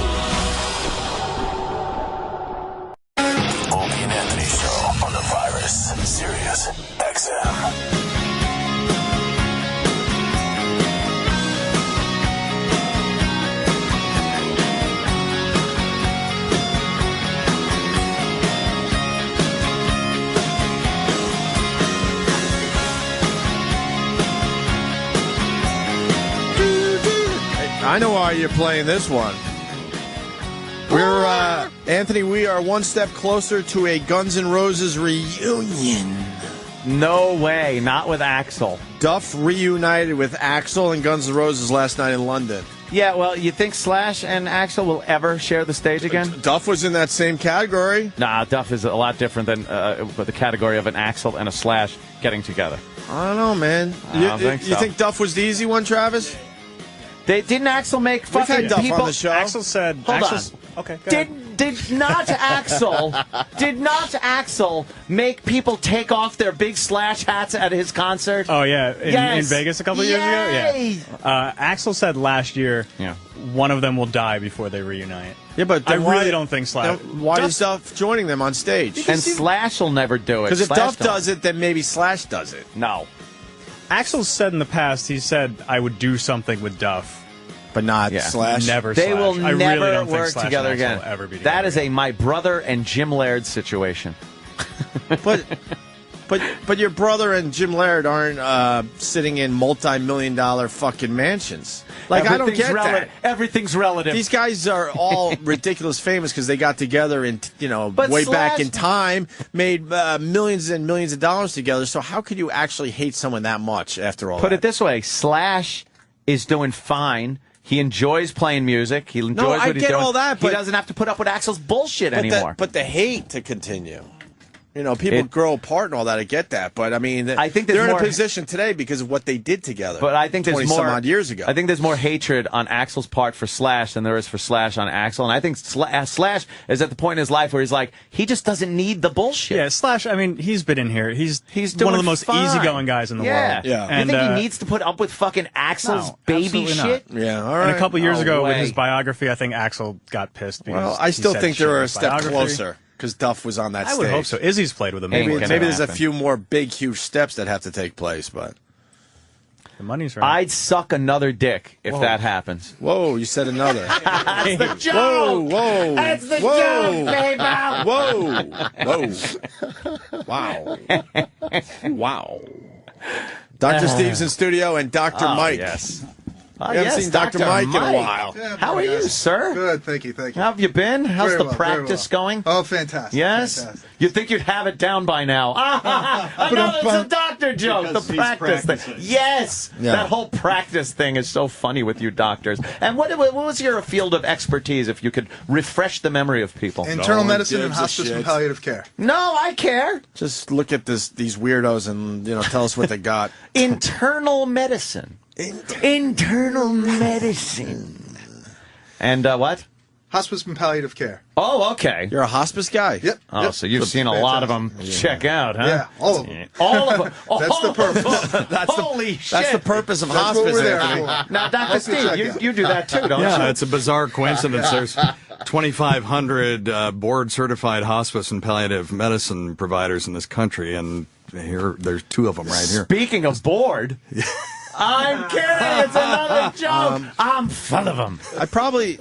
Opie and Anthony Show on the Virus, Sirius XM. I know why you're playing this one. We're, Anthony, we are one step closer to a Guns N' Roses reunion. No way, not with Axl. Duff reunited with Axl and Guns N' Roses last night in London. Yeah, well, you think Slash and Axl will ever share the stage again? Duff was in that same category. Nah, Duff is a lot different than the category of an Axl and a Slash getting together. I don't know, man. I don't think so. You think Duff was the easy one, Travis? Didn't Axl make fucking We've had Duff people on the show. Axl said... Hold on. Okay, go Did ahead. not Axl make people take off their big Slash hats at his concert? Oh, yeah. In Yes. Vegas a couple years ago? Yay! Yeah. Axl said last year one of them will die before they reunite. Yeah, but I why- really don't think Slash... Why is Duff joining them on stage? And Slash will never do it. Because if Slash Duff don't. does it, then maybe Slash does it. No. Axl said in the past, he said, I would do something with Duff. But not Slash. Never They Slash. will I really never don't think work Slash together and Axl again. will ever be That together is a my brother and Jim Laird situation. But your brother and Jim Laird aren't sitting in multi-million-dollar fucking mansions. Like, I don't get that. Everything's relative. These guys are all ridiculous famous because they got together in, But way back Slash- in time, made millions and millions of dollars together. So how could you actually hate someone that much after all Put that? it this way, Slash is doing fine. He enjoys playing music. He enjoys what I he's get doing. all that, but he doesn't have to put up with Axl's bullshit anymore. But the hate to continue. People grow apart and all that. I get that, but I mean, I think they're in more- a position today because of what they did together. But I think there's 20 more some odd years ago. I think there's more hatred on Axl's part for Slash than there is for Slash on Axl, and I think Slash is at the point in his life where he's like, he just doesn't need the bullshit. Yeah, Slash, I mean, he's been in here. He's doing one of the most fine. easygoing guys in the world. Yeah. And, you think he needs to put up with fucking Axl's baby absolutely shit? not. Yeah, all right. And a couple years No ago with way. his biography, I think Axl got pissed. Because Well, I still he said think shit they're in a his step biography. closer because Duff was on that I stage. would hope so. Izzy's played with him. Ain't before. gonna Maybe there's a happen. few more big, huge steps that have to take place, but The money's right. I'd suck another dick if that happens. whoa, you said another. That's the joke. Whoa, That's the whoa, joke, baby. wow. Dr. Steve's in studio and Dr. Mike. Yes. We haven't seen Dr. Mike in a while. Yeah, How are you, sir? Good, thank you. How have you been? How's Very the well, practice very going? Oh, fantastic. Yes? Fantastic. You'd think you'd have it down by now. I know it's a doctor joke. Because the he's practice thing. practicing. Yes! Yeah. That whole practice thing is so funny with you doctors. And what was your field of expertise, if you could refresh the memory of people? Internal one medicine and gives a hospice and shit. palliative care. No, I care. Just look at these weirdos and tell us what they got. Internal medicine. Internal medicine. And what? Hospice and palliative care. Oh, okay. You're a hospice guy? Yep. Oh, yep. so you've seen a lot of them check out, huh? Yeah, all of them. All of them. That's the purpose. Holy shit. That's the purpose of That's hospice. what we're there Anthony. for. Now, Dr. Steve, you do that too, don't you? Yeah, it's a bizarre coincidence. There's 2,500 board-certified hospice and palliative medicine providers in this country, and there's 2 of them right here. Speaking of board, I'm kidding. It's another joke. I'm full of them. I probably...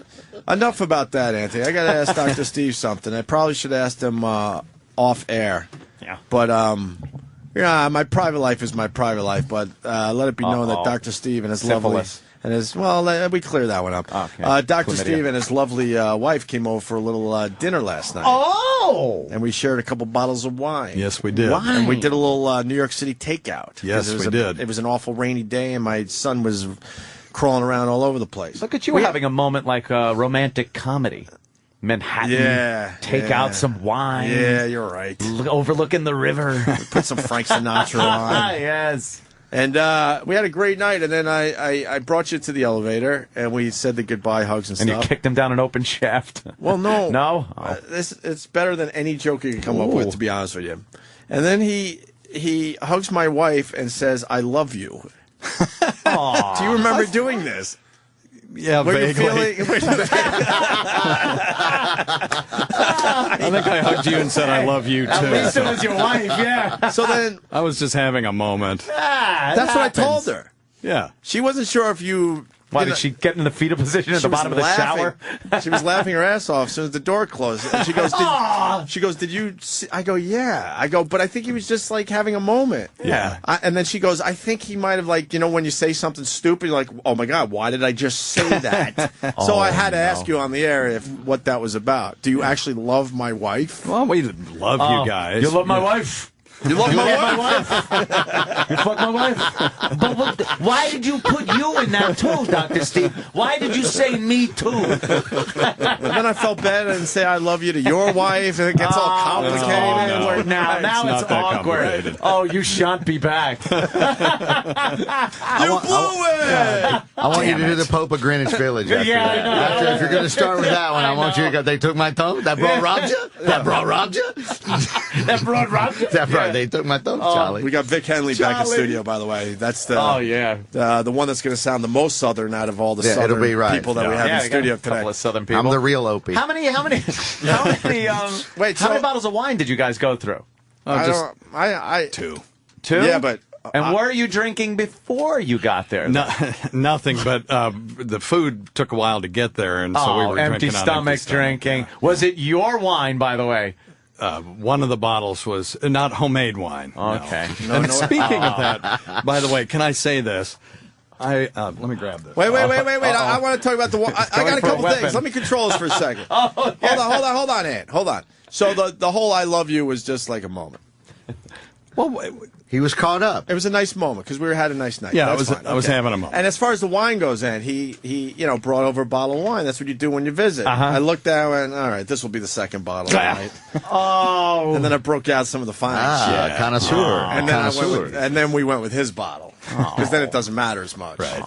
Enough about that, Anthony. I got to ask Dr. Steve something. I probably should have asked him off air. Yeah. But, yeah, my private life is my private life, but let it be known that Dr. Steve and his lovely... And his, well, we clear that one up. Okay. Dr. Steve and his lovely wife came over for a little dinner last night. Oh! And we shared a couple bottles of wine. Yes, we did. Wine. And we did a little New York City takeout. Yes, we did. It was an awful rainy day, and my son was crawling around all over the place. Look at you having a moment like a romantic comedy. Manhattan. Take out some wine. Yeah, you're right. Overlooking the river. Put some Frank Sinatra on. Yes. And we had a great night, and then I brought you to the elevator, and we said the goodbye hugs and stuff. And you kicked him down an open shaft. Well, no. No? It's better than any joke you can come up with, to be honest with you. And then he hugs my wife and says, "I love you." Do you remember doing this? Yeah, vaguely. I think I hugged you and said I love you, too. At least it was your wife, yeah. So then... I was just having a moment. That's what I told her. Yeah. She wasn't sure if you... Why, did she get in the fetal position at the bottom of the shower? She was laughing her ass off as soon as the door closed. And she goes, did you see? I go, yeah. I go, but I think he was just like having a moment. Yeah. And then she goes, I think he might have like, when you say something stupid, you're like, oh my God, why did I just say that? So I had to ask you on the air what that was about. Do you actually love my wife? Well, we love you guys. You love my wife? You love my wife? You fuck my wife? But why did you put you in that too, Dr. Steve? Why did you say me too? And then I felt bad and say I love you to your wife, and it gets all complicated. Now it's awkward. Oh, you shan't be back. You blew it! I want you to do the Pope of Greenwich Village. After that. If you're going to start with that one, I want you to go, they took my thumb? That bro robbed you? That bro robbed you? That bro robbed you? That bro, they took my thumb, Charlie. We got Vic Henley back in studio, by the way. That's the the one that's going to sound the most Southern out of all the Southern people that we have in studio today. A couple of Southern people. I'm the real Opie. How many bottles of wine did you guys go through? Two. Two? Yeah, but... And were you drinking before you got there? Nothing, but the food took a while to get there, and so we were empty stomach drinking. Yeah. Was it your wine, by the way? One of the bottles was not homemade wine. Okay. No. And speaking of that, by the way, can I say this? Let me grab this. Wait. I want to talk about the wine. I got a couple things. Let me control this for a second. Hold on, Ant. Hold on. So the whole "I love you" was just like a moment. Well, he was caught up. It was a nice moment because we had a nice night. Yeah, I was having a moment. And as far as the wine goes, Ant, he brought over a bottle of wine. That's what you do when you visit. I looked down and all right, this will be the second bottle tonight. And then I broke out some of the fine shit. Connoisseur. And then we went with his bottle because then it doesn't matter as much. Right.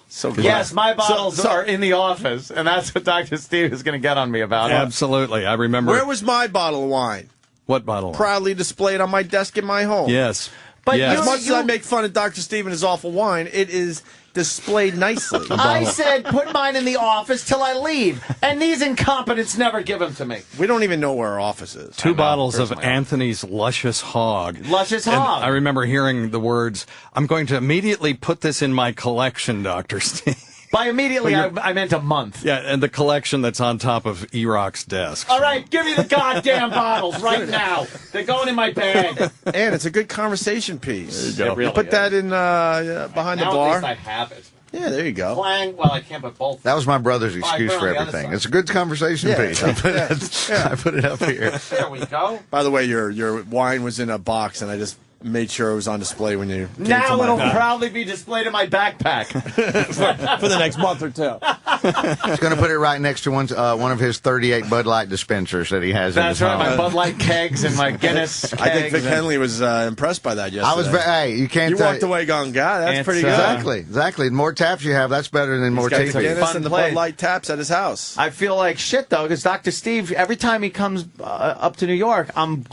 So yes, my bottles are in the office, and that's what Dr. Steve is going to get on me about. Absolutely, I remember. Where was my bottle of wine? What bottle? Proudly displayed on my desk in my home. Yes. But as much as I make fun of Dr. Steve and his awful wine, it is displayed nicely. I said put mine in the office till I leave, and these incompetents never give them to me. We don't even know where our office is. Two bottles of Anthony's Luscious Hog. Luscious Hog. I remember hearing the words, "I'm going to immediately put this in my collection, Dr. Steve." By immediately, I meant a month. Yeah, and the collection that's on top of E-Rock's desk. All right, give me the goddamn bottles right now. They're going in my bag. And it's a good conversation piece. There you go. Really put that in behind the bar. At least I have it. Yeah, there you go. Clang. Well, I can't put both. That was my brother's excuse for everything. It's a good conversation piece. I put it up here. There we go. By the way, your wine was in a box, and I just made sure it was on display when you came to Now my it'll house. proudly be displayed in my backpack for the next month or two. He's going to put it right next to one of his 38 Bud Light dispensers that he has in his That's right, home. my Bud Light kegs and my Guinness kegs. I think Vic Henley was impressed by that yesterday. Hey, you can't. You walked away going, God, that's pretty good. Exactly. The more taps you have, that's better than more He's got TV. the Guinness and the Bud Light taps at his house. I feel like shit, though, because Dr. Steve, every time he comes up to New York, I'm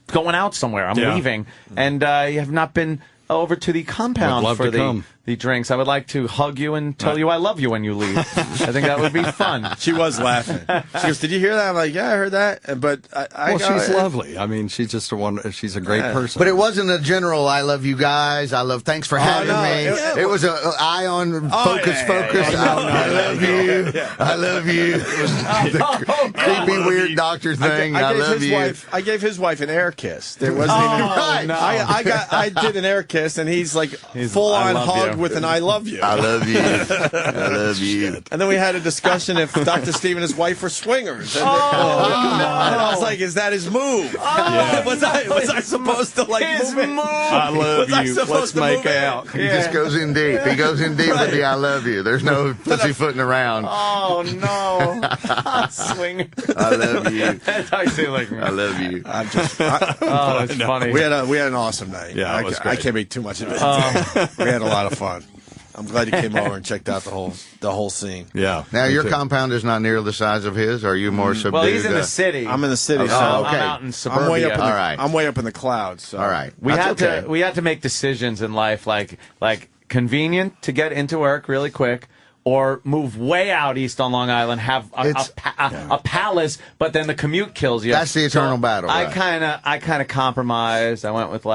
going out somewhere. I'm leaving. And you have not been over to the compound for the drinks. I would like to hug you and tell you I love you when you leave. I think that would be fun. She was laughing. She goes, "Did you hear that?" I'm like, "Yeah, I heard that." But she's lovely. I mean, she's just she's a great person. But it wasn't a general, I love you guys. Thanks for having me. It was an eye on focus. I love you. I love you. It was the creepy, weird doctor thing. I love you. I gave his wife an air kiss. There wasn't even right. No. I did an air kiss, and he's like full on hug with an "I love you." I love you. I love you. And then we had a discussion if Dr. Steve and his wife were swingers. And I was like, "Is that his move? Was I supposed to like his move? I love you. Let's make out." He just goes in deep. He goes in deep with the "I love you." There's no pussyfooting around. Oh, no. Swing. I love you. That's how you say like me. I love you. That's funny. We had an awesome night. Yeah, it was great. I can't make too much of it. We had a lot of fun. I'm glad you came over and checked out the whole scene. Yeah. Now your compound is not near the size of his. Or are you more subdued? Well, he's in the city. I'm in the city. Okay. So I'm out in suburbia. I'm way up in the clouds. So. All right. We had to make decisions in life, like convenient to get into work really quick, or move way out east on Long Island, have a palace, but then the commute kills you. That's the eternal battle. I right. kind of compromised. I went with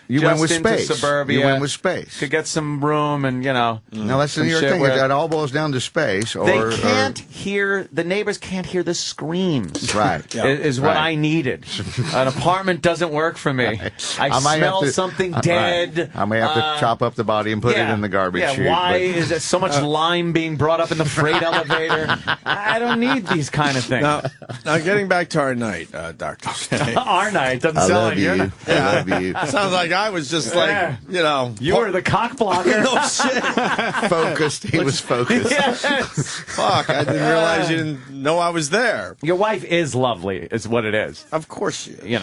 you just went with into space. suburbia. You went with space. Could get some room and, Now, that's the New York thing. It all boils down to space. They can't hear, the neighbors can't hear the screams. Right. Is what I needed. An apartment doesn't work for me. I smell something dead. Right. I may have to chop up the body and put it in the garbage chute. Why is there so much lime being brought up in the freight elevator? I don't need these kind of things. Now getting back to our night, Doctor. Our night doesn't sound like your night. I love you. Sounds like I was just You were the cock blocker. No shit. Focused. He was focused. Yes. Fuck, I didn't realize you didn't know I was there. Your wife is lovely, is what it is. Of course she is.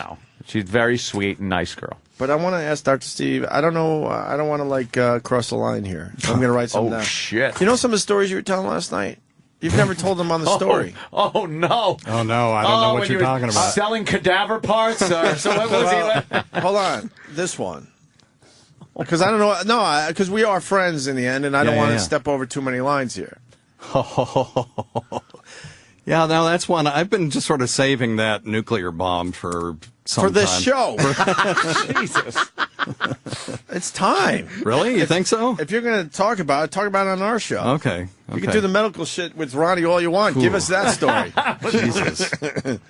She's very sweet and nice girl. But I want to ask Dr. Steve, I don't know, I don't want to cross the line here. So I'm going to write something down. Oh, shit. You know some of the stories you were telling last night? You've never told them on the story. Oh, no. Oh, no, I don't know what you're talking about. Selling cadaver parts? So what was he? Hold on. This one. Because I don't know. No, because we are friends in the end, and I don't want to step over too many lines here. Yeah, now that's one. I've been just sort of saving that nuclear bomb for some For this time. show. Jesus. It's time. Really? You think so? If you're going to talk about it on our show. Okay. You can do the medical shit with Ronnie all you want. Give us that story. Jesus.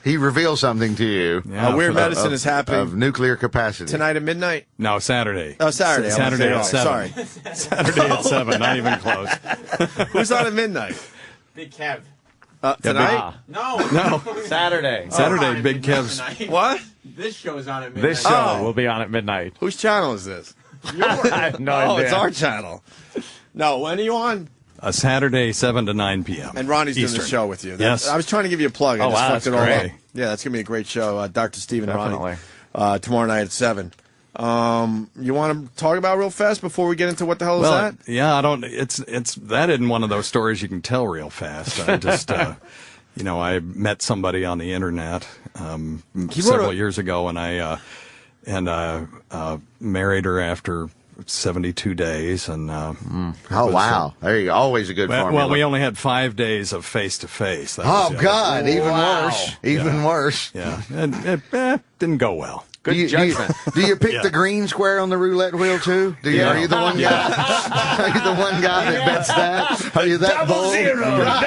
He reveals something to you. Yeah, weird medicine is happening. Of nuclear capacity. Tonight at midnight? No, Saturday. Oh, Saturday. Saturday at 7. Sorry. Saturday at 7, not even close. Who's on at midnight? Big Kev. Tonight? No. Saturday. Saturday, Big Kev's. What? This show is on at midnight. This show will be on at midnight. Whose channel is this? I have no idea. Oh, it's our channel. No, when are you on? Saturday, 7 to 9 p.m. And Ronnie's Eastern. doing the show with you. Yes. I was trying to give you a plug. I just fucked it all great. up. Yeah, that's going to be a great show. Dr. Steve and Definitely. Ronnie. Tomorrow night at 7. You want to talk about real fast before we get into what the hell is that? Yeah, I don't. It's that isn't one of those stories you can tell real fast. I just, I met somebody on the internet several years ago, and I married her after 72 days, and oh wow, there you go. Always a good formula. Well, we only had 5 days of face to face. Oh God, even worse. Yeah, it didn't go well. Good judgment. Do you pick the green square on the roulette wheel too? Are you the one guy? Are you the one guy that bets that? Are you that bold?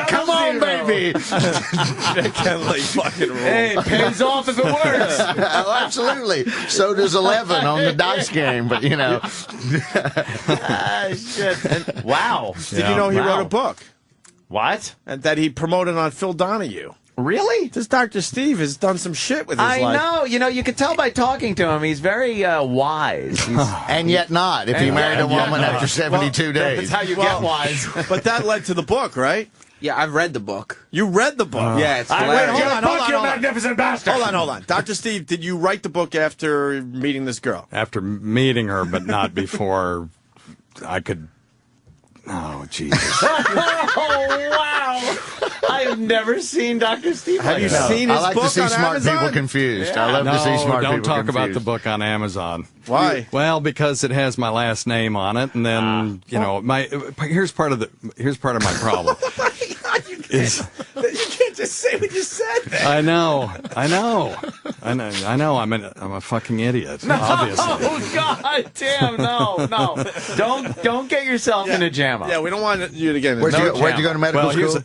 Come on, baby! That can't like fucking roll. Hey, it pays off if it works. Oh, absolutely. So does 11 on the dice game, but shit. Wow. Did you know he wrote a book? What? And that he promoted on Phil Donahue. Really? This Dr. Steve has done some shit with his life. I know. You know, you could tell by talking to him. He's very wise. And yet not. If you married a woman after 72 days. That's how you get wise. But that led to the book, right? Yeah, I've read the book. You read the book? Yeah, it's Wait, hilarious. hold on. magnificent bastard. Hold on. Dr. Steve, did you write the book after meeting this girl? After meeting her, but not before I could... Oh, Jesus. Oh, wow. I have never seen Dr. Steve. Have you seen his I like book to see on smart Amazon? people confused. Yeah. I love to see smart people don't talk confused. about the book on Amazon. Why? Well, because it has my last name on it, and then here's part of my problem. You can't just say what you said there. I know. I'm a fucking idiot. Obviously. Oh, God damn, no. Don't get yourself in a jam up. Yeah, we don't want you to get in Where'd you go to medical school?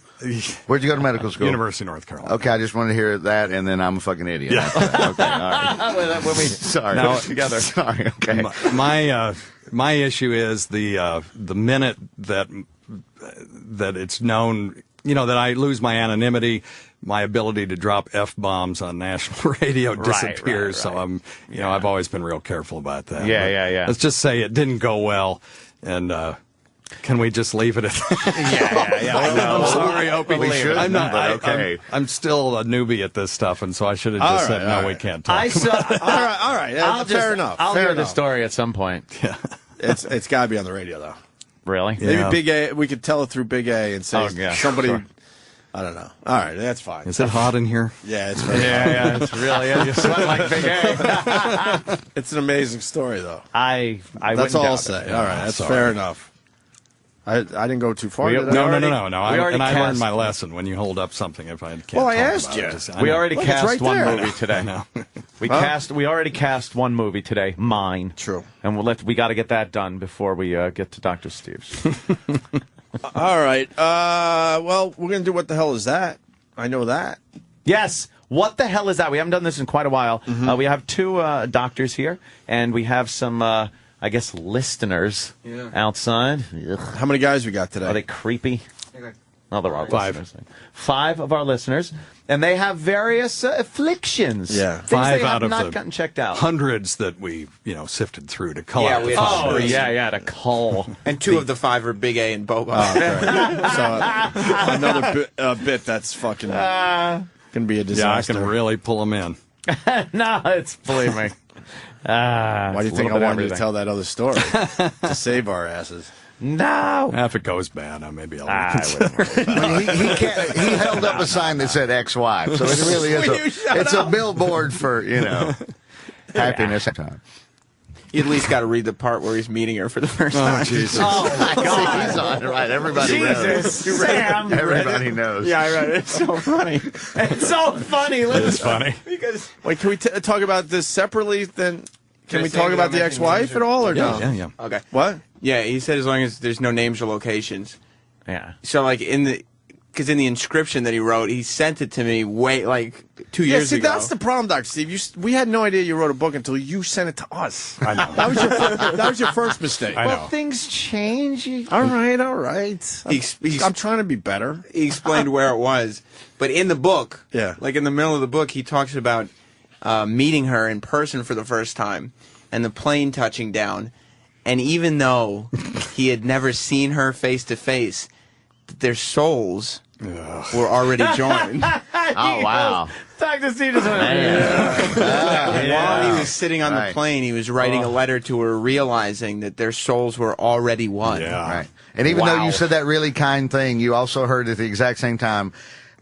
Where'd you go to medical school? University of North Carolina. Okay, I just wanted to hear that, and then I'm a fucking idiot. Yeah. Okay, all right. Sorry. Now, together. Sorry. Okay. My issue is the minute that it's known, that I lose my anonymity, my ability to drop F-bombs on national radio disappears. Right. So I've always been real careful about that. Yeah. Let's just say it didn't go well, and can we just leave it at that? Yeah. I'm sorry, Opie. We should, I'm not. but okay. I'm still a newbie at this stuff, and so I should have just said no. We can't talk. All right. Fair enough. I'll Fair hear enough. the story at some point. Yeah. It's got to be on the radio, though. Really? Maybe Big A. We could tell it through Big A and say somebody. Sure. I don't know. All right, that's fine. Is it hot in here? Yeah, it's very hot. Yeah, it's really. You sweat like Big A. It's an amazing story, though. I That's all I'll say. say. All right, that's fair enough. I didn't go too far. No. I cast- learned my lesson. When you hold up something, if I can't. Well, I talk asked about you. it, just- We already Look, it's cast right one there. movie today. No. We already cast one movie today, mine. True. And we got to get that done before we get to Dr. Steve's. All right. Well, we're gonna do what the hell is that? I know that. Yes. What the hell is that? We haven't done this in quite a while. Mm-hmm. We have two doctors here, and we have some, I guess, listeners outside. Ugh. How many guys we got today? Are they creepy? No, they're our 5. listeners. 5 of our listeners, and they have various afflictions. Yeah. Things 5 they out have of not the gotten checked out. hundreds that we sifted through to cull out we the had five. Oh, yeah, to cull. And 2 of the 5 are Big A and Bobo. Oh, okay. So another bit that's fucking gonna be a Yeah, I disaster. can really pull them in. No, believe me. Why do you think I wanted to tell that other story to save our asses? No. If it goes bad, maybe I'll reconsider. He held up a sign that said ex-wife, so it really is a billboard for happiness. You at least got to read the part where he's meeting her for the first time. Jesus. Oh, my God. He's on it, right? Everybody knows. Sam. Everybody knows. Yeah, I read it. It's so funny. It's so funny. It's funny. Because Wait, can we talk about this separately? Then can we Just talk say about without the ex-wife at all, or no? Yeah. okay, What? yeah, he said as long as there's no names or locations. Yeah. So like because in the inscription that he wrote, he sent it to me 2 Yeah, years see, ago. that's the problem, Dr. Steve. We had no idea you wrote a book until you sent it to us. I know. That was your first mistake. I know. Well, things change. All right. I'm trying to be better. He explained where it was, but in the book, Yeah. like in the middle of the book, he talks about meeting her in person for the first time and the plane touching down, and even though he had never seen her face to face, their souls were already joined. Oh, wow. Dr. Steve just went, While he was sitting on the plane, he was writing a letter to her, realizing that their souls were already one. Yeah. Right. And even though you said that really kind thing, you also heard at the exact same time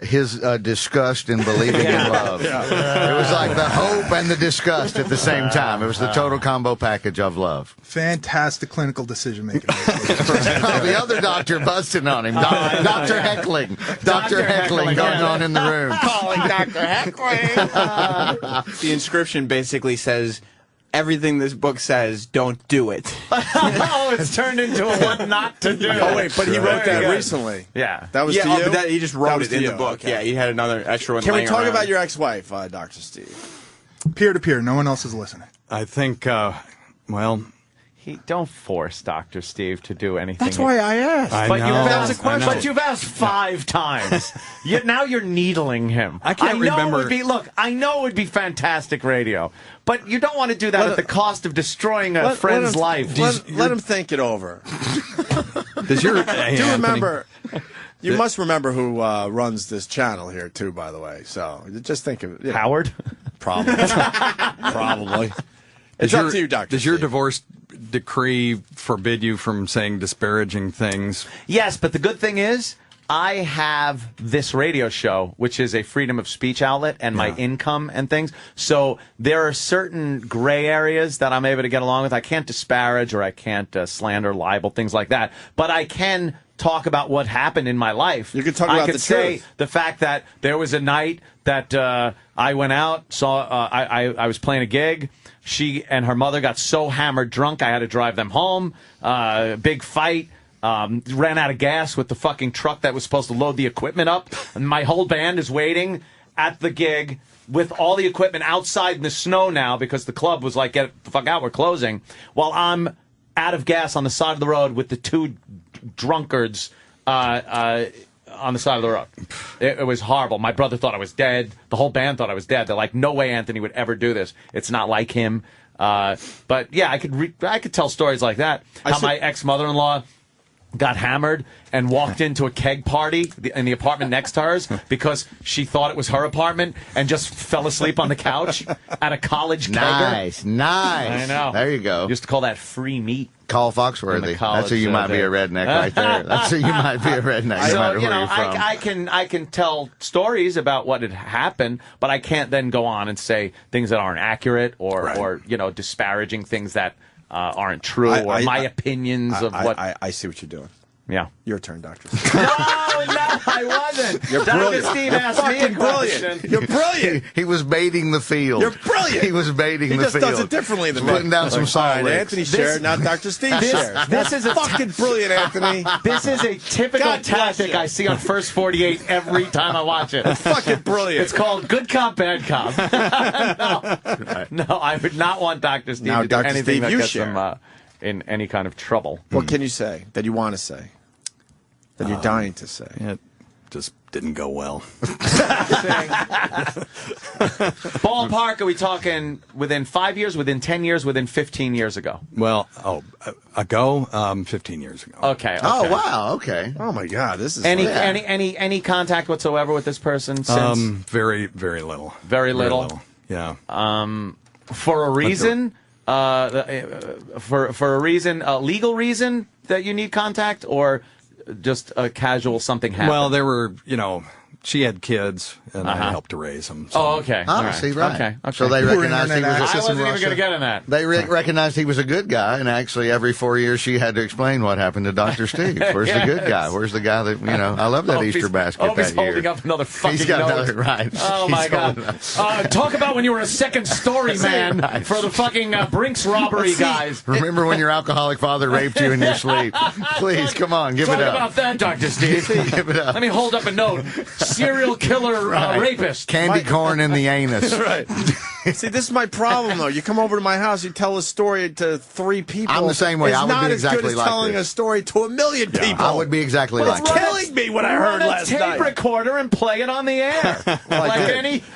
his disgust in believing in love. It was like the hope and the disgust at the same time. It was the total combo package of love. Fantastic clinical decision making. The other doctor busting on him. Dr. Heckling. Dr. Heckling going on in the room. calling Dr. Heckling. The inscription basically says, everything this book says, don't do it. Oh, it's turned into a what not to do. Oh, wait, but he wrote that recently. Yeah. That was to you? But he just That wrote was it to in you. the book. Okay. Yeah, he had another extra one. Can we laying talk around. about your ex-wife, Dr. Steve? Peer to peer. No one else is listening. I think, don't force Dr. Steve to do anything. That's why I asked. But you've asked 5 times. Now you're needling him. I can't remember. I know it would be fantastic radio, but you don't want to do that at the cost of destroying a friend's life. Let him think it over. Remember? You must remember who runs this channel here too, by the way. So just think of it. Howard? Probably. Probably. It's up to you, Doctor. Does your divorce decree forbid you from saying disparaging things? Yes, but the good thing is I have this radio show, which is a freedom of speech outlet, and my income and things. So there are certain gray areas that I'm able to get along with. I can't disparage or I can't slander, libel, things like that. But I can talk about what happened in my life. You can talk about I could say the fact that there was a night that I went out, I was playing a gig. She and her mother got so hammered drunk, I had to drive them home. Big fight. Ran out of gas with the fucking truck that was supposed to load the equipment up. And my whole band is waiting at the gig with all the equipment outside in the snow now because the club was like, get the fuck out, we're closing. While I'm out of gas on the side of the road with the 2 drunkards on the side of the road. It was horrible. My brother thought I was dead. The whole band thought I was dead. They're like, no way Anthony would ever do this. It's not like him. But yeah, I could tell stories like that. How my ex-mother-in-law got hammered and walked into a keg party in the apartment next to hers because she thought it was her apartment and just fell asleep on the couch at a college kegger. Nice. I know. There you go. Used to call that free meat. Call Foxworthy. That's who you might be a redneck right there. That's who you might be a redneck, no matter where you're from. I can tell stories about what had happened, but I can't then go on and say things that aren't accurate or disparaging things that aren't true or my opinions of what. I see what you're doing. Yeah. Your turn, Doctor. No, I wasn't. You're Dr. brilliant. Steve asked me a question. You're brilliant. He was baiting the field. You're brilliant. He was baiting the field. He just does it differently than me. Putting down some salt licks. Anthony shared, now Dr. Steve shared. This is a fucking brilliant, Anthony. This is a typical tactic I see on First 48 every time I watch it. It's fucking brilliant. It's called good cop, bad cop. No, I would not want Dr. Steve to do anything that gets him in any kind of trouble. What can you say that you want to say? That you're dying to say. It just didn't go well. Ballpark, are we talking within 5 years, within 10 years, within 15 years ago? Well, 15 years ago. Okay. Oh, wow. Okay. Oh, my God. This is any contact whatsoever with this person since? Very, very little. Very little? Yeah. For a reason? For a reason, a legal reason that you need contact, or just a casual something happened? Well, there were, she had kids, and I helped to raise them. So. Oh, okay. See, right. Okay. So they recognized he was I wasn't even going to get in that. They recognized he was a good guy, and actually every 4 years she had to explain what happened to Dr. Steve. Where's the good guy? Where's the guy that, I love that Easter basket Opie's that year. holding up another fucking He's got note. another, right. Oh, my God. Talk about when you were a second story man for the fucking Brinks robbery guys. Remember when your alcoholic father raped you in your sleep? Please, come on, give it up. Talk about that, Dr. Steve. Give it up. Let me hold up a note. Serial killer rapist. Candy corn in the anus. Right. See, this is my problem, though. You come over to my house, you tell a story to 3 people. I'm the same way. It's I would not be as exactly good as like telling this. a story to 1 million people. I would be exactly like It's killing me what I heard last night. night. Tape recorder and play it on the air.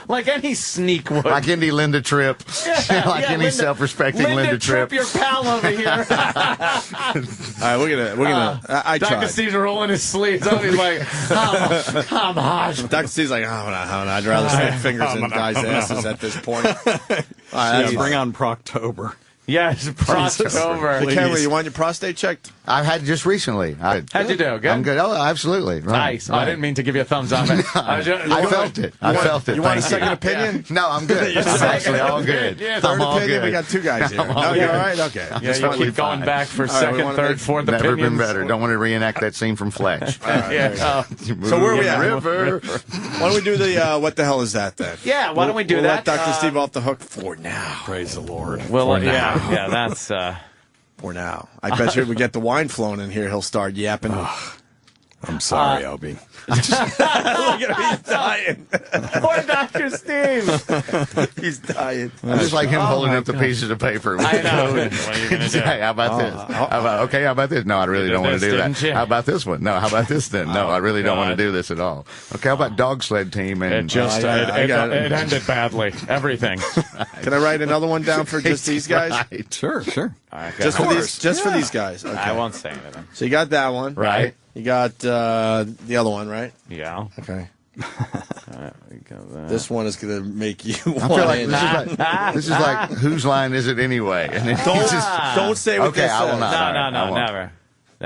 like any sneak would. Like any Linda Tripp. Like any self-respecting Linda Tripp. Your pal over here. All right, we're gonna. I Dr. tried. Steve's rolling his sleeves. He's like, I'm hot. Dr. Steve's like, I'd rather stick fingers in guys' asses at this point. All right, bring on Proctober. Yes, Proctober. Hey, Cameron, you want your prostate checked? I've had just recently. How'd you do? Good? I'm good. Oh, absolutely. Right. Nice. Right. I didn't mean to give you a thumbs up. I felt it. I felt it. You want a Thank second opinion? No, I'm good. I'm actually all good. Third opinion? We got 2 guys here. No, you're all right? Okay. Yeah, you keep going back for second, third, fourth opinions. Never been better. Don't want to reenact that scene from Fletch. So where are we at? River. Why don't we do the what the hell is that then? Yeah, why don't we do that? Let Dr. Steve off the hook for now. Praise the Lord. Well, yeah, that's... For now. I bet you if we get the wine flowing in here, he'll start yapping. I'm sorry, Opie. Look at him, he's dying. Poor Dr. Steve. He's dying. I just like him holding up the pieces of paper. I know. What are you gonna do? Hey, how about this? How about this? No, I really don't want to do that. How about this one? No, how about this then? No, I really don't want to do this at all. Okay, how about dog sled team? And It just it ended badly. Everything. Can I write another one down for just these guys? Right. Sure. Right, just for these guys. Okay. I won't say anything. So you got that one, Right. You got the other one, right? Yeah. Okay. We got that. This one is going to make you. I feel like this is like whose line is it anyway? And then Don't say what okay, this I will says. not. No, never.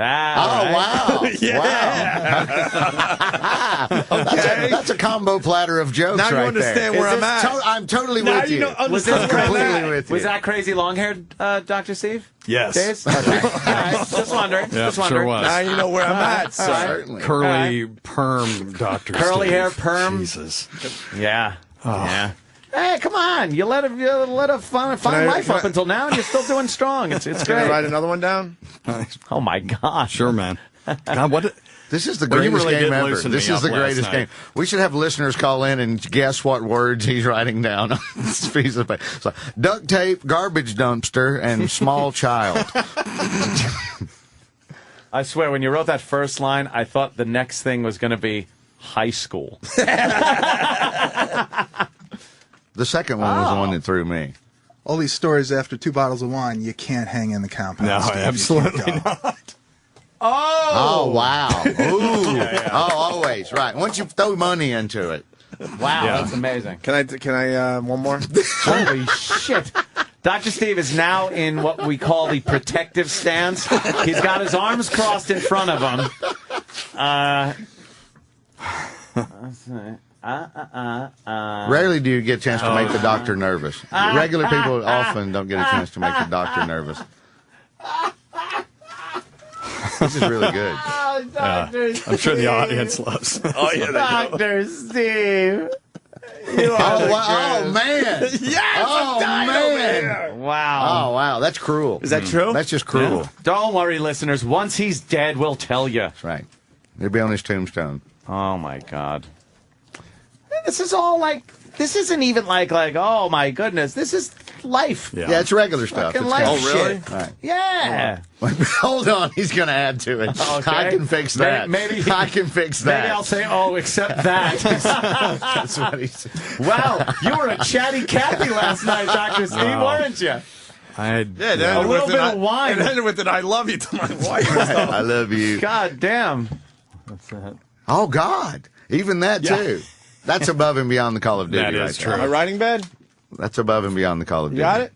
Oh, wow. Yeah. Wow. Okay. That's a combo platter of jokes Now you right understand there. where I'm at. I'm totally Now with you you. know- Was this completely with you. Was that crazy long-haired Dr. Steve? Yes. Days? Okay. All right. Just wondering. Yeah, Just wondering. sure was. Now you know where I'm at, sir. Certainly. Curly perm, Dr. Curly Steve. hair, perm. Jesus. Yeah. Oh. Yeah. Hey, come on! You let a fine life up until now, and you're still doing strong. It's Can I great. write another one down? Oh my gosh! Sure, man. God, what? This is the Well, you greatest really game did ever. loosen This me is the up last greatest night. game. We should have listeners call in and guess what words he's writing down on this piece of paper. It's like duct tape, garbage dumpster, and small child. I swear, when you wrote that first line, I thought the next thing was going to be high school. The second one was the one that threw me. All these stories after 2 bottles of wine, you can't hang in the compound. No, Steve. You absolutely can't go. not. Oh, wow. Ooh. Oh, always. Right. Once you throw money into it. Wow, Yeah. that's amazing. Can I one more? Holy shit. Dr. Steve is now in what we call the protective stance. He's got his arms crossed in front of him. Rarely do you get a chance to make the doctor nervous. Regular people often don't get a chance to make the doctor nervous. This is really good. Oh, Dr. Steve. I'm sure the audience loves. Oh yeah, Dr. Steve. You are the Oh, man. Yes, Oh, man. Wow. Oh, wow. That's cruel. Is that true? That's just cruel. Yeah. Don't worry, listeners. Once he's dead, we'll tell you. That's right. It'll be on his tombstone. Oh, my God. This is all like, this isn't even like, oh, my goodness. This is life. Yeah, it's regular stuff. Fucking It's life kind of- shit. Right. Yeah. Hold on, he's going to add to it. Okay. I can fix that. Maybe I can fix that. Maybe I'll say, oh, except that. That's what he said. Wow, you were a chatty Cathy last night, Dr. Steve, weren't you? I A little bit of wine. It ended with an "I love you" to my wife. I love you. God damn. What's that? Oh, God. Even that, too. That's above and beyond the Call of Duty. That is right true. there. Am I writing bed? That's above and beyond the Call of Duty. You got it?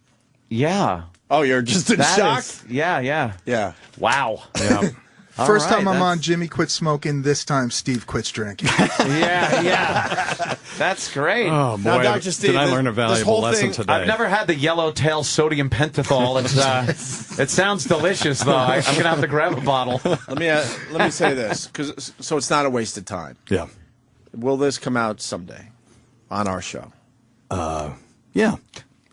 Yeah. Oh, you're just in That shock. is- yeah. Yeah. Wow. Yeah. First All time right, I'm that's- on, Jimmy quits smoking. This time, Steve quits drinking. Yeah. That's great. Oh, boy. Now, Dr. Steve, did I this- learn a this valuable whole lesson thing- today? I've never had the yellowtail sodium pentothal. It's, it sounds delicious, though. I'm going to have to grab a bottle. Let me say this, so it's not a waste of time. Yeah. Will this come out someday on our show? Yeah.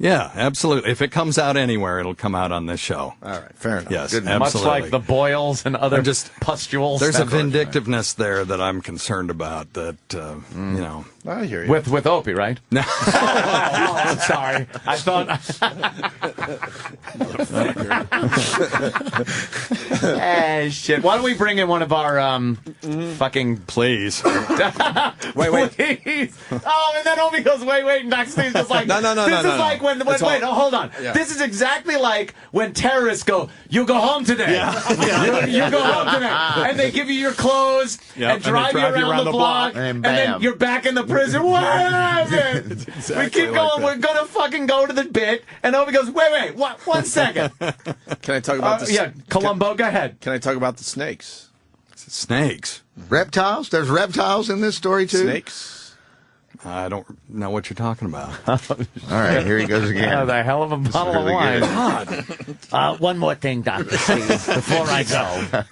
Yeah, absolutely. If it comes out anywhere, it'll come out on this show. All right, fair enough. Yes, Good enough. Much absolutely. like the boils and other pustules. There's a vindictiveness there that I'm concerned about that, you know. I hear you. With Opie, right? No. I'm sorry. I thought. Shit. Why don't we bring in one of our fucking. Please. Wait. Please. Oh, and then Opie goes, wait, and Dr. Steve's just like, No. This is like when, It's wait, all- hold on. Yeah. This is exactly like when terrorists go, you go home today. You go home today. And they give you your clothes Yep, and drive you around the block. and then bam. you're back in the prison. What happened? We exactly keep like going. that. We're going to fucking go to the bit. And Opie goes, wait, what? 1 second. Can I talk about this? Yeah, Columbo, go ahead. Can I talk about the snakes? Snakes. Reptiles? There's reptiles in this story, too? Snakes? I don't know what you're talking about. All right, here he goes again. The hell of a bottle really of wine. good. One more thing, Dr. Steve, before I go.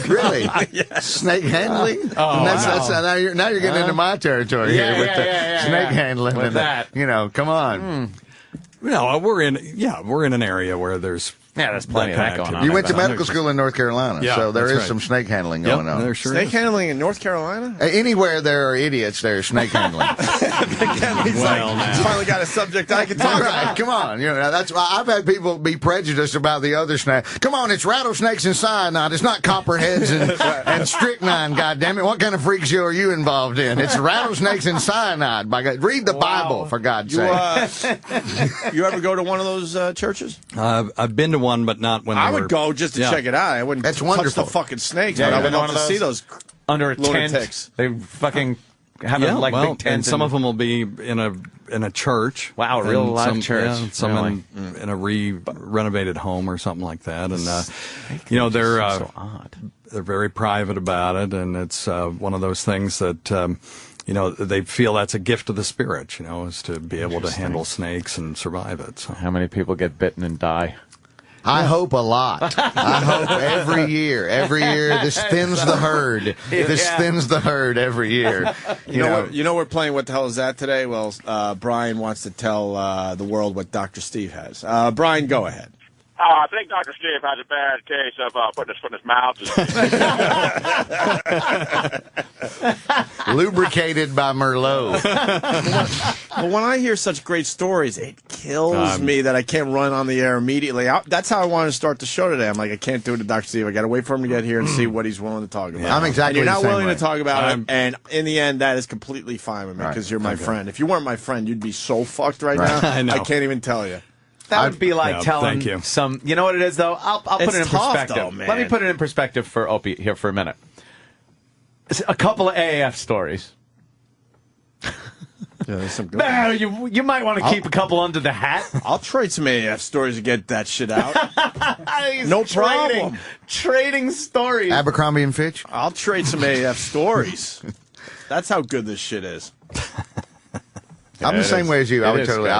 Really? Snake handling? Oh, That's now you're getting into my territory Yeah, here with the yeah, snake handling. With and that. come on. No, we're in an area where there's Yeah, there's plenty of that going on. You went to medical school in North Carolina, Yeah, so there is that's right. some snake handling going on. There sure Snake is. handling in North Carolina? Anywhere there are idiots, there's snake handling. He's finally got a subject I can talk about. Come on, that's why I've had people be prejudiced about the other snake. Come on, it's rattlesnakes and cyanide. It's not copperheads and strychnine. Goddammit, what kind of freak show are you involved in? It's rattlesnakes and cyanide. By God, read the Bible for God's sake. You ever go to one of those churches? I've been to one, but not when I they would were, go just to check it out. I wouldn't That's touch wonderful. the fucking snakes. Yeah, but I you've would been love to to one of see those? those Under a tent. lunatics. They fucking have Yeah, like well, big tents. and some of them will be in a church. Wow, a real and live some, church. Yeah, some in a renovated home or something like that. And they're so odd. They're very private about it, and it's one of those things that they feel that's a gift of the spirit. Is to be able to handle snakes and survive it. So. How many people get bitten and die? I hope a lot. I hope every year this thins the herd. This thins the herd every year. You know we're playing What the Hell Is That today? Well, Brian wants to tell the world what Dr. Steve has. Brian, go ahead. I think Dr. Steve has a bad case of putting his foot in his mouth. Lubricated by Merlot. But when I hear such great stories, it kills me that I can't run on the air immediately. That's how I wanted to start the show today. I'm like, I can't do it to Dr. Steve. I got to wait for him to get here and see what he's willing to talk about. Yeah. I'm exactly and you're the not same willing way. to talk about it, and in the end, that is completely fine with me because you're my friend. If you weren't my friend, you'd be so fucked right now. I know. I can't even tell you. That would be like telling thank you. some. You know what it is, though. I'll put It's it in tough, perspective. though, man. Let me put it in perspective for Opie here for a minute. A couple of AAF stories. Yeah, there's some good You might want to keep a couple under the hat. I'll trade some AF stories to get that shit out. He's No problem. Trading stories. Abercrombie and Fitch. I'll trade some AF stories. That's how good this shit is. I'm the same way as you. I'd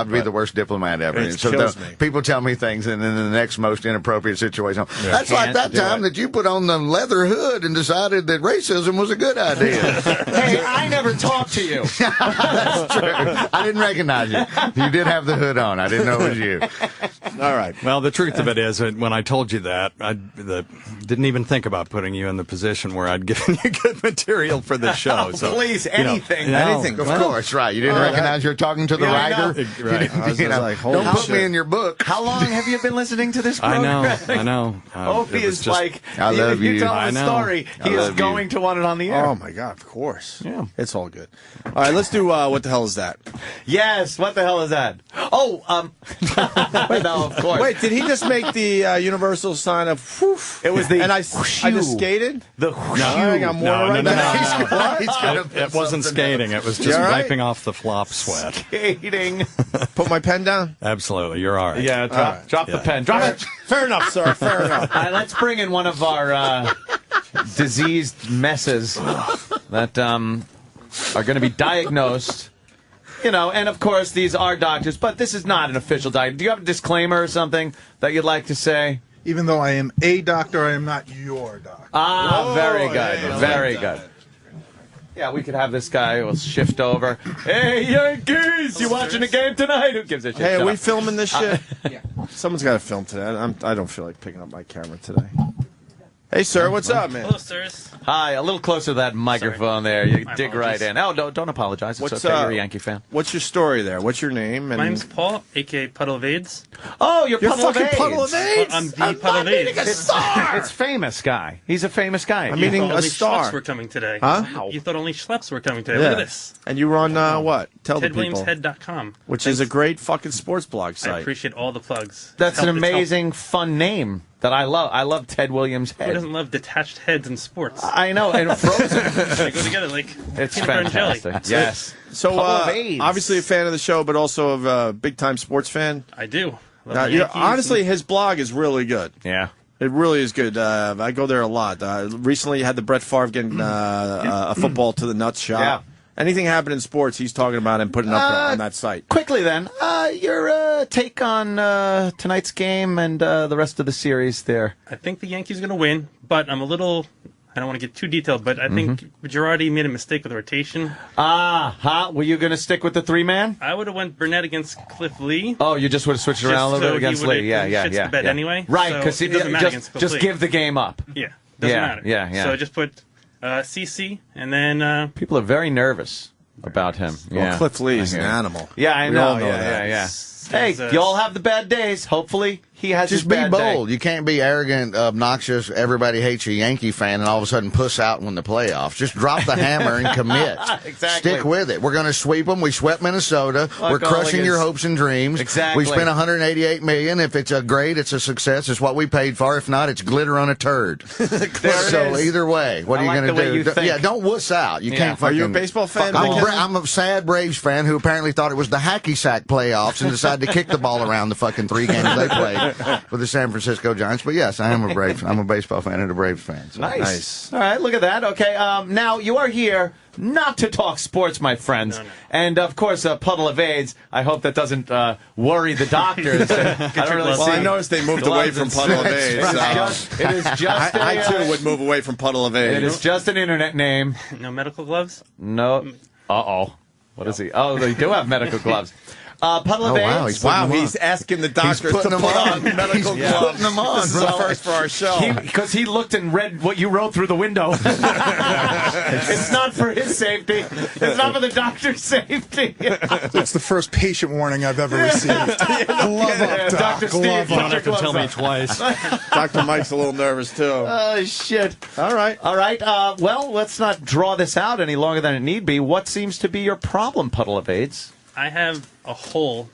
be but the worst diplomat ever. it So kills me. people tell me things, and then in the next most inappropriate situation, that's like that do time it. that you put on the leather hood and decided that racism was a good idea. Hey, I never talked to you. That's true. I didn't recognize you. You did have the hood on. I didn't know it was you. All right. Well, the truth of it is that when I told you that, I didn't even think about putting you in the position where I'd given you good material for the show. So, Please, anything. Anything. Of course, right. You didn't recognize you're talking to the writer. Right. I was just like, holy don't put shit. me in your book. How long have you been listening to this program? I know. Opie is like, I love if you you. tell I him a know. story, he is going to want it on the air. Oh, my God, of course. Yeah. It's all good. All right, let's do What the Hell Is That? Yes, what the hell is that? Oh, no, of course. Wait, did he just make the universal sign of whoof? It was the and I just skated? The I got more right now. It wasn't skating. It was You just all right? wiping off the flop sweat. skating. Put my pen down? Absolutely. You're all right. Yeah, drop the pen. Drop it. Fair enough, sir. Fair enough. All right, let's bring in one of our diseased messes that are going to be diagnosed. And of course, these are doctors, but this is not an official diagnosis. Do you have a disclaimer or something that you'd like to say? Even though I am a doctor, I am not your doctor. Ah, very good. yeah, Very good. Yeah, we could have this guy. We'll shift over. Hey, Yankees! You watching the game tonight? Who gives a shit? Hey, Shut are we up. filming this shit? Yeah. Someone's got to film today. I don't feel like picking up my camera today. Hey, sir, what's up, man? Hello, sirs. Hi, a little closer to that microphone there. You dig right in. Oh, don't apologize. It's okay. You're a Yankee fan. What's your story there? What's your name? My name's Paul, a.k.a. Puddle of AIDS. Oh, you're Puddle fucking of AIDS. Puddle of AIDS. I'm the Puddle of AIDS. It's famous guy. He's a famous guy. I'm meeting Only a star. schleps were coming today. Huh? You thought only schleps were coming today. Look at this. And you run what? Tell the people. TedWilliamsHead.com. Which is a great fucking sports blog I site. appreciate all the plugs. That's an It's helped. amazing, fun name that I love. I love Ted Williams' Who head. doesn't love detached heads in sports? I know, and Frozen. They go together like It's peanut butter and jelly. fantastic. Yes. So, Puddle of AIDS. obviously a fan of the show, but also of a big-time sports fan. I do. Love Now, the Yankees honestly, his blog is really good. Yeah. It really is good. I go there a lot. Recently, had the Brett Favre getting a football to the nuts shot. Yeah. Anything happening in sports, he's talking about and putting up on that site. Quickly then, your take on tonight's game and the rest of the series there. I think the Yankees are going to win, but I'm a little I don't want to get too detailed, but I think Girardi made a mistake with rotation. Were you going to stick with the 3-man? I would have went Burnett against Cliff Lee. Oh, you just would have switched around a little bit against Lee. Yeah. The bet anyway. Right, because so it doesn't matter against Cliff just Lee. give the game up. Yeah, doesn't matter. Yeah. So just put CC, and then... People are very nervous about him. Well, Cliff Lee is an animal. Yeah, I know. We all know that. Yeah. Hey, you all have the bad days. Hopefully, he has his bad Just be bold. day. You can't be arrogant, obnoxious, everybody hates a Yankee fan, and all of a sudden puss out when the playoffs. Just drop the hammer and commit. Exactly. Stick with it. We're going to sweep them. We swept Minnesota. We're crushing your hopes and dreams. Exactly. We spent $188 million. If it's a great, it's a success. It's what we paid for. If not, it's glitter on a turd. So either way, what are you going to do? Yeah, don't wuss out. You can't. Are you a baseball fan? I'm a sad Braves fan who apparently thought it was the hacky sack playoffs and decided to kick the ball around the fucking 3 games they played for the San Francisco Giants. But yes, I am a Braves. I'm a baseball fan and a Braves fan. So. Nice. All right, look at that. Okay, now you are here not to talk sports, my friends. No. And of course, Puddle of AIDS. I hope that doesn't worry the doctors. I noticed they moved away from Puddle of AIDS. It is just. I too would move away from Puddle of AIDS. It is just an internet name. No medical gloves? No. What is he? Oh, they do have medical gloves. Puddle of AIDS. He's asking the doctors to put on medical gloves. Putting them on. This is the first for our show. Because he looked and read what you wrote through the window. It's not for his safety. It's not for the doctor's safety. That's the first patient warning I've ever received. Glove up, Doc. Dr. Steve, Glove you don't up. have to tell me twice. Dr. Mike's a little nervous, too. Oh, shit. All right. Well, let's not draw this out any longer than it need be. What seems to be your problem, Puddle of AIDS? I have a hole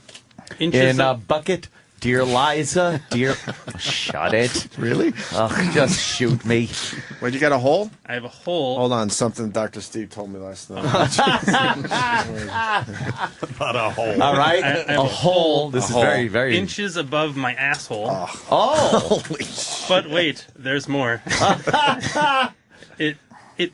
in a bucket. Dear Liza, shut it. Really? Just shoot me. Wait, you got a hole? I have a hole. Hold on, something Dr. Steve told me last night. Not a hole. All right, I have a hole. This is very, very... inches above my asshole. Oh. Holy shit. But wait, there's more. It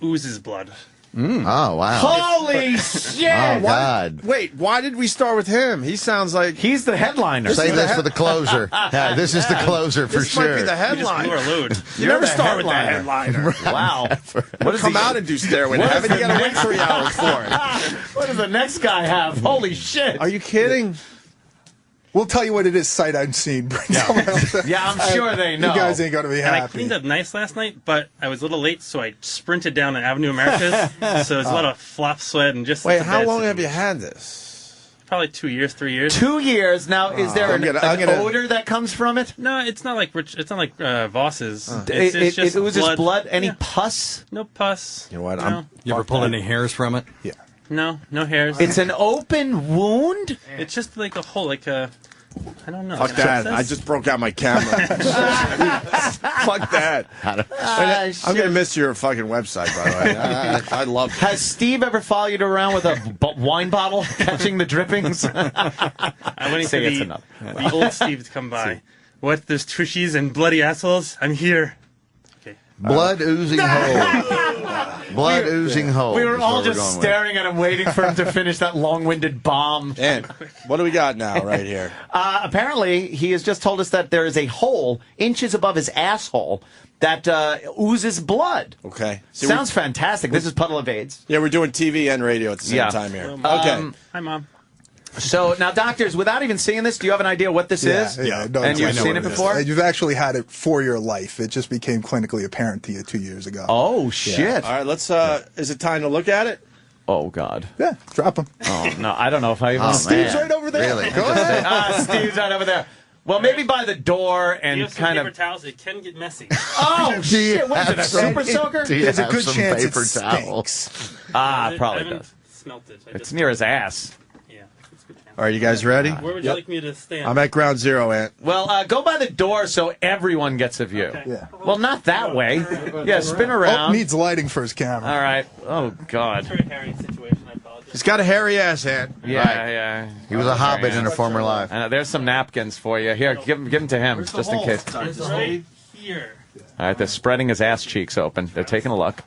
oozes blood. Oh, wow. Holy shit! Oh, God. Wait, why did we start with him? He sounds like... He's the headliner. Save this for the closer. Yeah, this is the closer for sure. This might be the headliner. You never start with the headliner. Wow. What does come out and do Stairway to Heaven? You got to wait 3 hours for it. What does the next guy have? Holy shit. Are you kidding? We'll tell you what it is sight unseen. Yeah, I'm sure they know. You guys ain't going to be happy. And I cleaned up nice last night, but I was a little late, so I sprinted down the Avenue Americas. So there's a lot of flop sweat and just... Wait, how long have you had this? Probably 2 years, 3 years. 2 years. Now, is there an odor that comes from it? No, it's not like Voss's. It just oozes blood. Any pus? No pus. You know what? No. You ever pull any hairs from it? Yeah. No hairs. It's an open wound? It's just like a hole, like a... I don't know. Fuck that. I just broke out my camera. Fuck that. I'm going to miss your fucking website, by the way. I love it. Has Steve ever followed you around with a wine bottle, catching the drippings? I went to the old Steve to come by. What, there's tushies and bloody assholes? I'm here. Okay. Blood oozing hole. Blood oozing hole. We were all just staring at him, waiting for him to finish that long-winded bomb. And what do we got now, right here? Apparently, he has just told us that there is a hole inches above his asshole that oozes blood. Okay. Sounds fantastic. This is Puddle of AIDS. Yeah, we're doing TV and radio at the same time here. Okay. Hi, Mom. So, now, doctors, without even seeing this, do you have an idea what this is? Yeah. And you've seen it before? You've actually had it for your life. It just became clinically apparent to you 2 years ago. Oh, shit. Yeah. All right, let's, is it time to look at it? Oh, God. Yeah, drop them. Oh, no, I don't know if I even... Steve's right over there. Really? Go ahead. Steve's right over there. Well, maybe by the door and you have some kind paper of... towels. It can get messy. Oh, shit. What is it, a super soaker? There's a good chance paper it towels. stinks. Probably I does. smelt it. It's near his ass. Yeah. It's a good chance. All right, you guys ready? Where would you like me to stand? I'm at ground zero, Ant. Well, go by the door so everyone gets a view. Okay. Yeah. Well, not that way. Yeah, spin around. Oh, needs lighting for his camera. All right. Oh, God. Very hairy situation. I apologize. He's got a hairy ass, Ant. Yeah. He was a hobbit in a former life. There's some napkins for you. Here, give them to him, just in case. It's right here. All right, they're spreading his ass cheeks open. They're taking a look.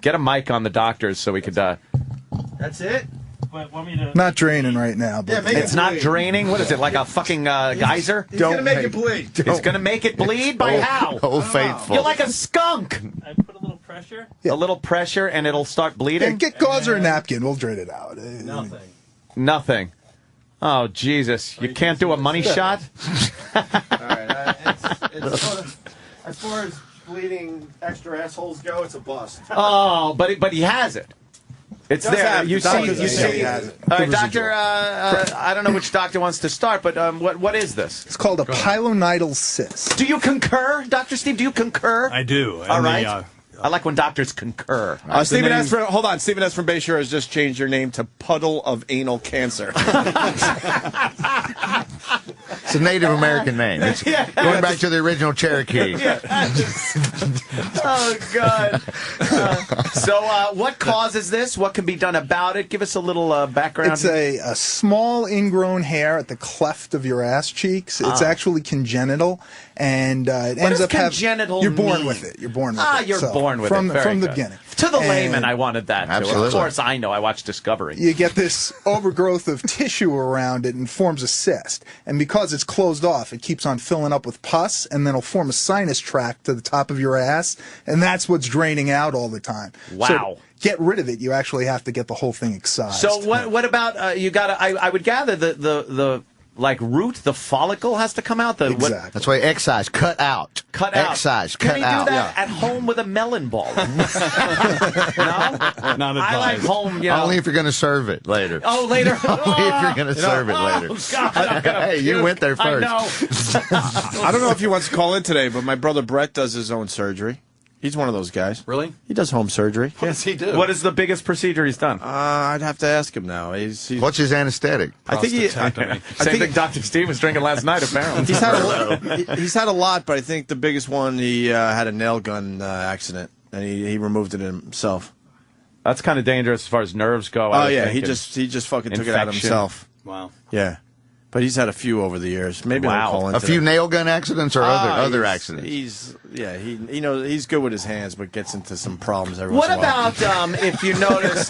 Get a mic on the doctors so we could... That's it? But want me to... Not draining right now. But It's not draining? What is it, like a fucking geyser? He's going to make it bleed. It's going to make it bleed? By how? Oh, faithful. You're like a skunk. I put a Pressure? A little pressure, and it'll start bleeding? Yeah, get gauze or a napkin. We'll drain it out. Nothing. Oh, Jesus. You can't do a money shot? All right. It's sort of, as far as bleeding extra assholes go, it's a bust. Oh, but he has it. It's there. You see. Has it. All right, doctor. I don't know which doctor wants to start, but what is this? It's called a pilonidal cyst. Do you concur, Dr. Steve? Do you concur? I do. All right. I like when doctors concur. Stephen S. Hold on. Stephen S. from Bayshore has just changed your name to Puddle of Anal Cancer. It's a Native American name. It's going back to the original Cherokee. Oh, God. So what causes this? What can be done about it? Give us a little background. It's a small ingrown hair at the cleft of your ass cheeks. It's actually congenital, and it ends up congenital you're born mean? with it. You're born with it. You're born with it. From the beginning. To the layman, I wanted that, too. Absolutely. Of course, I know. I watched Discovery. You get this overgrowth of tissue around it and forms a cyst. And because it's closed off, it keeps on filling up with pus, and then it'll form a sinus tract to the top of your ass, and that's what's draining out all the time. Wow. So get rid of it, you actually have to get the whole thing excised. So what about, you got to, I would gather the root, the follicle has to come out? Exactly. That's why excise, cut out. Cut out. Excise, Can cut he out. do that at home with a melon ball? No? Not I like home, Only if you're going to serve it later. Oh, later. Only if you're going to serve it later. God, I'm gonna Hey, you puke. went there first. I know. I don't know if he wants to call in today, but my brother Brett does his own surgery. He's one of those guys. Really? He does home surgery. What does he do? What is the biggest procedure he's done? I'd have to ask him now. He's What's his anesthetic? I think Same thing Dr. Steve was drinking last night, apparently. He's had a lot, but I think the biggest one, he had a nail gun accident, and he removed it himself. That's kind of dangerous as far as nerves go. Oh, yeah, he just fucking took it out himself. Wow. Yeah. But he's had a few over the years. Maybe I'll call in A today. few nail gun accidents or other accidents? He's good with his hands, but gets into some problems every once What in a while. about if you notice?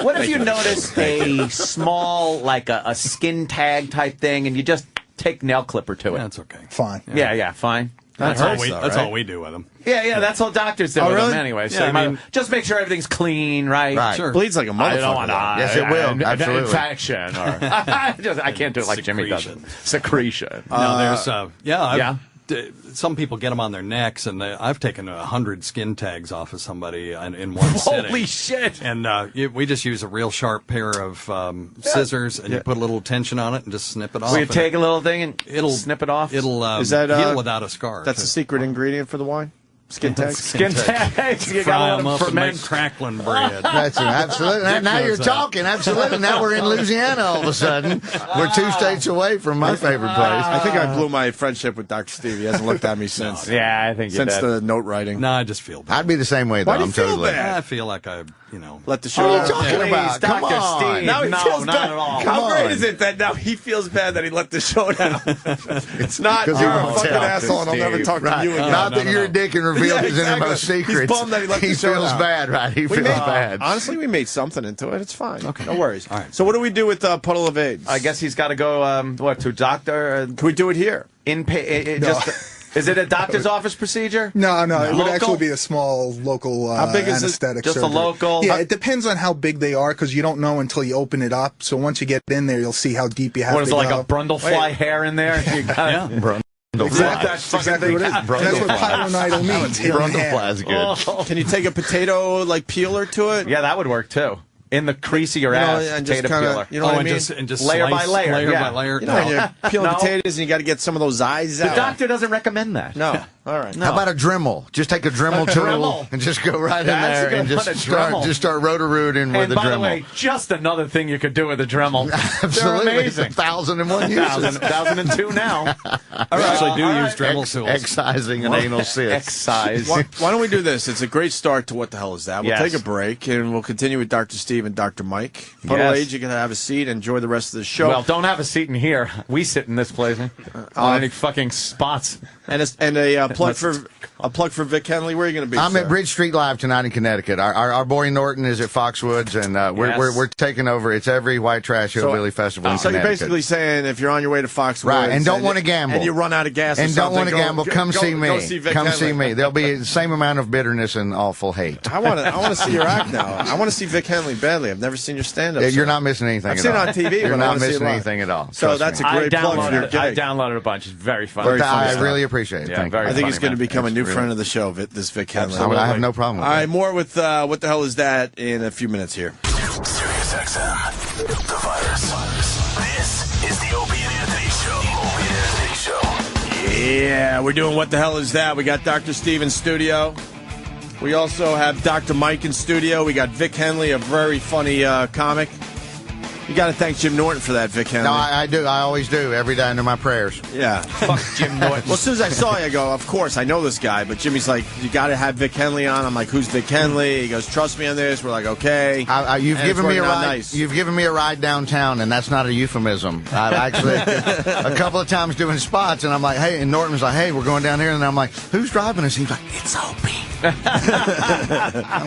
What if you notice a small, like a skin tag type thing, and you just take nail clipper to it? That's okay. Fine. Yeah, fine. That's all we do with them. Yeah, that's all doctors do with really? them anyway. So Yeah, you might just make sure everything's clean, right? Sure. Bleeds like a I don't want motherfucker. Yes, it will. Absolutely. Infection or I can't do it like Jimmy does. Secretion. No, there's some people get them on their necks, and I've taken 100 skin tags off of somebody in one sitting. Holy shit! And we just use a real sharp pair of scissors, and you put a little tension on it and just snip it off. So you take a little thing and it'll snip it off? It'll Is that, heal without a scar. That's the secret ingredient for the wine? Skin tags? Skin tags. You Fry got them to up and make ferment. crackling bread. That's absolutely. Now you're talking. Absolutely. Now we're in Louisiana all of a sudden. We're 2 states away from my favorite place. I think I blew my friendship with Dr. Steve. He hasn't looked at me since. Yeah, I think you Since did. the note writing. No, I just feel bad. I'd be the same way, though. Why do you I'm feel totally. bad? I feel like Let the show What are out. you talking Please, about? Come Dr. on. Steve. Now he feels not bad. at all. How great is it that now he feels bad that he let the show down? It's not, you're a won't fucking tell. asshole and I'll never talk to you again. Not that you're a dick and revealed his innermost secrets. He's bummed that he let the show feels down. bad, right? He feels bad. Honestly, we made something into it. It's fine. Okay. No worries. All right. So what do we do with Puddle of AIDS? I guess he's got to go, to doctor? Can we do it here? Is it a doctor's office procedure? No, it would Local? actually be a small local How big is it? anesthetic Just a surgery. local? Yeah, it depends on how big they are because you don't know until you open it up. So once you get in there, you'll see how deep you have What is to it, like go. a brundlefly hair in there? You got Yeah. Exactly, That fucking exactly what it is. thing. That's what pilonidal means. hair in the hair. Brundlefly's good. Oh. Can you take a potato peeler to it? Yeah, that would work too. In the crease of your ass, and just potato kinda, peeler. you know what I mean? And just Layer by slice, layer, layer yeah. by layer. You know, when you're peeling No. potatoes and you got to get some of those eyes The out. doctor doesn't recommend that. No. All right. How about a Dremel? Just take a Dremel tool Dremel. and just go right in That's there a good and one, a Dremel. just start rotor-rooting with And a by Dremel. the way, just another thing you could do with a Dremel. Absolutely. They're amazing. 1,001 uses. 1,002 now. I actually do use Dremel tools. Excising an anal cyst. Excise. Why don't we do this? It's a great start to What the Hell Is That? We'll Yes. take a break, and we'll continue with Dr. Steve and Dr. Mike. Puddle Yes. Age, you can have a seat, enjoy the rest of the show. Well, don't have a seat in here. We sit in this place. On any fucking spots. And a A plug for Vic Henley. Where are you going to be? I'm sir? at Bridge Street Live tonight in Connecticut. Our boy Norton is at Foxwoods, and we're taking over. It's every White Trash Hillbilly Festival in So you're Connecticut. basically saying if you're on your way to Foxwoods, right, and don't want to gamble, and you run out of gas, and don't want to gamble, come see me. Go see Vic come Henley. see me. There'll be the same amount of bitterness and awful hate. I want to see your act now. I want to see Vic Henley badly. I've never seen your stand-up. You're not missing anything. I've seen it on TV. You're but not I see missing it anything at all. So that's a great plug for your gig. I downloaded a bunch. It's very fun. I really appreciate it. Yeah, Thank you. I think he's going to become a new friend of the show, this Vic Henley. I have no problem with All that. right, more with What the Hell Is That in a few minutes here. Sirius XM, the virus. This is the Opie and Anthony Show. Opie and Anthony Show. Yeah, we're doing What the Hell Is That? We got Dr. Steve in studio. We also have Dr. Mike in studio. We got Vic Henley, a very funny comic. You got to thank Jim Norton for that, Vic Henley. No, I do. I always do. Every day under my prayers. Yeah. Fuck Jim Norton. Well, as soon as I saw you, I go, of course, I know this guy. But Jimmy's like, you got to have Vic Henley on. I'm like, who's Vic Henley? He goes, trust me on this. We're like, okay. You've given me a ride. Nice. You've given me a ride downtown, and that's not a euphemism. I've actually a couple of times doing spots, and I'm like, hey, and Norton's like, hey, we're going down here, and I'm like, who's driving us? He's like, it's Opie.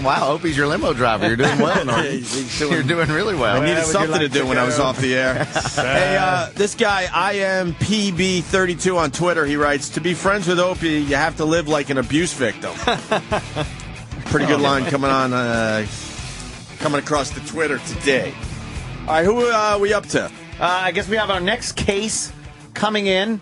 Wow, Opie's your limo driver. You're doing well, Norton. You're doing really well. I needed something to do when I was off the air. Hey, this guy, IMPB32 on Twitter, he writes, to be friends with Opie, you have to live like an abuse victim. Pretty good line coming across the Twitter today. All right, who are we up to? I guess we have our next case coming in.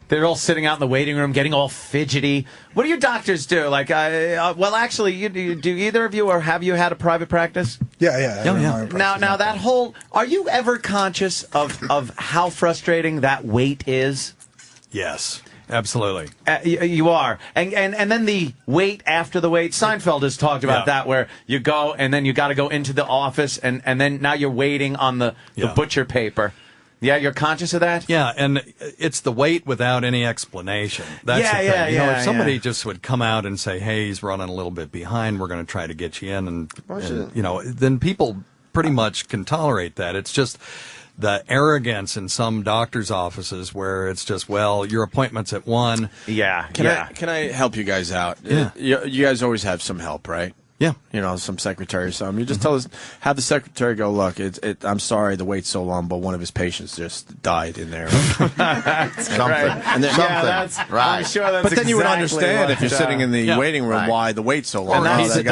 They're all sitting out in the waiting room, getting all fidgety. What do your doctors do? Like, well, actually, do either of you, or have you had a private practice? Yeah. Now that whole, are you ever conscious of how frustrating that wait is? Yes, absolutely. You are, and then the wait after the wait. Seinfeld has talked about that, where you go and then you got to go into the office, and then now you're waiting on the butcher paper. Yeah, you're conscious of that? Yeah, and it's the wait without any explanation. That's the thing. If somebody just would come out and say, hey, he's running a little bit behind, we're going to try to get you in, and then people pretty much can tolerate that. It's just the arrogance in some doctor's offices where it's just, well, your appointment's at 1. Can I help you guys out? Yeah. You guys always have some help, right? Yeah. Some secretary or something. You just tell us, have the secretary go, look, I'm sorry the wait's so long, but one of his patients just died in there. Something. Right. And then, that's right. I'm sure that's but then you would exactly understand what, if you're sitting in the waiting room why the wait's so long. And They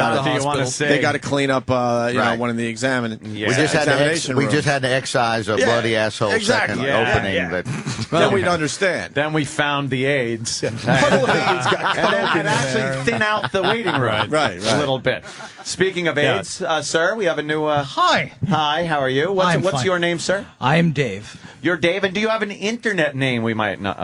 got to clean up one of the examination. We just had to excise a bloody asshole second opening. Then we'd understand. Then we found the AIDS. and actually thin out the waiting room right. a little bit. Speaking of AIDS, sir, we have a new... Hi. Hi, how are you? What's your name, sir? I am Dave. You're Dave, and do you have an internet name we might know?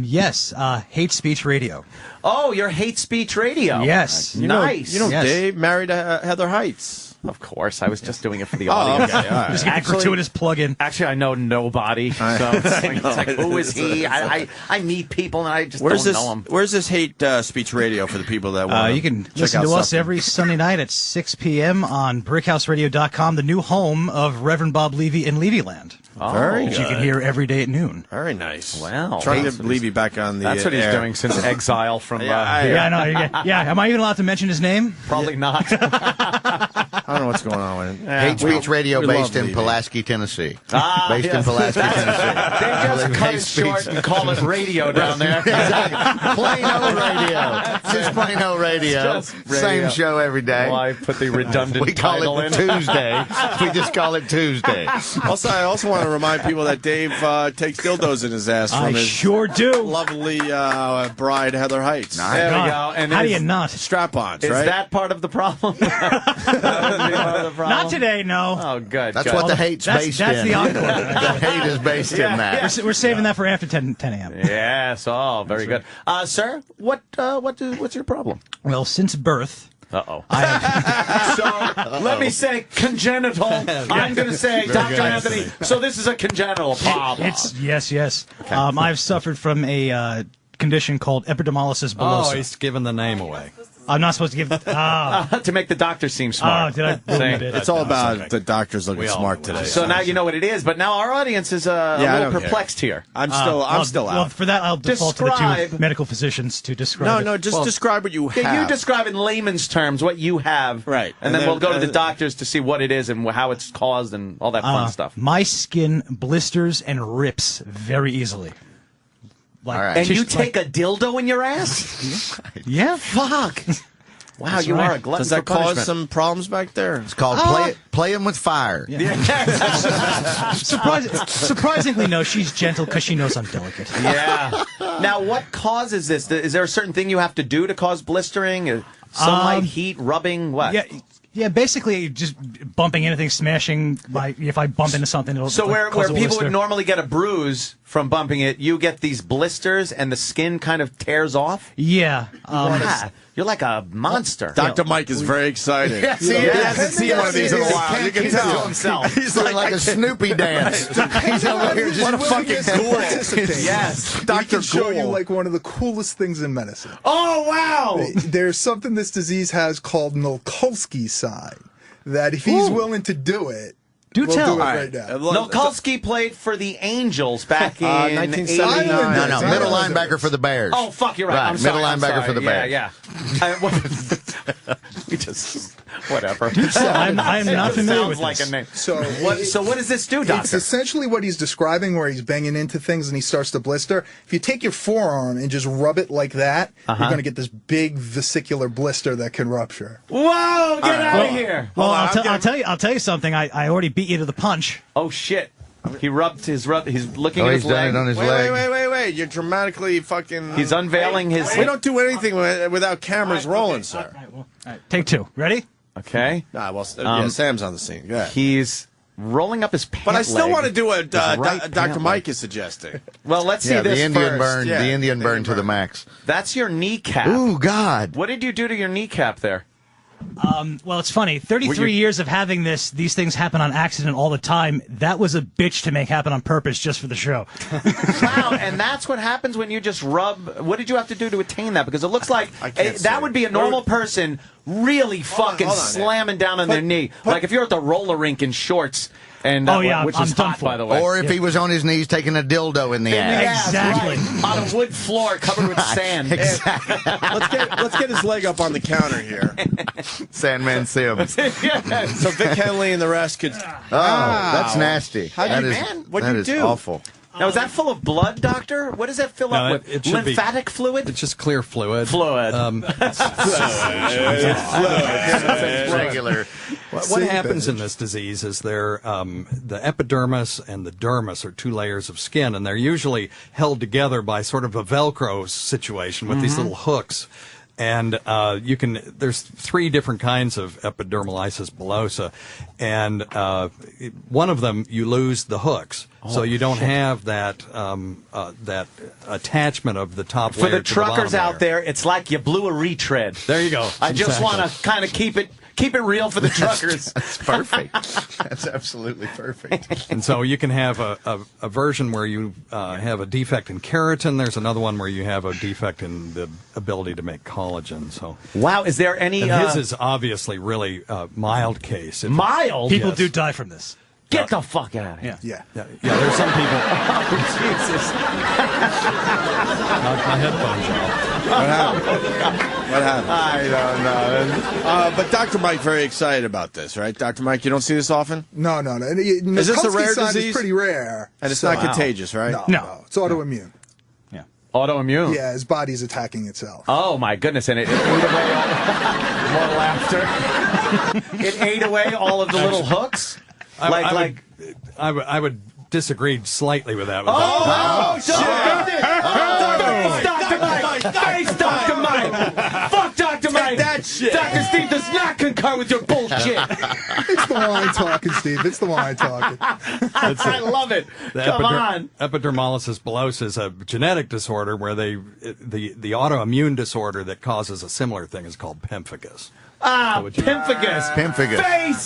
Yes, Hate Speech Radio. Oh, you're Hate Speech Radio. Yes. Nice. Dave married Heather Heights. Of course, I was just doing it for the audience. Just a gratuitous plug-in. Actually, I know nobody, so it's like, who is he? I meet people, and I just don't know them. Where's this Hate Speech Radio for the people that want you can listen to us every Sunday night at 6 p.m. on BrickHouseRadio.com, the new home of Reverend Bob Levy in Levyland. Very good. Which you can hear every day at noon. Very nice. Wow. Trying to get Levy back on the That's what he's air. doing since exile from... I know. Yeah. Am I even allowed to mention his name? Probably not. I don't know what's going on with it. Hate Speech Radio based in Pulaski, Tennessee. Based in Pulaski, Tennessee. They just cut it short and call it radio down there. Exactly. Plain old radio. Just plain old radio. Same show every day. Why put the redundant we call title it in? Tuesday. We just call it Tuesday. I also want to remind people that Dave takes dildos in his ass from his sure do. lovely bride, Heather Heights. There we go. And how do you not? Strap-ons, Is right? that part of the problem? Not today, no. Oh, good. That's what the hate's based in. That's the encore. The hate is based in that. We're saving that for after 10 a.m. Yes. Oh, very good. Sir, what's your problem? Well, since birth... So let me say congenital. I'm going to say, Dr. Anthony. So this is a congenital problem. Yes. Okay. I've suffered from a condition called epidermolysis bullosa. Oh, he's giving the name away. I'm not supposed to give to make the doctor seem smart. Oh, did I ruin it? It's all about the doctors looking smart today. So now you know what it is, but now our audience is a little perplexed here. I'm still out. Well, for that, I'll default to the two medical physicians to describe it. Just describe what you have. Yeah, you describe in layman's terms what you have. Right. And then we'll go to the doctors to see what it is and how it's caused and all that fun stuff. My skin blisters and rips very easily. Like, and you take a dildo in your ass? Yeah. Fuck. Wow, That's you right. are a glutton Does that for punishment. cause some problems back there? It's called playing with fire. Surprisingly, no, she's gentle because she knows I'm delicate. Yeah. Now, what causes this? Is there a certain thing you have to do to cause blistering? Sunlight, heat, rubbing, what? Yeah, basically just bumping anything, smashing. If I bump into something, it'll So where cause a people blister. would normally get a bruise from bumping it, you get these blisters and the skin kind of tears off? Yeah. You're like a monster. Dr. Mike is very excited. Yes, he hasn't seen one of these in a while. You can tell himself. He's doing like a Snoopy dance. He's over here just what a fucking cool. Yes. Dr. can show you like one of the coolest things in medicine. Oh, wow. There's something this disease has called Nokolsky sign. That if he's willing to do it, we'll do it right now. Nokolsky played for the Angels back in 1979. No, middle linebacker for the Bears. Oh, fuck, you're right. I'm sorry, middle linebacker for the Bears. Yeah. We just whatever. I'm not familiar with like this. a name. So what does this do, doctor? It's essentially what he's describing, where he's banging into things and he starts to blister. If you take your forearm and just rub it like that, you're going to get this big vesicular blister that can rupture. Whoa! Get out of here! Well, I'll tell you something. I already beat you to the punch. Oh shit! He rubbed his He's looking at he's his done leg. it on his leg. Wait. You're dramatically fucking... He's unveiling his... We don't do anything without cameras rolling, sir. All right, take two. Ready? Okay. Sam's on the scene. Yeah. He's rolling up his pant But I still leg. want to do what Right Dr. Mike is suggesting. Well, let's see this the Indian first. burn. The Indian burn to the max. That's your kneecap. Ooh, God. What did you do to your kneecap there? Well, it's funny. 33 years of having these things happen on accident all the time. That was a bitch to make happen on purpose just for the show. Wow, and that's what happens when you just rub. What did you have to do to attain that? Because it looks like that would be a normal person really fucking slamming down on their knee. Like if you're at the roller rink in shorts. And which is hot, by the way. Or if he was on his knees taking a dildo in the ass. Exactly. Right. On a wood floor covered with sand. Exactly. Let's get his leg up on the counter here. Sandman Sims. So Vic Henley and the rest could... that's nasty. What'd you do? That is awful. Now, is that full of blood, doctor? What does that fill up with? It should Lymphatic fluid? It's just clear fluid. Fluid. Regular. What happens in this disease is the epidermis and the dermis are two layers of skin, and they're usually held together by sort of a Velcro situation with these little hooks. And there's three different kinds of epidermolysis bullosa, and one of them you lose the hooks, so you don't have that attachment of the top layer. For the to truckers the bottom out there, it's like you blew a retread. There you go. I just want to kind of keep it real for the truckers. That's perfect. That's absolutely perfect. And so you can have a version where you have a defect in keratin. There's another one where you have a defect in the ability to make collagen. So wow, is there any? And his is obviously really mild case. Mild. People do die from this. Get the fuck out of here. Yeah. There's some people. Oh, Jesus. Knocked my headphones off. What happened? I don't know. But Dr. Mike very excited about this, right? Dr. Mike, you don't see this often? No. Is this a rare disease? It's pretty rare. And it's not contagious, right? No. It's autoimmune. Yeah. Autoimmune? Yeah, his body's attacking itself. Oh, my goodness. And it ate away more laughter. It ate away all of the little hooks? I would disagree slightly with that. Dr. Mike! Thanks, Dr. Mike! Fuck Dr. Mike! That shit! Dr. Steve does not concur with your bullshit! It's the wine talking, Steve. It's the wine talking. I love it. Come on. Epidermolysis bullosa is a genetic disorder where the autoimmune disorder that causes a similar thing is called pemphigus. Pimphagus.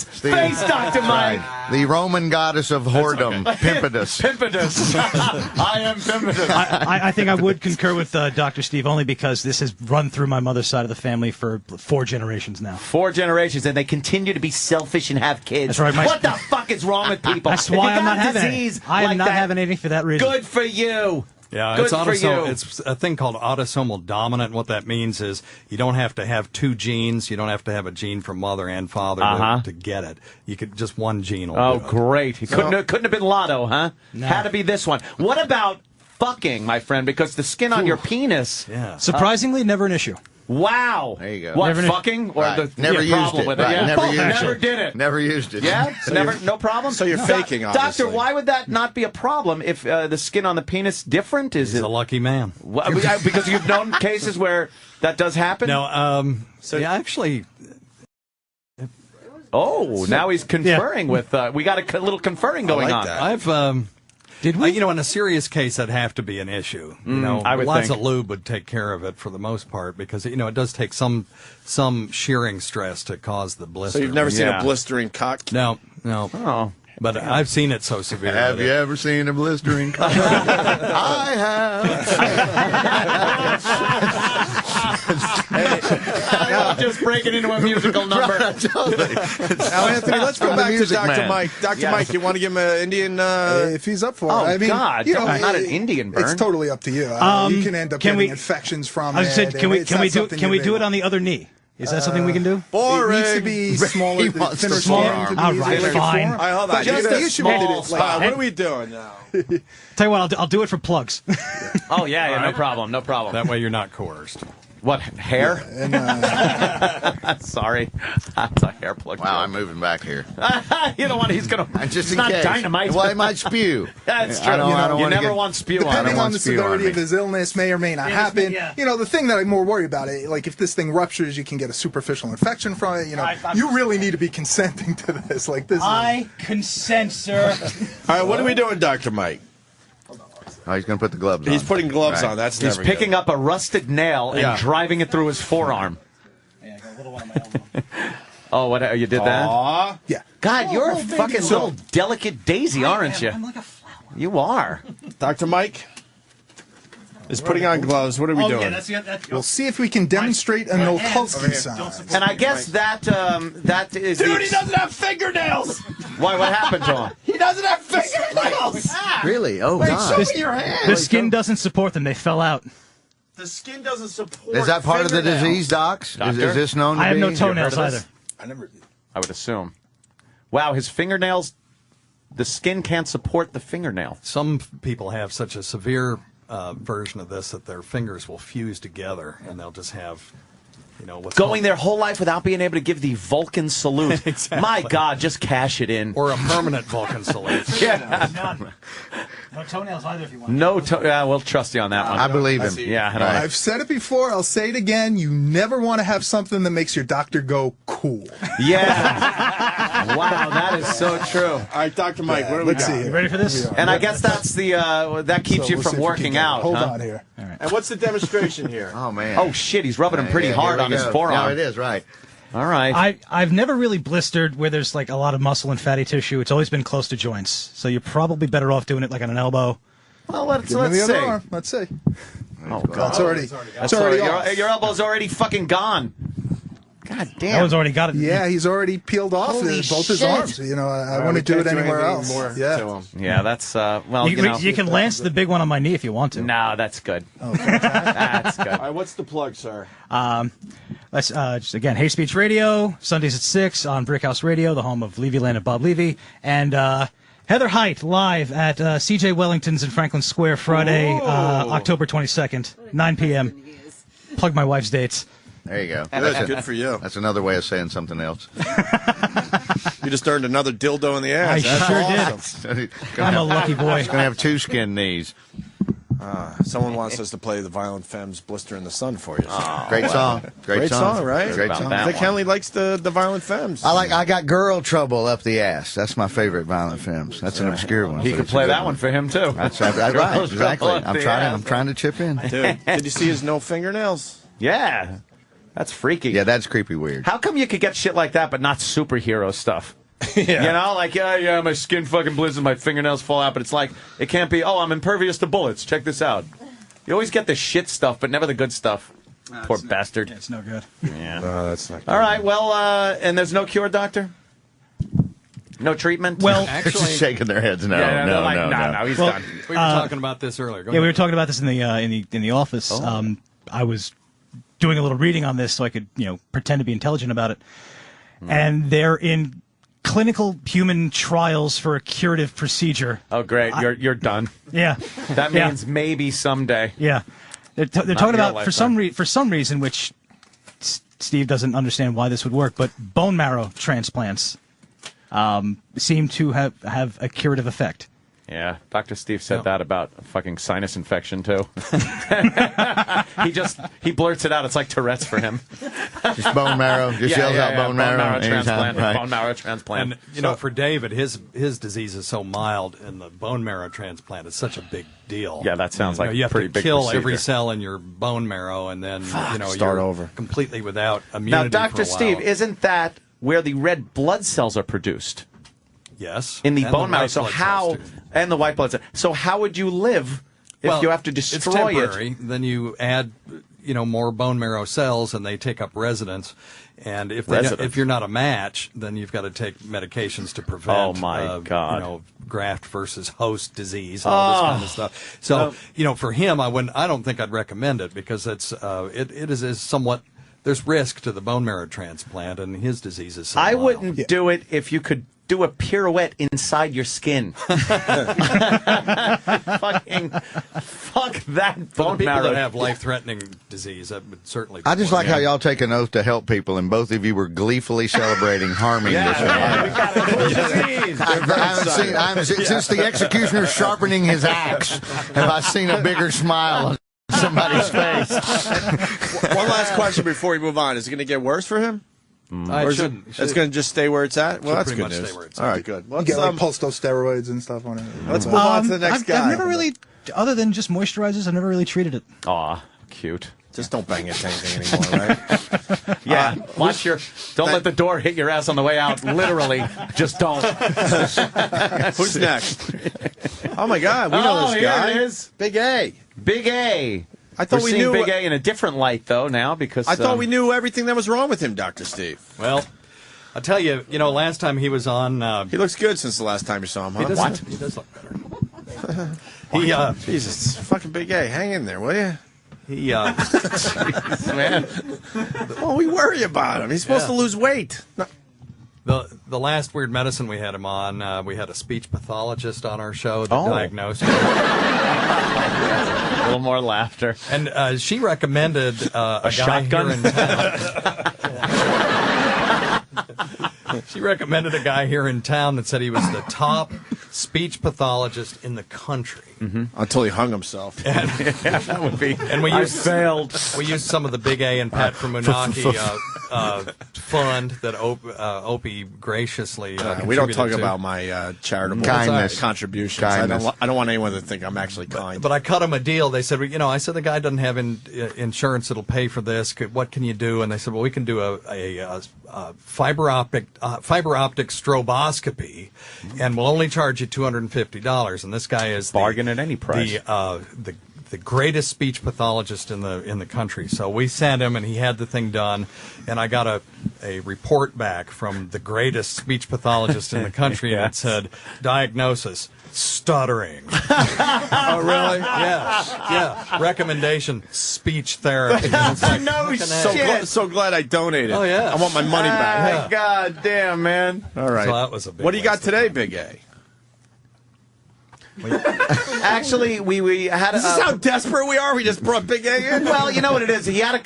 Face, Dr. Mike. The Roman goddess of whoredom, Pimpidus. Pimpidus. I am Pimpidus. I think I would concur with Dr. Steve only because this has run through my mother's side of the family for 4 generations now. 4 generations, and they continue to be selfish and have kids. That's right. What the fuck is wrong with people? That's why I'm not having disease any. I am not having anything for that reason. Good for you. Yeah, Good it's for you. It's a thing called autosomal dominant. And what that means is you don't have to have 2 genes. You don't have to have a gene from mother and father to get it. You could just one gene. Will do it. Great! It couldn't have been Lotto, huh? No. Had to be this one. What about fucking, my friend? Because the skin on your penis. Yeah. Surprisingly, never an issue. Wow. There you go. What, Never fucking? Or Right. the Never used problem it. with Right. Yeah. Never used Never it. did it. Never used it. Yeah? No problem? So you're faking, obviously. Doctor, why would that not be a problem if the skin on the penis different? Is He's it a lucky man. because you've known cases where that does happen? No, yeah, actually... Oh, now he's conferring with... we got a little conferring going on. that. I've... Did we? In a serious case, that'd have to be an issue. I would lots think. of lube would take care of it for the most part because it does take some shearing stress to cause the blister. So you've never seen a blistering cock? No. Oh. But I've seen it so severe. Have you ever seen a blistering cock? I have. Just breaking into a musical number. Now, Anthony, let's go back to Dr. Mike. Dr. Mike, you want to give him an Indian... if he's up for it. I mean, God. Not an Indian burn. It's totally up to you. You can end up getting infections from it. Can we do it on the other knee? Is that something we can do? Boring. It needs to be smaller, thinner skin. All right, fine. All right, hold on. Just the issue with it is what are we doing now? Tell you what, I'll do it for plugs. Oh, yeah, no problem. That way you're not coerced. What, hair? Sorry. That's a hair plug. Wow, I'm moving back here. You don't want he's going to... Just it's in not case. dynamite. Well, it might spew. That's true. You never want spew on Depending on the spew severity on of his illness, may or may not happen. The thing that I'm more worried about, like if this thing ruptures, you can get a superficial infection from it. You really need to be consenting to this. Like this. I consent, sir. All right, what are we doing, Dr. Mike? Oh, he's going to put the gloves on. He's putting gloves on. That's He's never picking good. up a rusted nail and driving it through his forearm. Yeah, I got a little one on my elbow. Oh, what? You did that? Yeah. God, you're a fucking little delicate daisy, aren't you? I'm like a flower. You are. Dr. Mike is putting on gloves. What are we doing? Yeah, that's We'll see if we can demonstrate a Nokulski sign. And I guess that is... Dude, he doesn't have fingernails! Why? What happened to him? He doesn't have fingernails! Really? Oh, Wait, God. show me your hand. The skin doesn't support them. They fell out. The skin doesn't support Is that part of the fingernails. disease, docs? Is Doctor? this known to be? I have no toenails either. I never did. I would assume. Wow, his fingernails... The skin can't support the fingernail. Some people have such a severe version of this that their fingers will fuse together and they'll just have, what's Going their whole life without being able to give the Vulcan salute. Exactly. My God, just cash it in. or a permanent Vulcan salute. Yeah. No toenails either if you want. No, we'll trust you on that one. I believe him. Yeah, I don't know. I've said it before. I'll say it again. You never want to have something that makes your doctor go cool. Yeah. Wow, that is so true. All right, Dr. Mike, what do we Let's got? see. You ready for this? And I guess that's the that keeps you We'll see from if we can working get it. out. Hold huh? on here. All right. And what's the demonstration here? Oh, man. Oh shit, he's rubbing him pretty Yeah, hard here on we his go. forearm. No, it is, right. All right. I've never really blistered where there's like a lot of muscle and fatty tissue. It's always been close to joints. So you're probably better off doing it like on an elbow. Well, let's Give me the see. other arm. Let's see. Oh God, It's already. That's It's already your, off. your elbow's already fucking gone. God damn. That one's already got it. Yeah, he's already peeled off Holy both his shit. arms. I wouldn't do it anywhere else. Yeah. Yeah, that's well. You can lance the big one on my knee if you want to. No, that's good. Oh, That's good. All right, what's the plug, sir? Let's just again, Hate Speech Radio, Sundays at 6 on Brickhouse Radio, the home of Levy Land and Bob Levy, and Heather Height live at CJ Wellington's in Franklin Square Friday, October 22nd, 9 p.m. Plug my wife's dates. There you go. That's good for you. That's another way of saying something else. You just earned another dildo in the ass. I That's sure awesome. did. I'm a lucky boy. He's going to have 2 skin knees. Someone wants us to play the Violent Femmes Blister in the Sun for you. Great song. Great song, right? Great song. Vic Henley likes the Violent Femmes. I got Girl Trouble up the ass. That's my favorite Violent Femmes. That's an obscure one. He but could it's a play good that one for him too. That's right. Exactly. I'm trying to chip in. Dude, did you see his no fingernails? Yeah. That's freaky. Yeah, that's creepy weird. How come you could get shit like that, but not superhero stuff? You know, like, yeah, my skin fucking blizzes, my fingernails fall out, but it's like, it can't be, I'm impervious to bullets. Check this out. You always get the shit stuff, but never the good stuff. Poor bastard. It's no good. Yeah. No, that's not good. All right, well, and there's no cure, doctor? No treatment? Well, actually, shaking their heads. No, no, he's done. We were talking about this earlier. Go ahead. We were talking about this in the office. Oh. I was doing a little reading on this so I could, pretend to be intelligent about it. And they're in clinical human trials for a curative procedure. Oh, great. You're done. Yeah. That means maybe someday. Yeah. They're talking about, for some reason, which Steve doesn't understand why this would work, but bone marrow transplants seem to have a curative effect. Yeah, Dr. Steve said that about a fucking sinus infection, too. He blurts it out. It's like Tourette's for him. Just bone marrow. Just yells out bone marrow. Transplant. Right. Bone marrow transplant. And, for David, his disease is so mild, and the bone marrow transplant is such a big deal. Yeah, that sounds like you a pretty big kill procedure. every cell in your bone marrow, and then start you're over completely without immunity. Now, Dr. for a Steve, while. isn't that where the red blood cells are produced? Yes. In the And bone the marrow. white So blood how, cells, too. and the white blood cells. So how would you live if you have to destroy it's temporary. Then you add, more bone marrow cells, and they take up residence. And if you're not a match, then you've got to take medications to prevent. Oh my God. Graft versus host disease, and all this kind of stuff. So for him, I don't think I'd recommend it because it is somewhat. There's risk to the bone marrow transplant, and his disease is so I mild. wouldn't do it if you could do a pirouette inside your skin. Fuck that For bone the people marrow. that have life-threatening disease, that would certainly. I just like how y'all take an oath to help people, and both of you were gleefully celebrating harming this man. I haven't seen, since the executioner sharpening his axe, have I seen a bigger smile on somebody's face. One last question before we move on. Is it going to get worse for him? Or is it's going to just stay where it's at? Well, that's good news. All right, good. You get like pulse dose steroids and stuff on it. Let's move on to the next guy. I've never really, other than just moisturizers, I've never really treated it. Aw, cute. Just don't bang into anything anymore, right? Yeah, don't let the door hit your ass on the way out. Literally, just don't. Who's next? Oh my God, we know this guy. Here it is. Big A. Big A. I thought We're we seeing knew Big A in a different light, though, now because I thought we knew everything that was wrong with him, Dr. Steve. Well, I'll tell you, last time he was on, he looks good since the last time you saw him. Huh? He does look better. Jesus, fucking Big A, hang in there, will you? Jeez, man. Well, we worry about him. He's supposed to lose weight. No. The last Weird Medicine we had him on, we had a speech pathologist on our show that diagnosed him. A little more laughter. And she recommended a guy shotgun? here in town. She recommended a guy here in town that said he was the top speech pathologist in the country. Mm-hmm. Until he hung himself. And, that would be. And we failed. We used some of the Big A and Pat from Munaki fund that Opie graciously we don't talk to. about my charitable contributions. I don't want anyone to think I'm actually kind. But I cut him a deal. They said, I said the guy doesn't have insurance that'll pay for this. What can you do? And they said, well, we can do a fiber optic stroboscopy, and we'll only charge you $250. And this guy is bargain at any price. The greatest speech pathologist in the country. So we sent him, and he had the thing done. And I got a report back from the greatest speech pathologist in the country, and it said, diagnosis, stuttering. Oh, really? Yeah. Recommendation, speech therapy. No shit. So glad I donated. Oh, yeah. I want my money back. God damn, man. All right. So that was a big what do you got waste today, of time. Big A? Actually, we had. This is how desperate we are. We just brought Big A in. Well, you know what it is. He had a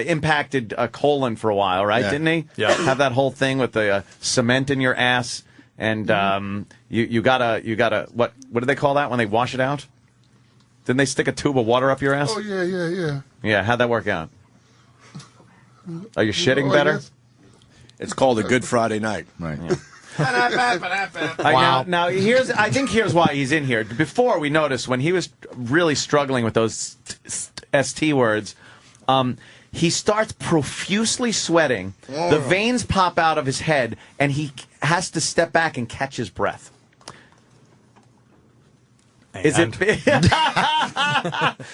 impacted colon for a while, right? Yeah. Didn't he? Yeah. Have that whole thing with the cement in your ass, and you gotta what do they call that when they wash it out? Didn't they stick a tube of water up your ass? Oh yeah. Yeah. How'd that work out? Are you shitting better? Yes. It's called a Good Friday night. Right. Yeah. Now here's why he's in here. Before, we noticed when he was really struggling with those ST words, he starts profusely sweating. The veins pop out of his head, and he has to step back and catch his breath. Is it?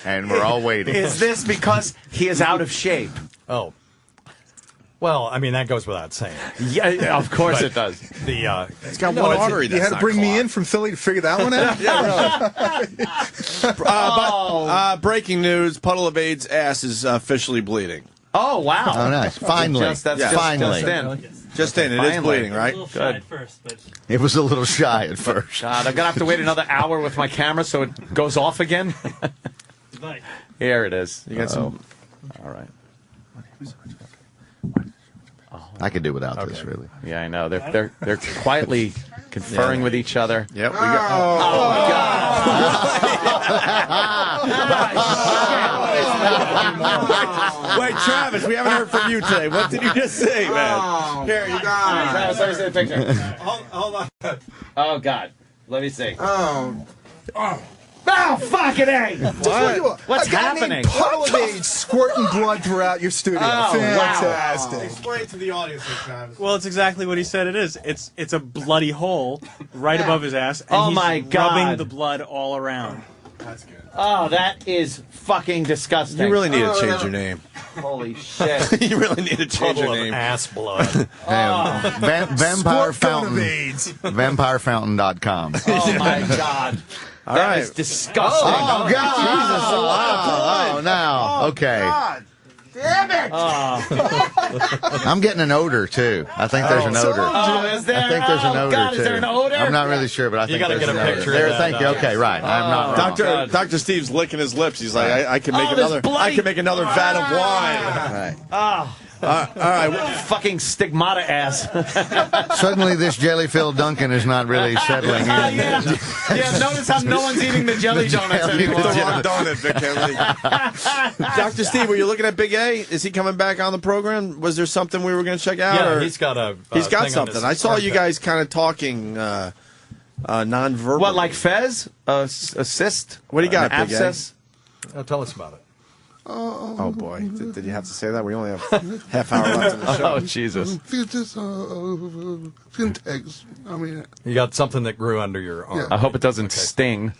And we're all waiting. Is this because he is out of shape? Oh. Well, I mean, that goes without saying. Yeah, of course it does. It's got one artery that's You had to bring me in from Philly to figure that one out? Breaking news, Puddle of Aid's ass is officially bleeding. Oh, wow. Oh, nice. Finally. Finally. Just in. It is bleeding, right? Good. It was a little shy at first. God, I'm going to have to wait another hour with my camera so it goes off again. Here it is. You got some. All right. I could do without this, really. Yeah, I know. They're quietly conferring with each other. Yep. We got. Wait, Travis, we haven't heard from you today. What did you just say, man? Here, you got it. Travis, let me see the picture. Hold on. Oh, God. Let me see. Oh, fucking A! What's happening? Puddle of Aid squirting blood throughout your studio. Oh, fantastic. wow. Explain to the audience, Travis. Well, it's exactly what he said it is. It's a bloody hole right above his ass, and he's rubbing the blood all around. That's good. Oh, that is fucking disgusting. You really need to change your name. Holy shit. You really need to change your name. Ass blood. Vampire Fountain. VampireFountain.com. Oh, my God. All that right. is disgusting. Oh, God. Jesus. Oh, now. Okay. God. Damn it! I'm getting an odor, too. I think there's an odor. Oh, is there? I think there's an odor, God, too. is there an odor? I'm not really sure, but I think gotta there's get a an picture odor. of that, Thank you. Okay, right. I'm not wrong. Dr. Dr. Steve's licking his lips. He's like, I can make this bloody- I can make another vat of wine. Right. Oh. All right. Fucking stigmata ass. Suddenly, this jelly-filled Duncan is not really settling in. Yeah, notice how no one's eating the jelly donuts anymore. The wrong donut, Vic Henley. Dr. Steve, were you looking at Big A? Is he coming back on the program? Was there something we were going to check out? Yeah, or? he's got a He's got thing on something. his I saw you armpit. guys kind of talking non-verbal. What, like Fez? Assist? What do you got, An Big abscess? Tell us about it. Oh, boy. Did you have to say that? We only have half hour left in the show. Oh, Jesus. Syntax. I mean, You got something that grew under your arm. I hope it doesn't sting.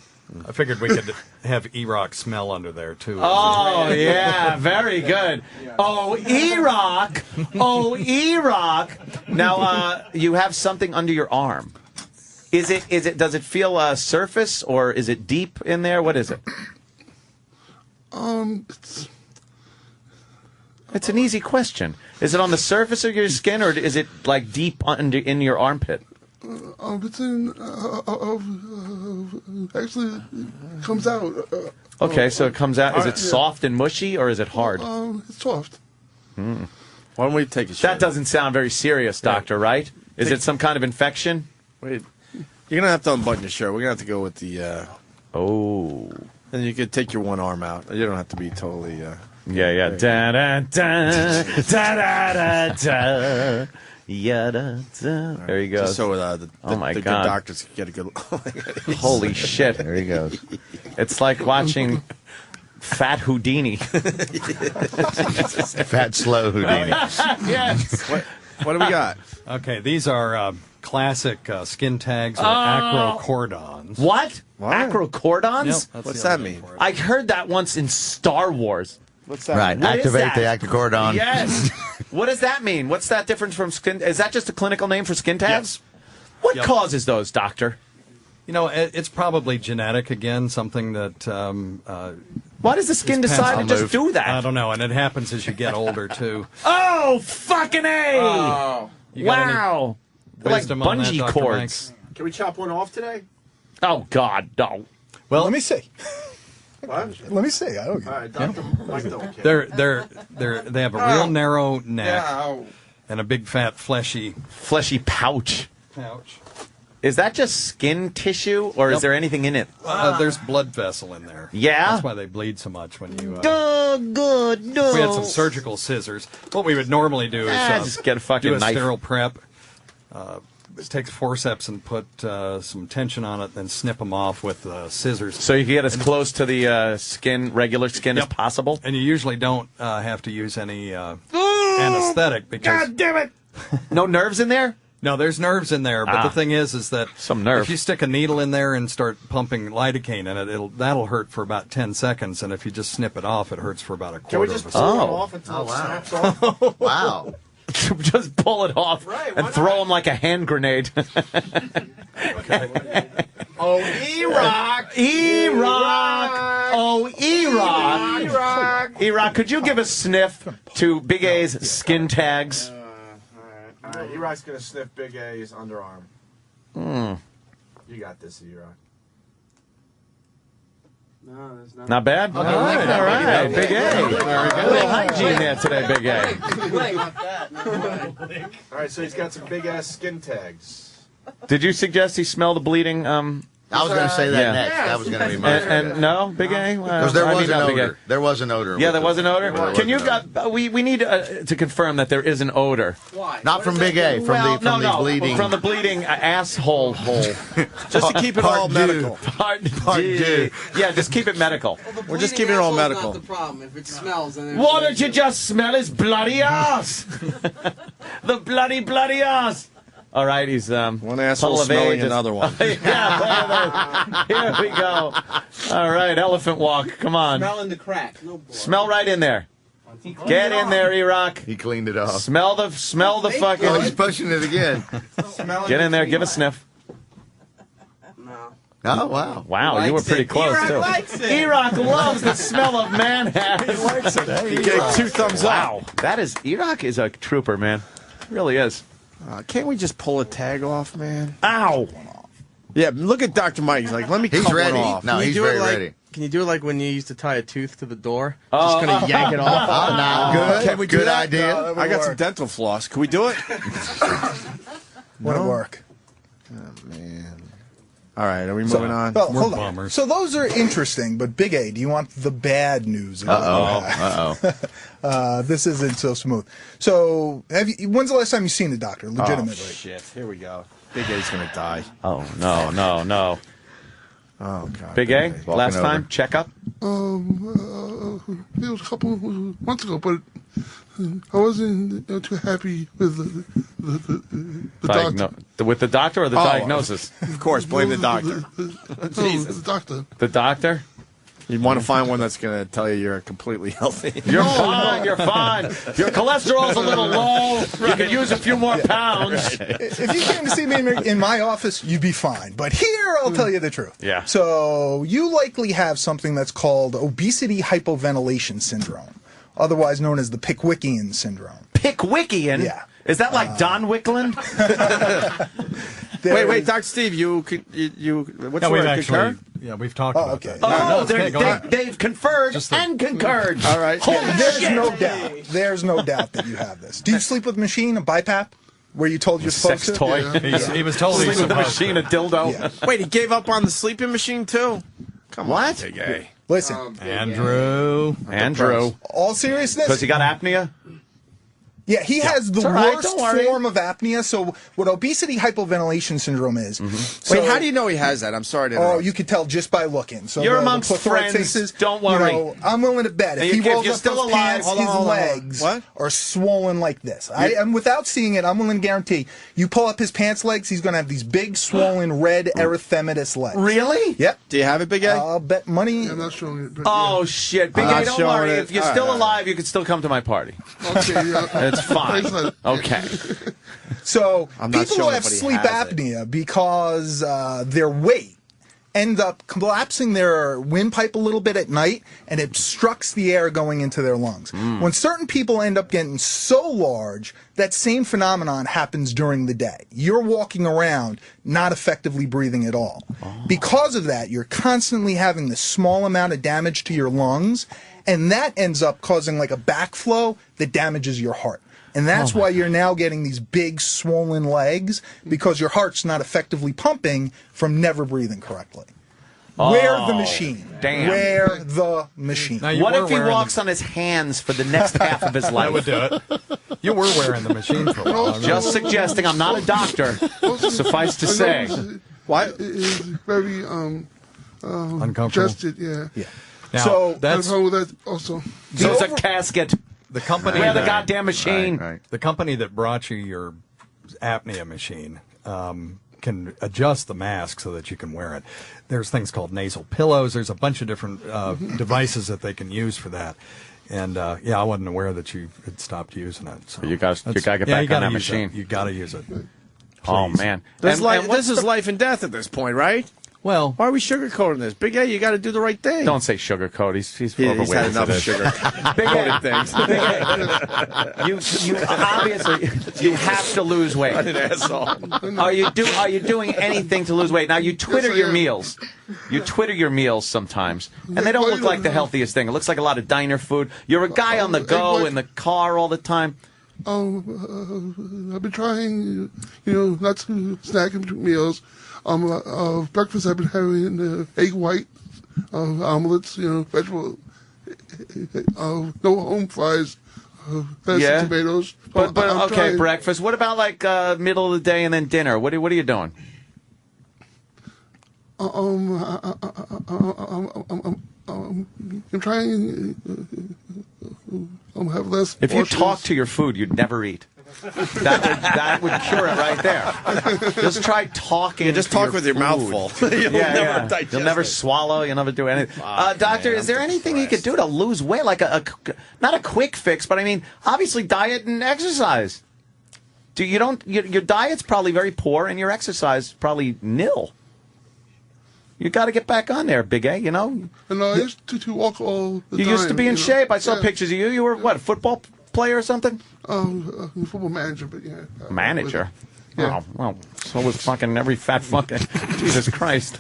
I figured we could have E-Rock smell under there, too. Oh, yeah, very good. Oh, E-Rock. Oh, E-Rock. Now, you have something under your arm. Does it feel surface, or is it deep in there? What is it? It's an easy question. Is it on the surface of your skin, or is it like deep in your armpit? it's in. Actually, it comes out. Okay, so it comes out. Is it soft and mushy, or is it hard? It's soft. Why don't we take a shot? That doesn't sound very serious, doctor, right? Is it some kind of infection? Wait. You're going to have to unbutton your shirt. We're going to have to go with the... Oh. And you could take your one arm out. You don't have to be totally... Yeah. Da da da da da da. Yada. There he goes. Just so the God. good doctors can get a good... Holy shit. There he goes. It's like watching Fat Houdini. Fat, slow Houdini. Yes. What do we got? Okay, these are classic skin tags or acrocordons. What? Acrocordons? Yep, What's that mean? I heard that once in Star Wars. What's that Right. mean? Activate the acrocordon. Yes. What does that mean? What's that difference from skin? Is that just a clinical name for skin tags? Yes. What causes those, doctor? You know, it's probably genetic again, something that... Why does the skin decide to just do that? I don't know, and it happens as you get older, too. Oh, fucking A! Oh. You got any Wow. They're like wisdom on that, bungee Dr. cords. Can we chop one off today? Oh, God, no. Well, let me see. What? Let me see. I don't All right, Dr. Mike don't care. They have a real narrow neck Yeah. and a big fat fleshy pouch. pouch. Is that just skin tissue, or is there anything in it? There's blood vessel in there. Yeah? That's why they bleed so much when you... good, no. If we had some surgical scissors, what we would normally do is just get a fucking do a knife. sterile prep. take the forceps and put some tension on it, then snip them off with scissors. So you can get as close to the regular skin as possible? And you usually don't have to use any anesthetic because... God damn it! No nerves in there? No, there's nerves in there, but the thing is that some nerve. If you stick a needle in there and start pumping lidocaine in it, that'll hurt for about 10 seconds, and if you just snip it off, it hurts for about a quarter. Can we just pull it off until it snaps off? Wow. Just pull it off and throw them like a hand grenade. Oh, Iraq! Oh, Iraq! Iraq, could you give a sniff to Big A's skin tags? All right, Iraq's going to sniff Big A's underarm. You got this, Iraq. No, there's not. Not bad? All right. Big A. A little hygiene there today, Big A. All right, so he's got some big-ass skin tags. Did you suggest he smell the bleeding? I was going to say that next. That was going to be my and no, Big A? Because there was an odor. There was an odor. Yeah, there was an odor? Can you... we need to confirm that there is an odor. Why? Not from Big A, from the bleeding... From the bleeding asshole hole. Just to keep it all medical. Part D. Yeah, just keep it medical. Well, we're just keeping it all medical. Not the problem. If it smells... Then why don't you just smell his bloody ass? The bloody ass. All right, he's one asshole smelling another one. Yeah, here we go. All right, elephant walk. Come on. Smell in the crack. No blood. Smell right in there. Get in there, Iraq. He cleaned it off. Smell the fucking. Oh, he's pushing it again. Get in there. Give a sniff. No. Oh, wow. Wow, you were pretty close, Iraq too. likes it. Iraq loves the smell of man hair. He likes it. Hey, you get 2 thumbs up. Wow. Iraq is a trooper, man. He really is. Can't we just pull a tag off, man? Ow! Yeah, look at Dr. Mike. He's like, let me cut He's ready. one off. No, he's very ready. Can you do it like when you used to tie a tooth to the door? Just kind of yank it off. Oh, no. Good. Can we do Good that? idea. I got some dental floss. Can we do it? Wouldn't work. Oh, man. All right, are we moving on? Well, hold on. So those are interesting, but Big A, do you want the bad news? This isn't so smooth. So, when's the last time you've seen a doctor, legitimately? Oh, shit. Here we go. Big A's going to die. Oh, no. Oh, God. Big A, last time, checkup? It was a couple months ago, but I wasn't too happy with the doctor. With the doctor or the diagnosis? Of course, blame the doctor. Jesus. The doctor. The doctor? You want to find one that's going to tell you you're completely healthy. You're fine. Your cholesterol's a little low. You could use a few more pounds. If you came to see me in my office, you'd be fine. But here, I'll tell you the truth. Yeah. So you likely have something that's called obesity hypoventilation syndrome, otherwise known as the Pickwickian syndrome. Pickwickian? Yeah. Is that like Don Wickland? Wait, Dr. Steve, what's your concur? Yeah, we've talked about okay. that. They've conferred and concurred. All right. There's no doubt. There's no doubt that you have this. Do you sleep with a machine, a BiPAP, where you're told you're supposed sex to? toy. Yeah. He was told he was Sleep with a supposed machine, a dildo. Yeah. Wait, he gave up on the sleeping machine, too? Come on, Big A. Listen, Andrew. all seriousness. Because he got apnea? Yeah, he has the It's all right, worst don't worry. form of apnea. So what obesity hypoventilation syndrome is. So, Wait, how do you know he has that? I'm sorry to interrupt. Oh, you could tell just by looking. So You're the amongst plethora friends. faces, Don't worry. I'm willing to bet if he rolls you're up still those alive. pants, Hold on, his hold on. legs What? are swollen like this. And without seeing it, I'm willing to guarantee you pull up his pants legs, he's going to have these big, swollen, red erythematous legs. Really? Yep. Do you have it, Big A? I'll bet money. I'm not showing it. But Oh, shit. Big A, don't worry. If you're still alive, you can still come to my party. Okay, yeah. It's fine. Okay. So I'm not people who showing have it, but he sleep has it. apnea because their weight ends up collapsing their windpipe a little bit at night and it obstructs the air going into their lungs. When certain people end up getting so large, that same phenomenon happens during the day. You're walking around not effectively breathing at all. Because of that, you're constantly having this small amount of damage to your lungs, and that ends up causing like a backflow that damages your heart. And that's why you're now getting these big swollen legs, because your heart's not effectively pumping from never breathing correctly. Wear the machine. damn. Wear the machine. What if he walks on his hands for the next half of his life? I would do it. You were wearing the machine for a while. Just suggesting. I'm not a doctor. Suffice to say. Why? It is very uncomfortable. Adjusted, yeah. Now, So that's that also. So it's a casket. The company. Wear the goddamn machine. Right. The company that brought you your apnea machine can adjust the mask so that you can wear it. There's things called nasal pillows. There's a bunch of different devices that they can use for that. And I wasn't aware that you had stopped using it. So you got to get back on that machine. You got to use it. Oh man, This is life and death at this point, right? Well, why are we sugarcoating this? Big A, you got to do the right thing. Don't say sugarcoat. He's overweight. He's had enough sugar. Big A, things. you obviously you have to lose weight. What an asshole. Are you doing anything to lose weight? Now you Twitter your meals. You Twitter your meals sometimes, and they don't look like the healthiest thing. It looks like a lot of diner food. You're a guy on the go in the car all the time. I've been trying, not to snack in between meals. Breakfast I've been having egg white, omelets, vegetable, no home fries, lettuce and tomatoes. But okay, trying. breakfast. What about like middle of the day and then dinner? What are you doing? I'm trying have less. If you portions. talk to your food, you'd never eat. That would cure it right there. Just try talking. Yeah, just talk your with your food. mouth full. You'll never digest You'll never it. swallow. You'll never do anything. Doctor, is there anything you could do to lose weight? Like not a quick fix, but I mean, obviously diet and exercise. Your diet's probably very poor, and your exercise probably nil. You got to get back on there, Big A. And I used to walk all the time. You used to be in shape. I saw pictures of you. You were what, a football player or something? Football manager, but yeah. Manager? Yeah. Oh, well, so was fucking every fat fucking... Jesus Christ.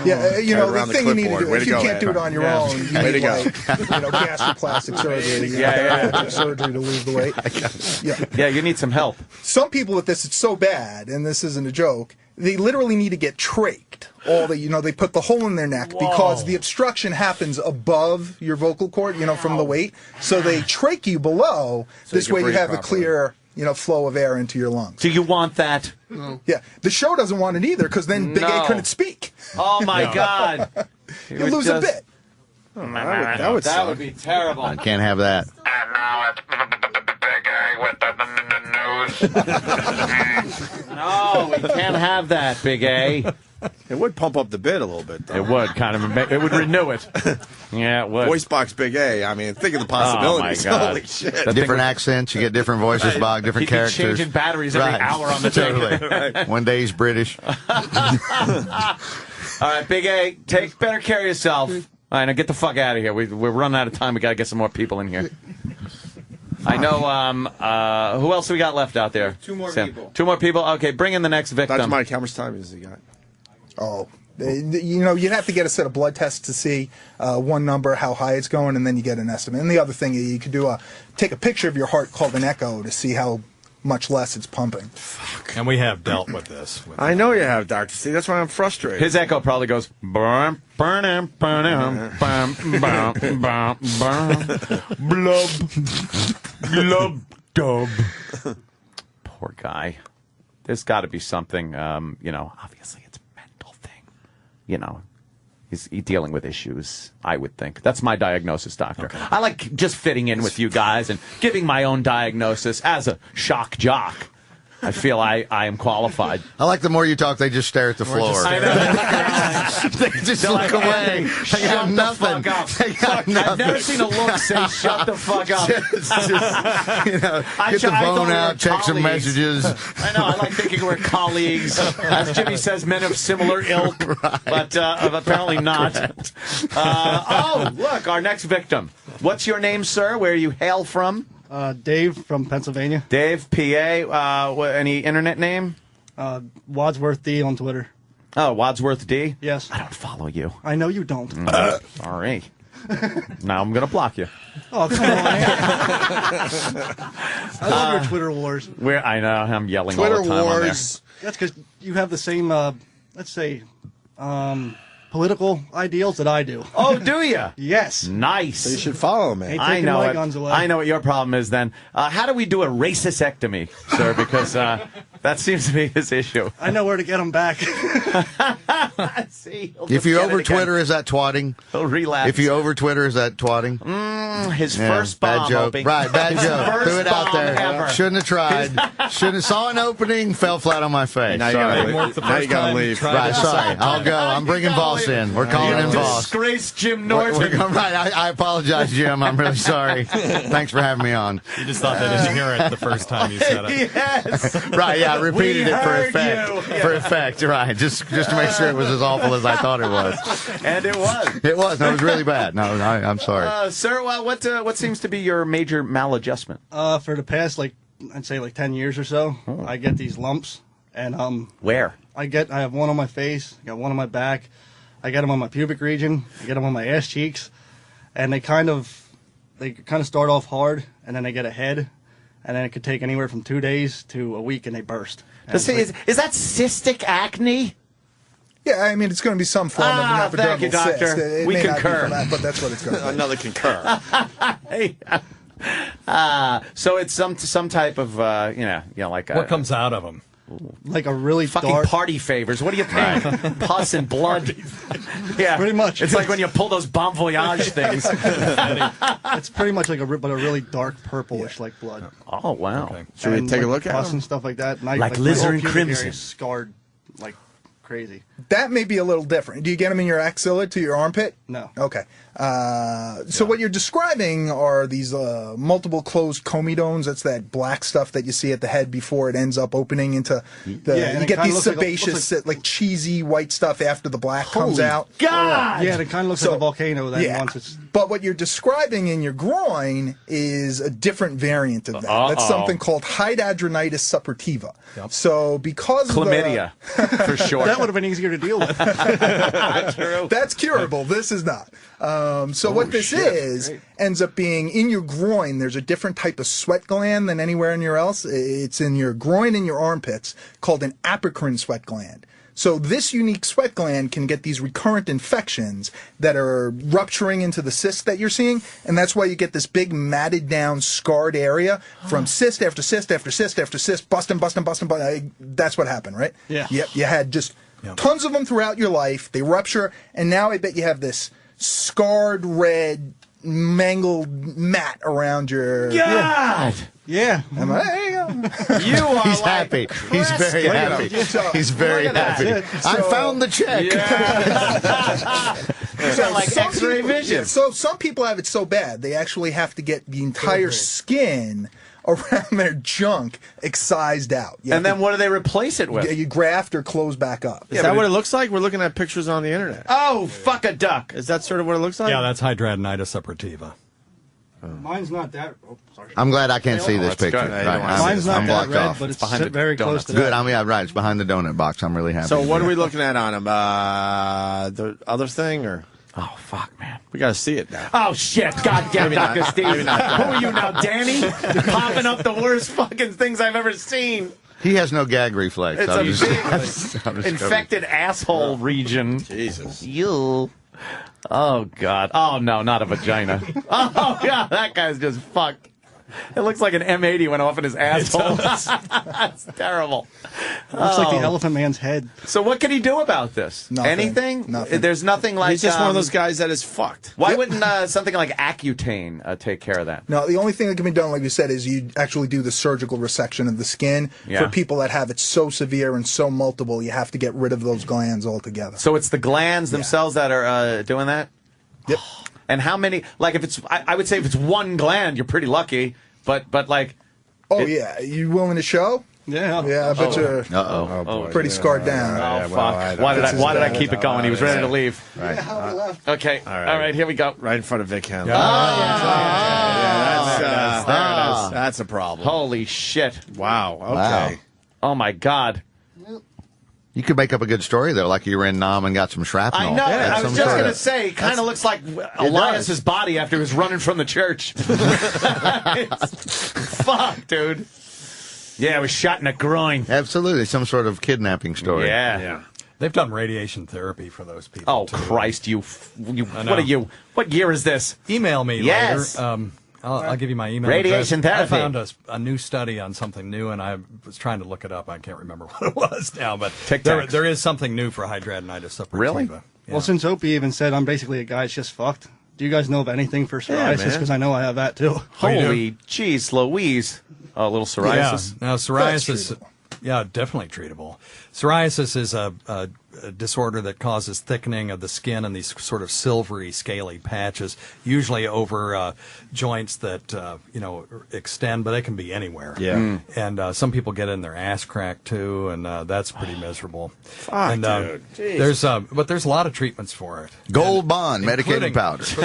Yeah, around the the thing you need to clipboard. do, Way if to you go, can't do it Ed. on your Yeah. own, you Way need to go. gastroplastic surgery, bariatric surgery to lose the weight. Yeah, you need some help. Some people with this, it's so bad, and this isn't a joke, they literally need to get trached. They put the hole in their neck because the obstruction happens above your vocal cord, from the weight. So they trach you below. So this you way can you breathe have a properly. clear, flow of air into your lungs. Do you want that? No. Yeah. The show doesn't want it either because then Big A couldn't speak. Oh, my God. You lose a bit. That would be terrible. I can't have that. And now it's the Big A with the news. No, we can't have that, Big A. It would pump up the bid a little bit, though. It would kind of. It would renew it. Yeah, it would. Voice box Big A. I mean, think of the possibilities. Oh, my God. Holy shit. Different accents, you get different voices, Bob, different He'd be characters. changing batteries every hour on the thing. Totally. One day he's British. All right, Big A, take better care of yourself. All right, now get the fuck out of here. We're running out of time. We got to get some more people in here. I know. Who else we got left out there? Two more Sam. people. Two more people. Okay, bring in the next victim. Dr. Mike, how much time has he got? Oh, you'd have to get a set of blood tests to see one number, how high it's going, and then you get an estimate. And the other thing, you could take a picture of your heart called an echo to see how much less it's pumping. And we have dealt with this. I know you have, Dr. C. That's why I'm frustrated. His echo probably goes... Blub. Glub. Dub. Poor guy. There's got to be something, obviously it's a mental thing. He's dealing with issues, I would think. That's my diagnosis, doctor. Okay. I like just fitting in with you guys and giving my own diagnosis as a shock jock. I feel I am qualified. I like the more you talk, they just stare at the floor. I know. They just look away. They got nothing. They got nothing. I've never seen a look say, shut the fuck up. Get the phone out, check some messages. I know, I like thinking we're colleagues. As Jimmy says, men of similar ilk, but apparently not. Look, our next victim. What's your name, sir? Where you hail from? Dave from Pennsylvania. Dave, PA. Any internet name? Wadsworth D on Twitter. Oh, Wadsworth D? Yes. I don't follow you. I know you don't. Sorry. Now I'm going to block you. Oh, come on. I love your Twitter wars. I know. I'm yelling Twitter all the time wars. That's because you have the same, let's say, political ideals that I do. Oh, do you? Yes. Nice. So you should follow him, Ain't man. I taking know my it. guns away. I know what your problem is then. How do we do a racistectomy, sir? Because that seems to be his issue. I know where to get them back. See, If you over Twitter, is that twatting? He'll relapse. If you over Twitter, is that twatting? His first bomb. Bad joke. Opie. Right, bad His joke. first Threw it out bomb there. ever. Shouldn't have tried. Shouldn't have saw an opening, fell flat on my face. Now Sorry. you gotta leave. Right, sorry. I'll go. I'm bringing Voss in. We're calling in Voss. Disgrace Jim Norton. Right, I apologize, Jim. I'm really sorry. Thanks for having me on. You just thought they didn't hear it the first time you said it. Yes. Right, yeah, I repeated We it for heard effect. you. For effect, right. Just to make sure it was as awful as I thought it was. And it was. It was. No, it was really bad. No, I'm sorry. Sir, what seems to be your major maladjustment? For the past, I'd say 10 years or so, I get these lumps. And where? I have one on my face, I got one on my back, I get them on my pubic region, I get them on my ass cheeks, and they kind of start off hard, and then they get a head, and then it could take anywhere from 2 days to a week, and they burst. Is that cystic acne? Yeah, I mean, it's going to be some form of an epidermal thank you, doctor. cyst. It We may not be concur. from that, but that's what it's going to be. Another concur. So it's some type of like What comes out of them? Like a really fucking dark party favors. What do you think? Pus and blood. Yeah, pretty much. It's like when you pull those Bon Voyage things. It's pretty much like a really dark purplish like blood. Oh wow! Okay. Should we take a look at pus them? and stuff like that? And Like my whole Lizer and pubic Crimson. area is scarred like crazy. That may be a little different. Do you get them in your axilla to your armpit? No. Okay. So what you're describing are these multiple closed comedones. That's that black stuff that you see at the head before it ends up opening into the. Yeah, and you it get kinda these looks sebaceous, like cheesy white stuff after the black comes Holy out. God! Yeah, and it kind of looks like a volcano. Then once it's But what you're describing in your groin is a different variant of that. That's something called hydradenitis suppurativa. So because Chlamydia, for sure. that would have been easier to deal with. True. That's curable. This is not. So what this is ends up being in your groin. There's a different type of sweat gland than anywhere in your else. It's in your groin and your armpits called an apocrine sweat gland. So this unique sweat gland can get these recurrent infections that are rupturing into the cyst that you're seeing, and that's why you get this big matted down scarred area from cyst after cyst after cyst after cyst, busting. That's what happened, right? Yeah. Yep. You had just tons of them throughout your life. They rupture, and now I bet you have this scarred red mangled mat around your God. Yeah. Am I? You are He's happy. He's very happy. He's very happy. I found the check. Like X-ray vision. So some people have it so bad they actually have to get the entire skin around their junk excised out. And then what do they replace it with? You graft or close back up. Is that what it looks like? We're looking at pictures on the internet. Oh, fuck a duck. Is that sort of what it looks like? Yeah, that's hydradenitis suppurativa. Mine's not that. Oh, sorry. I'm glad I can't see this that's picture. good. Right, Mine's not I'm that blocked red, off. but it's behind the very close to Good. that. I mean, right. It's behind the donut box. I'm really happy. So what are we looking at on him? The other thing, or Oh, fuck, man. we got to see it now? Oh, shit. Goddamn, Maybe not. Dr. Steve. Maybe not that. Who are you now, Danny? Popping up the worst fucking things I've ever seen. He has no gag reflex. It's I'm a just- I'm just infected asshole region. Jesus. You. Oh, God. Oh, no, not a vagina. Oh, yeah, that guy's just fucked. It looks like an M80 went off in his asshole. That's terrible. It looks like the Elephant Man's head. So what can he do about this? Nothing. Anything? Nothing. There's nothing like... He's just one of those guys that is fucked. Why wouldn't something like Accutane take care of that? No, the only thing that can be done, like you said, is you actually do the surgical resection of the skin. Yeah. For people that have it so severe and so multiple, you have to get rid of those glands altogether. So it's the glands themselves that are doing that? Yep. And how many, like if it's, I would say if it's one gland, you're pretty lucky, but like. Oh, yeah. You willing to show? Yeah. Yeah, I bet you're Uh-oh. pretty scarred down. Oh, fuck. Why did I keep it going? He was ready to leave. Right. Okay. All right, here we go. Right in front of Vic Henley. Yeah, That's a problem. Holy shit. Wow. Okay. Wow. Oh, my God. You could make up a good story, though, like you were in Nam and got some shrapnel. I know. That's I was some just sort going to of- say, it kind of looks like Elias's body after he was running from the church. Fuck, dude. Yeah, I was shot in the groin. Absolutely, some sort of kidnapping story. Yeah. They've done radiation therapy for those people. Oh, too. Christ, what are you? What year is this? Email me Yes. later. I'll give you my email Radiation address. therapy. I found a new study on something new, and I was trying to look it up. I can't remember what it was now, but there is something new for hidradenitis suppurativa. Really? Yeah. Well, since Opie even said I'm basically a guy that's just fucked, do you guys know of anything for Yeah, psoriasis? man. Because I know I have that too. Holy jeez, Louise. A little psoriasis. Yeah. Now, psoriasis, definitely treatable. Psoriasis is a disorder that causes thickening of the skin and these sort of silvery, scaly patches, usually over joints that extend, but they can be anywhere. Yeah. And some people get in their ass crack too, and that's pretty miserable. Fuck, and dude. Jeez. there's a lot of treatments for it. Gold Bond medicated powder. For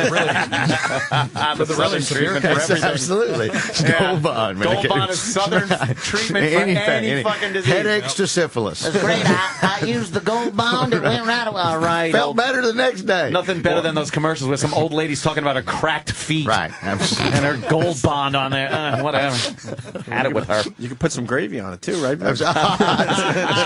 the really severe cases. Absolutely. Gold Bond. Gold Bond is Southern treatment for any fucking disease. Headaches to syphilis. That's great. I used the Gold Bond. It went right away. All right. Felt better the next day. Nothing better than those commercials with some old ladies talking about her cracked feet. Right. And her Gold Bond on there. Whatever. Had it with her. You can put some gravy on it too, right?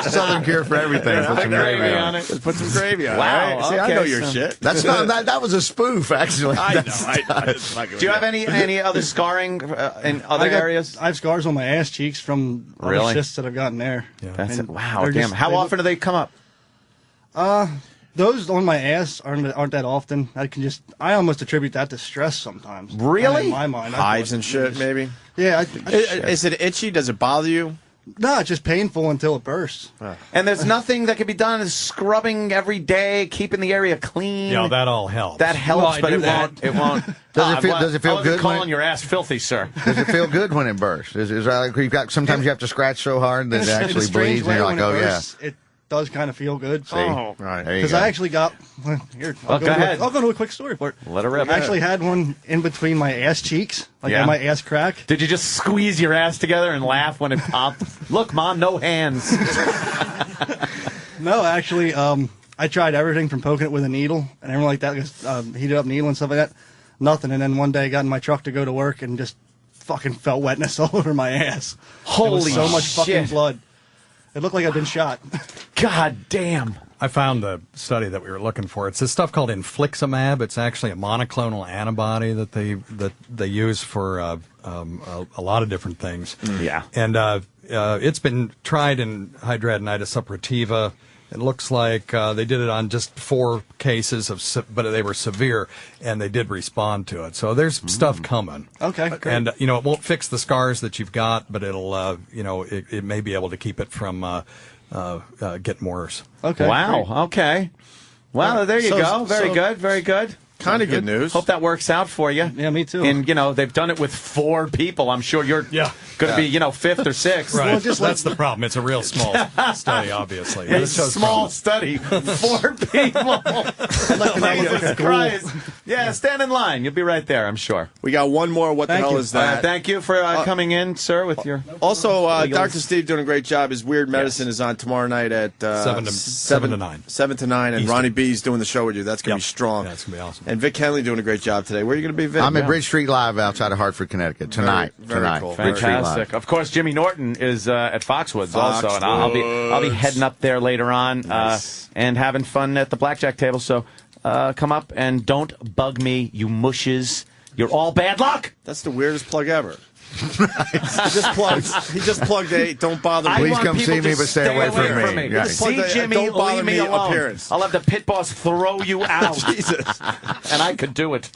Southern cure for everything. Put some gravy on it. Just put some gravy on it. Wow. Right? See, I know your shit. That's not that was a spoof, actually. I know. Do you have any other scarring in other areas? I have scars on my ass cheeks from other Really? cysts that I've gotten there. Yeah. That's And it. Wow. they're Damn. just- How often do they come up? Those on my ass aren't that often. I almost attribute that to stress sometimes. Really? In my mind. Hives and shit, maybe? Yeah. Is it itchy? Does it bother you? No, it's just painful until it bursts. And there's nothing that can be done is scrubbing every day, keeping the area clean. Yeah, that all helps. That helps, Well, I but do it that. won't. It won't. Does it feel I wasn't good calling when your ass filthy, sir. Does it feel good when it bursts? Is that like sometimes you have to scratch so hard that it actually bleeds, and you're like, oh yeah. It does kind of feel good. See? Right. There you Because go. I actually got. Here, I'll go ahead. I'll go into a quick story for it. Let her rip. I actually had one in between my ass cheeks, like Yeah. on my ass crack. Did you just squeeze your ass together and laugh when it popped? Look, Mom, no hands. No, actually, I tried everything from poking it with a needle and everything like that, just heated up needle and stuff like that. Nothing. And then one day I got in my truck to go to work and just fucking felt wetness all over my ass. Holy It was so much fucking shit. blood. It looked like I'd been shot. God damn. I found the study that we were looking for. It's this stuff called infliximab. It's actually a monoclonal antibody that they use for a lot of different things. Yeah. And it's been tried in hidradenitis suppurativa. It looks like they did it on just 4 cases but they were severe, and they did respond to it. So there's stuff coming. Okay, great. And it won't fix the scars that you've got, but it'll it may be able to keep it from getting worse. Okay. Wow. great. Okay. Well, there you go. Very good. Very good. Kind of good news. Hope that works out for you. Yeah, me too. And they've done it with 4 people. I'm sure you're going to be 5th or 6th. Right. Well, just That's the problem. It's a real small study, obviously. A small study. 4 people. Jesus Christ. Yeah, stand in line. You'll be right there, I'm sure. We got one more. What the hell is that? Thank you for coming in, sir, with your... Also, legals. Dr. Steve doing a great job. His Weird Medicine is on tomorrow night at 7 to 9. 7 to 9, and Eastern. Ronnie B's doing the show with you. That's going to be strong. Yeah, it's going to be awesome. And Vic Henley doing a great job today. Where are you going to be, Vic? I'm at Bridge Street Live outside of Hartford, Connecticut tonight. Very cool. Bridge Street Live. Fantastic. Of course, Jimmy Norton is at Foxwoods also, and I'll be heading up there later on and having fun at the blackjack table. So come up and don't bug me, you mushes. You're all bad luck. That's the weirdest plug ever. He just plugged a don't bother me. Please come see me, but stay away from me. Right. See Jimmy, don't bother leave me me alone. appearance. I'll have the pit boss throw you out. Jesus. And I could do it.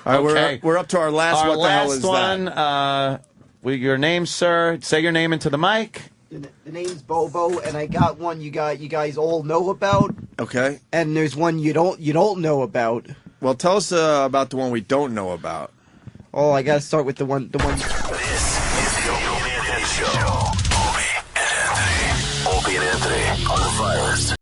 All right, Okay. we're up to our last. What the hell is one, that? Your name, sir. Say your name into the mic. The name's Bobo, and I got one you guys all know about, Okay. and there's one you don't know about. Well, tell us about the one we don't know about. Oh, I gotta start with the one. This is the Opie and Anthony Show. Opie and Anthony on the Fires.